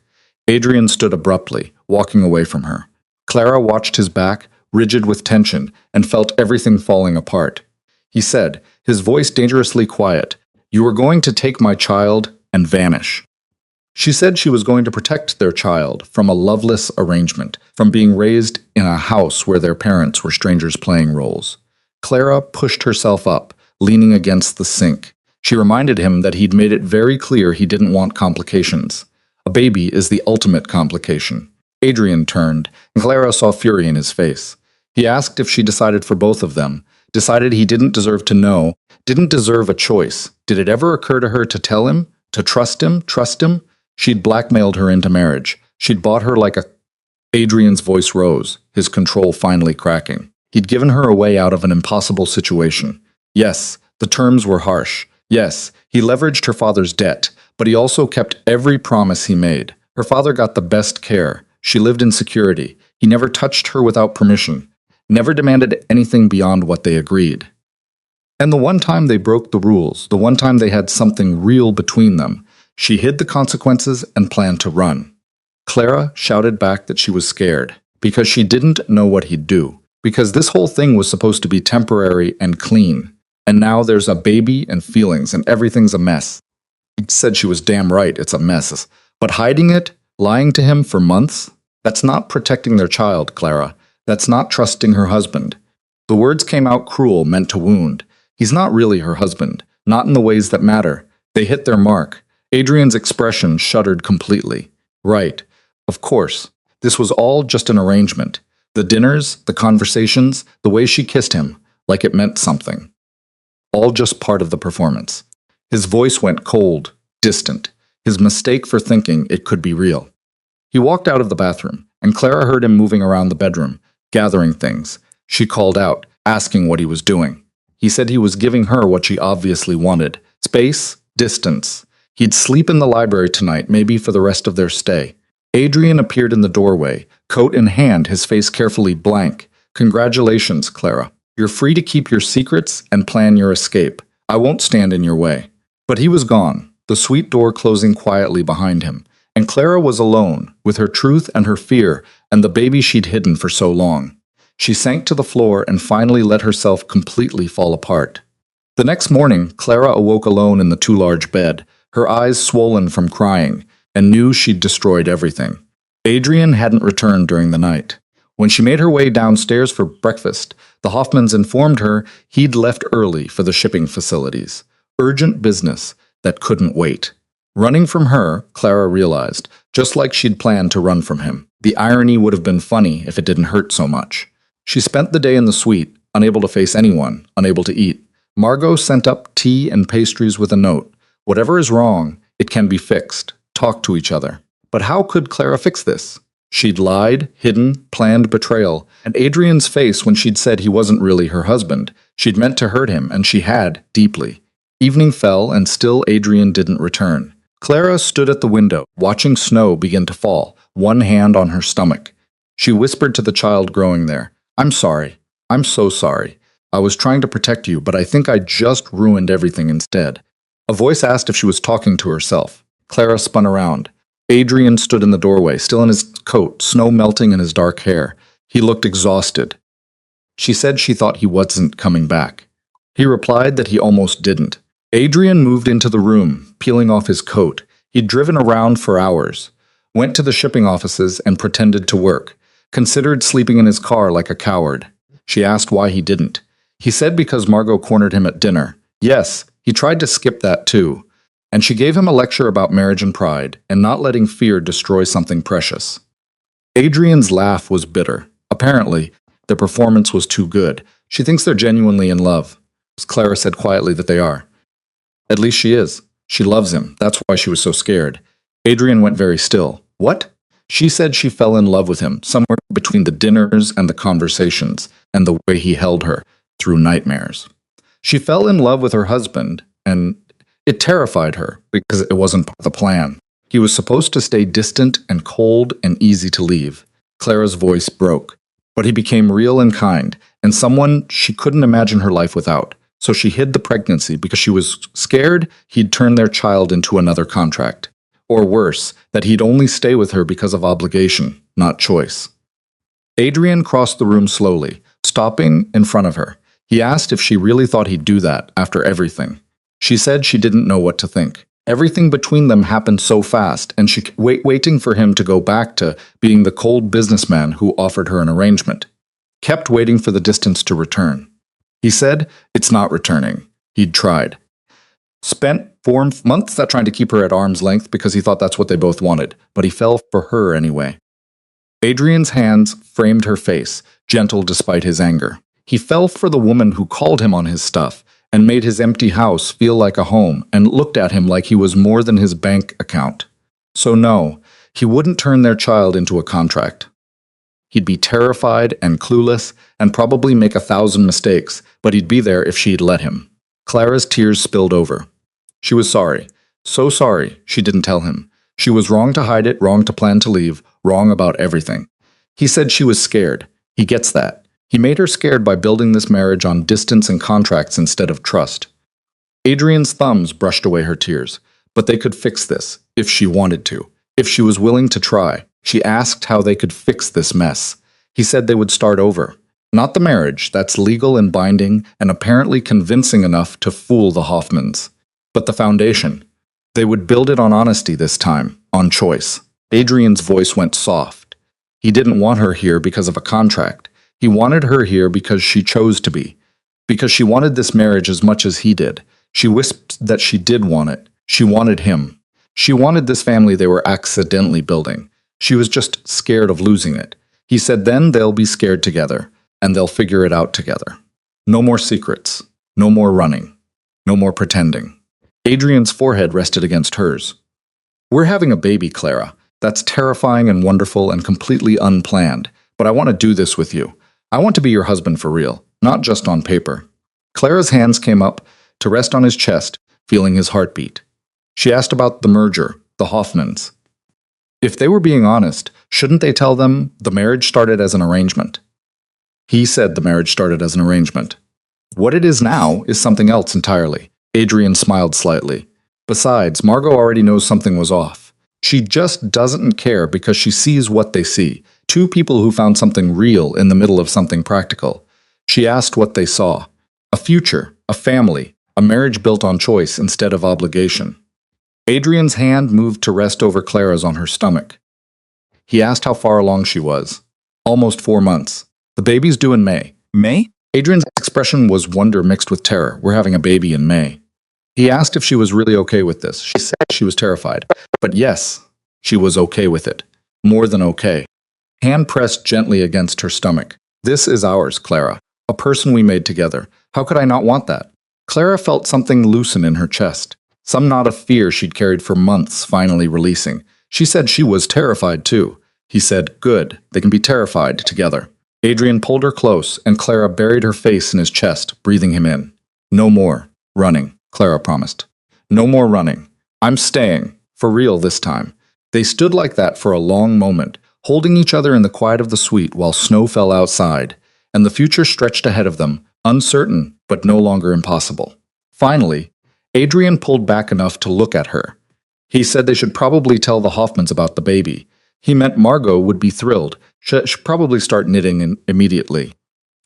Adrian stood abruptly, walking away from her. Clara watched his back, rigid with tension, and felt everything falling apart. He said, his voice dangerously quiet, "You are going to take my child and vanish." She said she was going to protect their child from a loveless arrangement, from being raised in a house where their parents were strangers playing roles. Clara pushed herself up, leaning against the sink. She reminded him that he'd made it very clear he didn't want complications. A baby is the ultimate complication. Adrian turned, and Clara saw fury in his face. He asked if she decided for both of them, decided he didn't deserve to know, didn't deserve a choice. Did it ever occur to her to tell him, to trust him? She'd blackmailed her into marriage. She'd bought her like a... Adrian's voice rose, his control finally cracking. He'd given her a way out of an impossible situation. Yes, the terms were harsh. Yes, he leveraged her father's debt, but he also kept every promise he made. Her father got the best care. She lived in security. He never touched her without permission, never demanded anything beyond what they agreed. And the one time they broke the rules, the one time they had something real between them, she hid the consequences and planned to run. Clara shouted back that she was scared, because she didn't know what he'd do, because this whole thing was supposed to be temporary and clean. And now there's a baby and feelings, and everything's a mess. He said she was damn right, it's a mess. But hiding it, lying to him for months, that's not protecting their child, Clara. That's not trusting her husband. The words came out cruel, meant to wound. He's not really her husband, not in the ways that matter. They hit their mark. Adrian's expression shuddered completely. Right. Of course. This was all just an arrangement. The dinners, the conversations, the way she kissed him, like it meant something. All just part of the performance. His voice went cold, distant. His mistake for thinking it could be real. He walked out of the bathroom, and Clara heard him moving around the bedroom, gathering things. She called out, asking what he was doing. He said he was giving her what she obviously wanted. Space, distance. He'd sleep in the library tonight, maybe for the rest of their stay. Adrian appeared in the doorway, coat in hand, his face carefully blank. Congratulations, Clara. You're free to keep your secrets and plan your escape. I won't stand in your way. But he was gone, the suite door closing quietly behind him. And Clara was alone, with her truth and her fear, and the baby she'd hidden for so long. She sank to the floor and finally let herself completely fall apart. The next morning, Clara awoke alone in the too large bed, her eyes swollen from crying, and knew she'd destroyed everything. Adrian hadn't returned during the night. When she made her way downstairs for breakfast, the Hoffmans informed her he'd left early for the shipping facilities. Urgent business that couldn't wait. Running from her, Clara realized, just like she'd planned to run from him. The irony would have been funny if it didn't hurt so much. She spent the day in the suite, unable to face anyone, unable to eat. Margot sent up tea and pastries with a note. Whatever is wrong, it can be fixed. Talk to each other. But how could Clara fix this? She'd lied, hidden, planned betrayal, and Adrian's face when she'd said he wasn't really her husband. She'd meant to hurt him, and she had, deeply. Evening fell, and still Adrian didn't return. Clara stood at the window, watching snow begin to fall, one hand on her stomach. She whispered to the child growing there, I'm sorry. I'm so sorry. I was trying to protect you, but I think I just ruined everything instead. A voice asked if she was talking to herself. Clara spun around. Adrian stood in the doorway, still in his coat, snow melting in his dark hair. He looked exhausted. She said she thought he wasn't coming back. He replied that he almost didn't. Adrian moved into the room, peeling off his coat. He'd driven around for hours, went to the shipping offices and pretended to work, considered sleeping in his car like a coward. She asked why he didn't. He said because Margot cornered him at dinner. Yes, He tried to skip that too, and she gave him a lecture about marriage and pride, and not letting fear destroy something precious. Adrian's laugh was bitter. Apparently, the performance was too good. She thinks they're genuinely in love. Clara said quietly that they are. At least she is. She loves him. That's why she was so scared. Adrian went very still. What? She said she fell in love with him, somewhere between the dinners and the conversations, and the way he held her through nightmares. She fell in love with her husband, and it terrified her because it wasn't part of the plan. He was supposed to stay distant and cold and easy to leave. Clara's voice broke. But he became real and kind, and someone she couldn't imagine her life without. So she hid the pregnancy because she was scared he'd turn their child into another contract. Or worse, that he'd only stay with her because of obligation, not choice. Adrian crossed the room slowly, stopping in front of her. He asked if she really thought he'd do that after everything. She said she didn't know what to think. Everything between them happened so fast, and she waiting for him to go back to being the cold businessman who offered her an arrangement. Kept waiting for the distance to return. He said it's not returning. He'd tried. Spent 4 months trying to keep her at arm's length because he thought that's what they both wanted, but he fell for her anyway. Adrian's hands framed her face, gentle despite his anger. He fell for the woman who called him on his stuff and made his empty house feel like a home and looked at him like he was more than his bank account. So no, he wouldn't turn their child into a contract. He'd be terrified and clueless and probably make 1,000 mistakes, but he'd be there if she'd let him. Clara's tears spilled over. She was sorry. So sorry she didn't tell him. She was wrong to hide it, wrong to plan to leave, wrong about everything. He said she was scared. He gets that. He made her scared by building this marriage on distance and contracts instead of trust. Adrian's thumbs brushed away her tears, but they could fix this, if she wanted to, if she was willing to try. She asked how they could fix this mess. He said they would start over. Not the marriage, that's legal and binding and apparently convincing enough to fool the Hoffmans. But the foundation. They would build it on honesty this time, on choice. Adrian's voice went soft. He didn't want her here because of a contract. He wanted her here because she chose to be. Because she wanted this marriage as much as he did. She whispered that she did want it. She wanted him. She wanted this family they were accidentally building. She was just scared of losing it. He said then they'll be scared together, and they'll figure it out together. No more secrets. No more running. No more pretending. Adrian's forehead rested against hers. We're having a baby, Clara. That's terrifying and wonderful and completely unplanned. But I want to do this with you. I want to be your husband for real, not just on paper. Clara's hands came up to rest on his chest, feeling his heartbeat. She asked about the merger, the Hoffmans. If they were being honest, shouldn't they tell them the marriage started as an arrangement? He said the marriage started as an arrangement. What it is now is something else entirely. Adrian smiled slightly. Besides, Margot already knows something was off. She just doesn't care because she sees what they see. Two people who found something real in the middle of something practical. She asked what they saw. A future, a family, a marriage built on choice instead of obligation. Adrian's hand moved to rest over Clara's on her stomach. He asked how far along she was. Almost 4 months. The baby's due in May. May? Adrian's expression was wonder mixed with terror. We're having a baby in May. He asked if she was really okay with this. She said she was terrified. But yes, she was okay with it. More than okay. Hand pressed gently against her stomach. This is ours, Clara. A person we made together. How could I not want that? Clara felt something loosen in her chest. Some knot of fear she'd carried for months finally releasing. She said she was terrified too. He said, good, they can be terrified together. Adrian pulled her close, and Clara buried her face in his chest, breathing him in. No more running, Clara promised. No more running. I'm staying, for real this time. They stood like that for a long moment, holding each other in the quiet of the suite while snow fell outside, and the future stretched ahead of them, uncertain but no longer impossible. Finally, Adrian pulled back enough to look at her. He said they should probably tell the Hoffmans about the baby. He meant Margot would be thrilled. She'd probably start knitting immediately.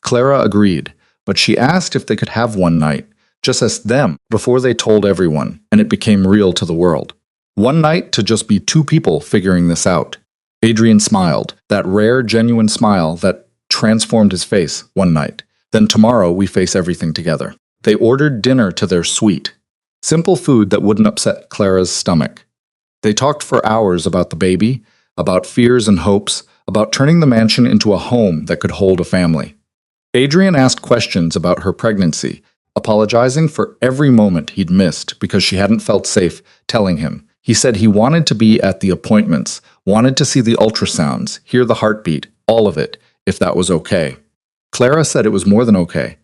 Clara agreed, but she asked if they could have one night, just as them, before they told everyone, and it became real to the world. One night to just be two people figuring this out. Adrian smiled, that rare, genuine smile that transformed his face one night. Then tomorrow we face everything together. They ordered dinner to their suite. Simple food that wouldn't upset Clara's stomach. They talked for hours about the baby, about fears and hopes, about turning the mansion into a home that could hold a family. Adrian asked questions about her pregnancy, apologizing for every moment he'd missed because she hadn't felt safe telling him. He said he wanted to be at the appointments, wanted to see the ultrasounds, hear the heartbeat, all of it, if that was okay. Clara said it was more than okay.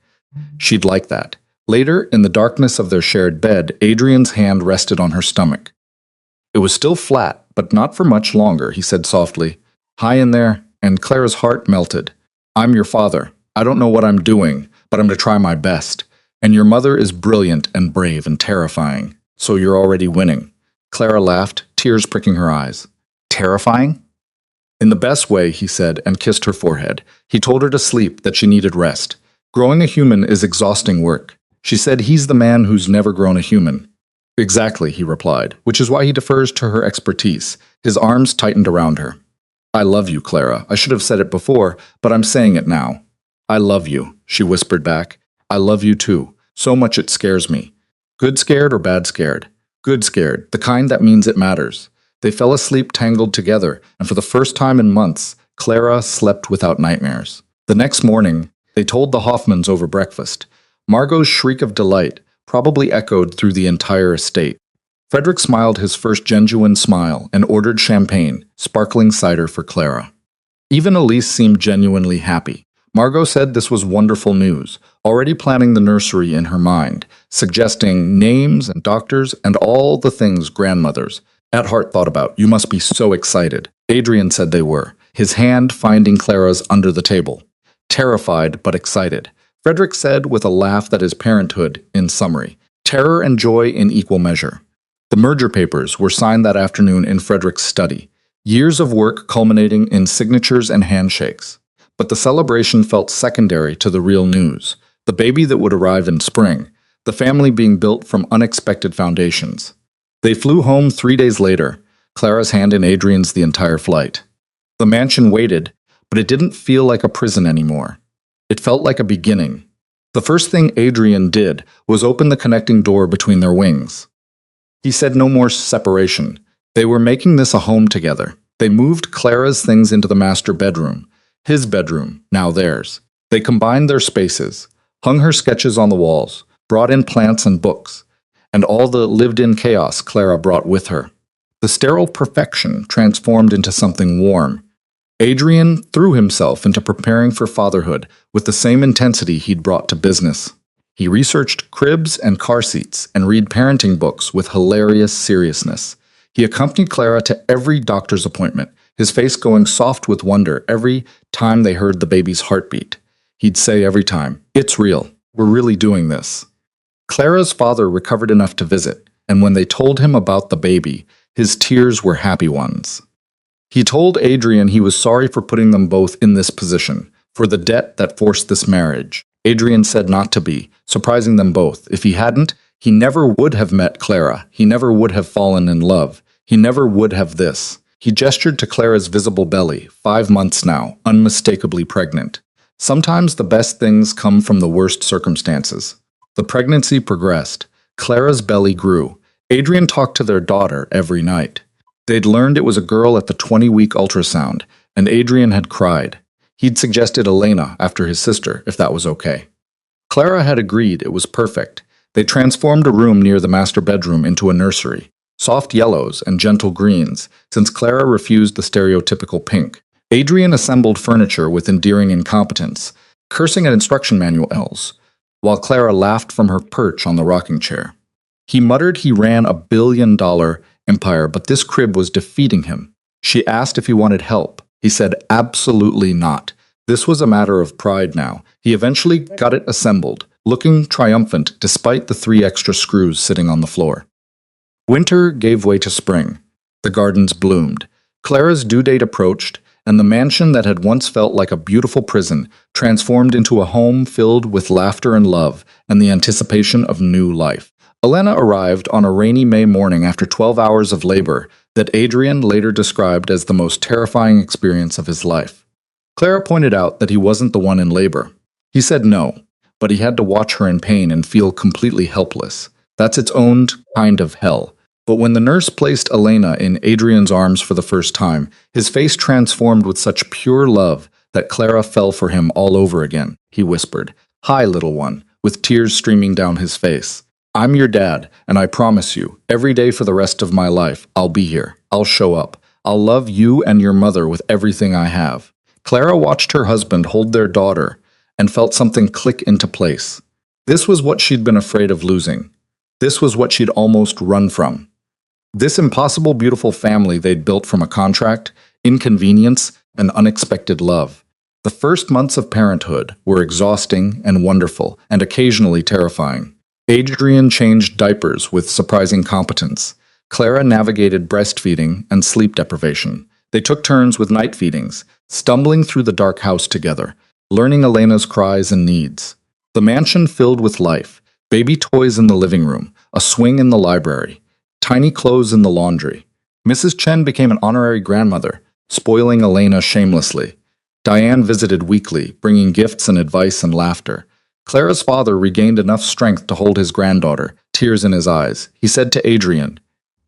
She'd like that. Later, in the darkness of their shared bed, Adrian's hand rested on her stomach. It was still flat, but not for much longer, he said softly. Hi in there, and Clara's heart melted. I'm your father. I don't know what I'm doing, but I'm to try my best. And your mother is brilliant and brave and terrifying, so you're already winning. Clara laughed, tears pricking her eyes. Terrifying? In the best way, he said, and kissed her forehead. He told her to sleep, that she needed rest. Growing a human is exhausting work. She said he's the man who's never grown a human. Exactly, he replied, which is why he defers to her expertise. His arms tightened around her. I love you, Clara. I should have said it before, but I'm saying it now. I love you, she whispered back. I love you too. So much it scares me. Good scared or bad scared? Good scared, the kind that means it matters. They fell asleep tangled together, and for the first time in months, Clara slept without nightmares. The next morning, they told the Hoffmans over breakfast. Margot's shriek of delight probably echoed through the entire estate. Frederick smiled his first genuine smile and ordered champagne, sparkling cider for Clara. Even Elise seemed genuinely happy. Margot said this was wonderful news, already planning the nursery in her mind, suggesting names and doctors and all the things grandmothers at heart thought about. You must be so excited. Adrian said they were, his hand finding Clara's under the table. Terrified but excited. Frederick said with a laugh that is parenthood in summary. Terror and joy in equal measure. The merger papers were signed that afternoon in Frederick's study. Years of work culminating in signatures and handshakes. But the celebration felt secondary to the real news. The baby that would arrive in spring. The family being built from unexpected foundations. They flew home 3 days later, Clara's hand in Adrian's the entire flight. The mansion waited, but it didn't feel like a prison anymore. It felt like a beginning. The first thing Adrian did was open the connecting door between their wings. He said no more separation. They were making this a home together. They moved Clara's things into the master bedroom. His bedroom, now theirs. They combined their spaces, hung her sketches on the walls, brought in plants and books, and all the lived-in chaos Clara brought with her. The sterile perfection transformed into something warm. Adrian threw himself into preparing for fatherhood with the same intensity he'd brought to business. He researched cribs and car seats and read parenting books with hilarious seriousness. He accompanied Clara to every doctor's appointment, his face going soft with wonder every time they heard the baby's heartbeat. He'd say every time, "It's real. We're really doing this." Clara's father recovered enough to visit, and when they told him about the baby, his tears were happy ones. He told Adrian he was sorry for putting them both in this position, for the debt that forced this marriage. Adrian said not to be, surprising them both. If he hadn't, he never would have met Clara. He never would have fallen in love. He never would have this. He gestured to Clara's visible belly, 5 months now, unmistakably pregnant. Sometimes the best things come from the worst circumstances. The pregnancy progressed. Clara's belly grew. Adrian talked to their daughter every night. They'd learned it was a girl at the 20-week ultrasound, and Adrian had cried. He'd suggested Elena after his sister, if that was okay. Clara had agreed it was perfect. They transformed a room near the master bedroom into a nursery. Soft yellows and gentle greens, since Clara refused the stereotypical pink. Adrian assembled furniture with endearing incompetence, cursing at instruction manuals, while Clara laughed from her perch on the rocking chair. He muttered he ran a billion-dollar empire, but this crib was defeating him. She asked if he wanted help. He said absolutely not. This was a matter of pride now. He eventually got it assembled, looking triumphant despite the 3 extra screws sitting on the floor. Winter gave way to spring. The gardens bloomed. Clara's due date approached, and the mansion that had once felt like a beautiful prison transformed into a home filled with laughter and love and the anticipation of new life. Elena arrived on a rainy May morning after 12 hours of labor that Adrian later described as the most terrifying experience of his life. Clara pointed out that he wasn't the one in labor. He said no, but he had to watch her in pain and feel completely helpless. That's its own kind of hell. But when the nurse placed Elena in Adrian's arms for the first time, his face transformed with such pure love that Clara fell for him all over again. He whispered, "Hi, little one," with tears streaming down his face. "I'm your dad, and I promise you, every day for the rest of my life, I'll be here. I'll show up. I'll love you and your mother with everything I have." Clara watched her husband hold their daughter and felt something click into place. This was what she'd been afraid of losing. This was what she'd almost run from. This impossible, beautiful family they'd built from a contract, inconvenience, and unexpected love. The first months of parenthood were exhausting and wonderful, and occasionally terrifying. Adrian changed diapers with surprising competence. Clara navigated breastfeeding and sleep deprivation. They took turns with night feedings, stumbling through the dark house together, learning Elena's cries and needs. The mansion filled with life, baby toys in the living room, a swing in the library, tiny clothes in the laundry. Mrs. Chen became an honorary grandmother, spoiling Elena shamelessly. Diane visited weekly, bringing gifts and advice and laughter. Clara's father regained enough strength to hold his granddaughter, tears in his eyes. He said to Adrian,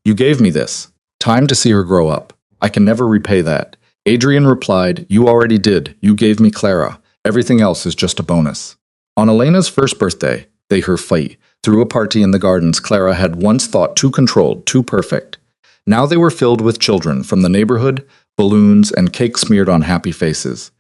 "You gave me this. Time to see her grow up. I can never repay that." Adrian replied, "You already did. You gave me Clara. Everything else is just a bonus." On Elena's first birthday, they her fight. Through a party in the gardens Clara had once thought too controlled, too perfect. Now they were filled with children from the neighborhood, balloons, and cake smeared on happy faces.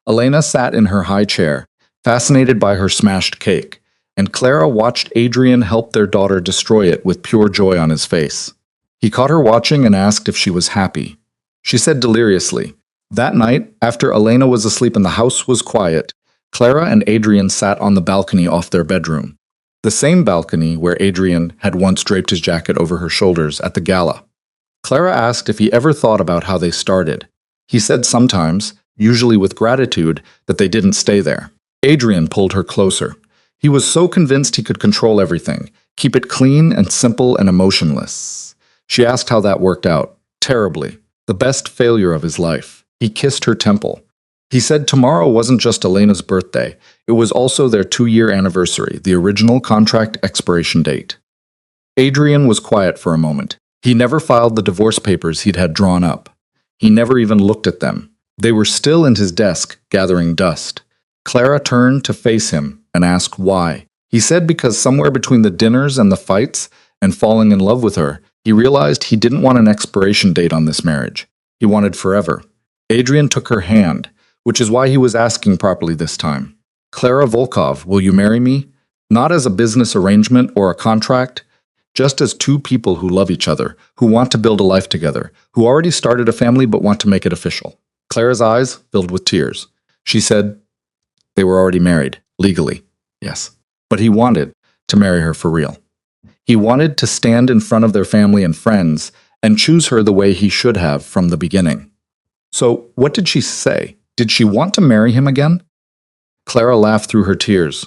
Elena sat in her high chair, fascinated by her smashed cake, and Clara watched Adrian help their daughter destroy it with pure joy on his face. He caught her watching and asked if she was happy. She said deliriously. That night, after Elena was asleep and the house was quiet, Clara and Adrian sat on the balcony off their bedroom. The same balcony where Adrian had once draped his jacket over her shoulders at the gala. Clara asked if he ever thought about how they started. He said sometimes, usually with gratitude, that they didn't stay there. Adrian pulled her closer. He was so convinced he could control everything, keep it clean and simple and emotionless. She asked how that worked out. Terribly. The best failure of his life. He kissed her temple. He said tomorrow wasn't just Elena's birthday, it was also their 2-year anniversary, the original contract expiration date. Adrian was quiet for a moment. He never filed the divorce papers he'd had drawn up. He never even looked at them. They were still in his desk, gathering dust. Clara turned to face him and asked why. He said because somewhere between the dinners and the fights and falling in love with her, he realized he didn't want an expiration date on this marriage. He wanted forever. Adrian took her hand, which is why he was asking properly this time. "Clara Volkov, will you marry me? Not as a business arrangement or a contract, just as two people who love each other, who want to build a life together, who already started a family but want to make it official." Clara's eyes filled with tears. She said they were already married, legally, yes. But he wanted to marry her for real. He wanted to stand in front of their family and friends and choose her the way he should have from the beginning. So, what did she say? Did she want to marry him again? Clara laughed through her tears.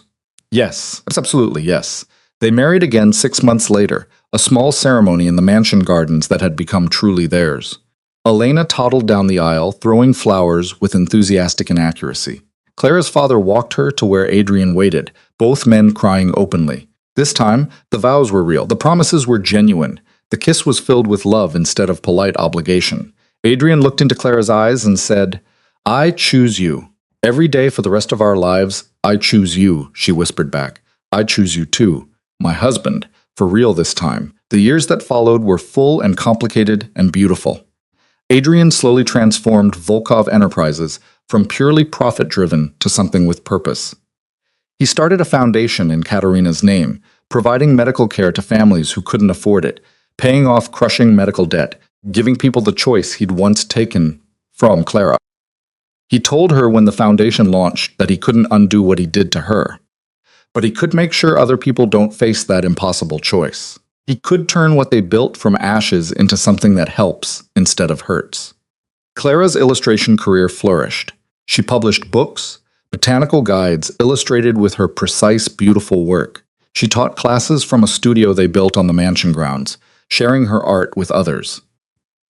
Yes, absolutely yes. They married again 6 months later, a small ceremony in the mansion gardens that had become truly theirs. Elena toddled down the aisle, throwing flowers with enthusiastic inaccuracy. Clara's father walked her to where Adrian waited, both men crying openly. This time, the vows were real, the promises were genuine. The kiss was filled with love instead of polite obligation. Adrian looked into Clara's eyes and said, "I choose you. Every day for the rest of our lives, I choose you," she whispered back. "I choose you too. My husband. For real this time." The years that followed were full and complicated and beautiful. Adrian slowly transformed Volkov Enterprises from purely profit-driven to something with purpose. He started a foundation in Katerina's name, providing medical care to families who couldn't afford it, paying off crushing medical debt, giving people the choice he'd once taken from Clara. He told her when the foundation launched that he couldn't undo what he did to her, but he could make sure other people don't face that impossible choice. He could turn what they built from ashes into something that helps instead of hurts. Clara's illustration career flourished. She published books, botanical guides illustrated with her precise, beautiful work. She taught classes from a studio they built on the mansion grounds, sharing her art with others.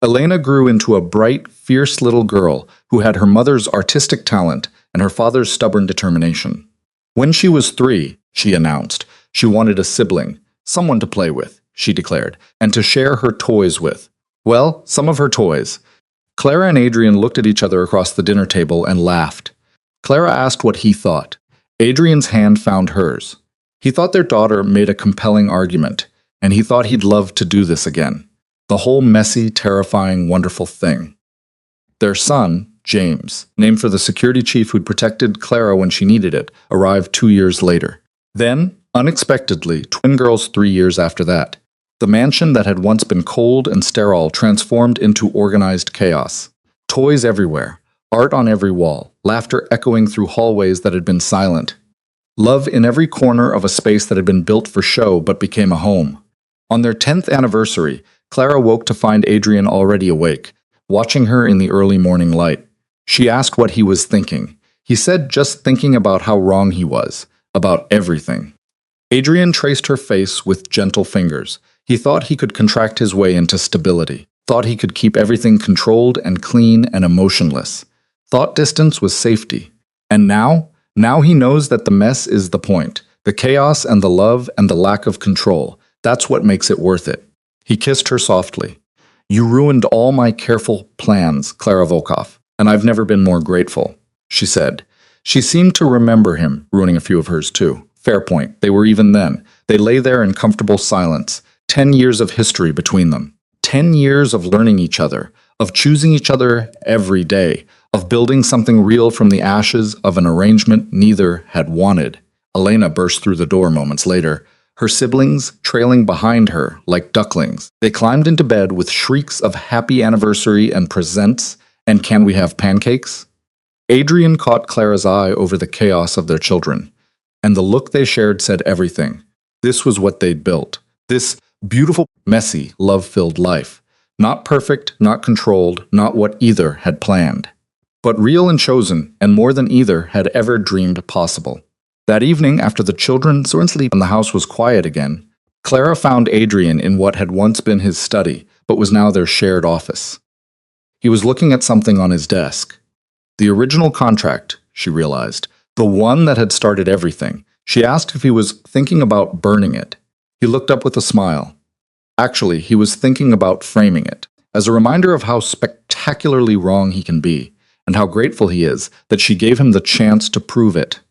Elena grew into a bright, fierce little girl who had her mother's artistic talent and her father's stubborn determination. When she was 3, she announced, she wanted a sibling, Someone to play with, she declared, and to share her toys with. Well, some of her toys. Clara and Adrian looked at each other across the dinner table and laughed. Clara asked what he thought. Adrian's hand found hers. He thought their daughter made a compelling argument, and he thought he'd love to do this again. The whole messy, terrifying, wonderful thing. Their son, James, named for the security chief who'd protected Clara when she needed it, arrived 2 years later. Then, unexpectedly, twin girls 3 years after that. The mansion that had once been cold and sterile transformed into organized chaos. Toys everywhere, art on every wall, laughter echoing through hallways that had been silent. Love in every corner of a space that had been built for show but became a home. On their 10th anniversary, Clara woke to find Adrian already awake, watching her in the early morning light. She asked what he was thinking. He said just thinking about how wrong he was, about everything. Adrian traced her face with gentle fingers. He thought he could contract his way into stability, thought he could keep everything controlled and clean and emotionless. Thought distance was safety. And now he knows that the mess is the point. The chaos and the love and the lack of control. That's what makes it worth it. He kissed her softly. You ruined all my careful plans, Clara Volkov, and I've never been more grateful, she said. She seemed to remember him, ruining a few of hers too. Fair point. They were even then. They lay there in comfortable silence. 10 years of history between them. 10 years of learning each other, of choosing each other every day, of building something real from the ashes of an arrangement neither had wanted. Elena burst through the door moments later, her siblings trailing behind her like ducklings. They climbed into bed with shrieks of happy anniversary and presents and can we have pancakes? Adrian caught Clara's eye over the chaos of their children, and the look they shared said everything. This was what they'd built. This beautiful, messy, love-filled life. Not perfect, not controlled, not what either had planned. But real and chosen, and more than either had ever dreamed possible. That evening, after the children were asleep and the house was quiet again, Clara found Adrian in what had once been his study, but was now their shared office. He was looking at something on his desk. The original contract, she realized, the one that had started everything. She asked if he was thinking about burning it. He looked up with a smile. Actually, he was thinking about framing it, as a reminder of how spectacularly wrong he can be, and how grateful he is that she gave him the chance to prove it.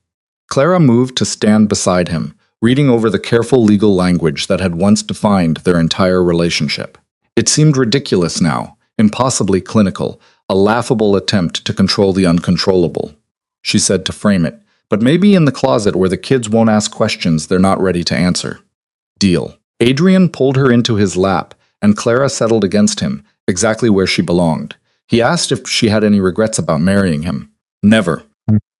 Clara moved to stand beside him, reading over the careful legal language that had once defined their entire relationship. It seemed ridiculous now, impossibly clinical, a laughable attempt to control the uncontrollable. She said to frame it, but maybe in the closet where the kids won't ask questions they're not ready to answer. Deal. Adrian pulled her into his lap, and Clara settled against him, exactly where she belonged. He asked if she had any regrets about marrying him. Never.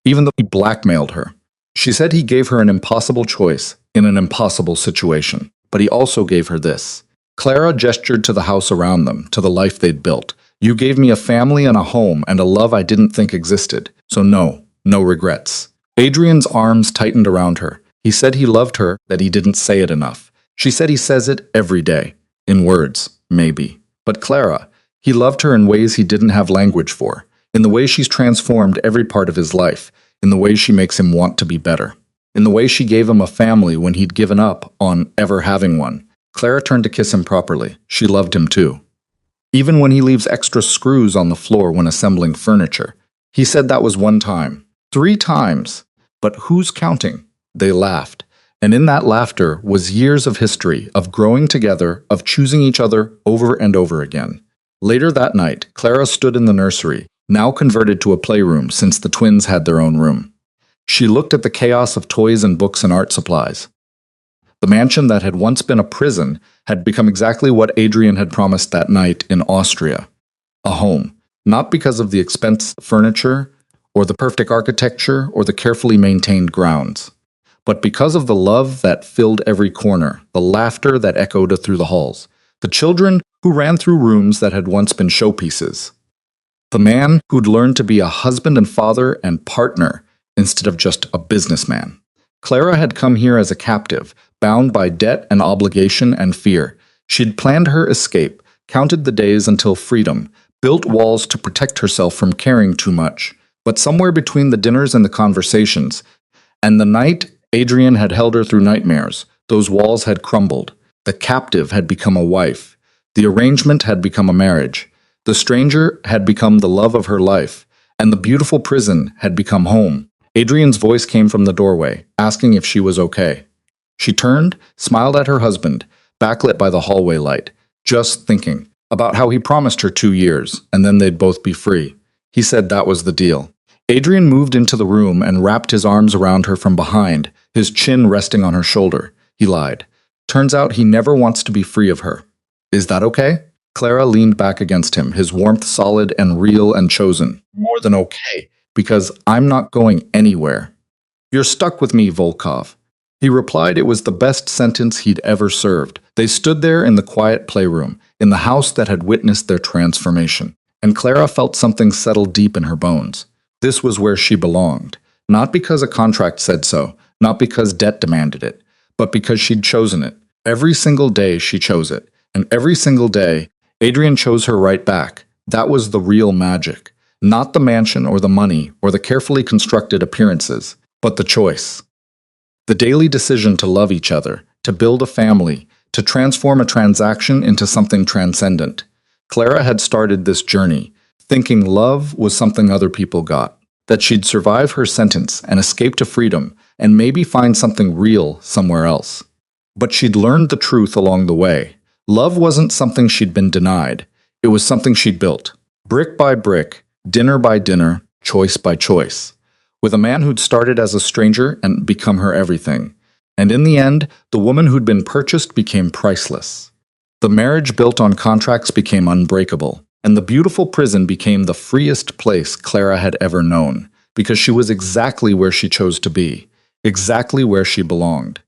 Even though he blackmailed her. She said he gave her an impossible choice in an impossible situation, but he also gave her this. Clara gestured to the house around them, to the life they'd built. You gave me a family and a home and a love I didn't think existed, so no regrets. Adrian's arms tightened around her. He said he loved her, that he didn't say it enough. She said he says it every day. In words, maybe. But Clara, he loved her in ways he didn't have language for, in the way she's transformed every part of his life, in the way she makes him want to be better, in the way she gave him a family when he'd given up on ever having one. Clara turned to kiss him properly. She loved him too. Even when he leaves extra screws on the floor when assembling furniture. He said that was 1 time. 3 times. But who's counting? They laughed. And in that laughter was years of history, of growing together, of choosing each other over and over again. Later that night, Clara stood in the nursery, now converted to a playroom since the twins had their own room. She looked at the chaos of toys and books and art supplies. The mansion that had once been a prison had become exactly what Adrian had promised that night in Austria. A home, not because of the expensive furniture, or the perfect architecture, or the carefully maintained grounds, but because of the love that filled every corner, the laughter that echoed through the halls, the children who ran through rooms that had once been showpieces, the man who'd learned to be a husband and father and partner instead of just a businessman. Clara had come here as a captive, bound by debt and obligation and fear. She'd planned her escape, counted the days until freedom, built walls to protect herself from caring too much. But somewhere between the dinners and the conversations, and the night Adrian had held her through nightmares, Those walls had crumbled. The captive had become a wife. The arrangement had become a marriage. The stranger had become the love of her life. And the beautiful prison had become home. Adrian's voice came from the doorway, asking if she was okay. She turned, smiled at her husband, backlit by the hallway light, just thinking about how he promised her 2 years, and then they'd both be free. He said that was the deal. Adrian moved into the room and wrapped his arms around her from behind, his chin resting on her shoulder. He lied. Turns out he never wants to be free of her. Is that okay? Clara leaned back against him, his warmth solid and real and chosen. More than okay, because I'm not going anywhere. You're stuck with me, Volkov. He replied it was the best sentence he'd ever served. They stood there in the quiet playroom, in the house that had witnessed their transformation. And Clara felt something settle deep in her bones. This was where she belonged. Not because a contract said so, not because debt demanded it, but because she'd chosen it. Every single day she chose it. And every single day, Adrian chose her right back. That was the real magic. Not the mansion or the money or the carefully constructed appearances, but the choice. The daily decision to love each other, to build a family, to transform a transaction into something transcendent. Clara had started this journey, thinking love was something other people got, that she'd survive her sentence and escape to freedom and maybe find something real somewhere else. But she'd learned the truth along the way. Love wasn't something she'd been denied. It was something she'd built, brick by brick, dinner by dinner, choice by choice, with a man who'd started as a stranger and become her everything. And in the end, the woman who'd been purchased became priceless. The marriage built on contracts became unbreakable, and the beautiful prison became the freest place Clara had ever known, because she was exactly where she chose to be, exactly where she belonged.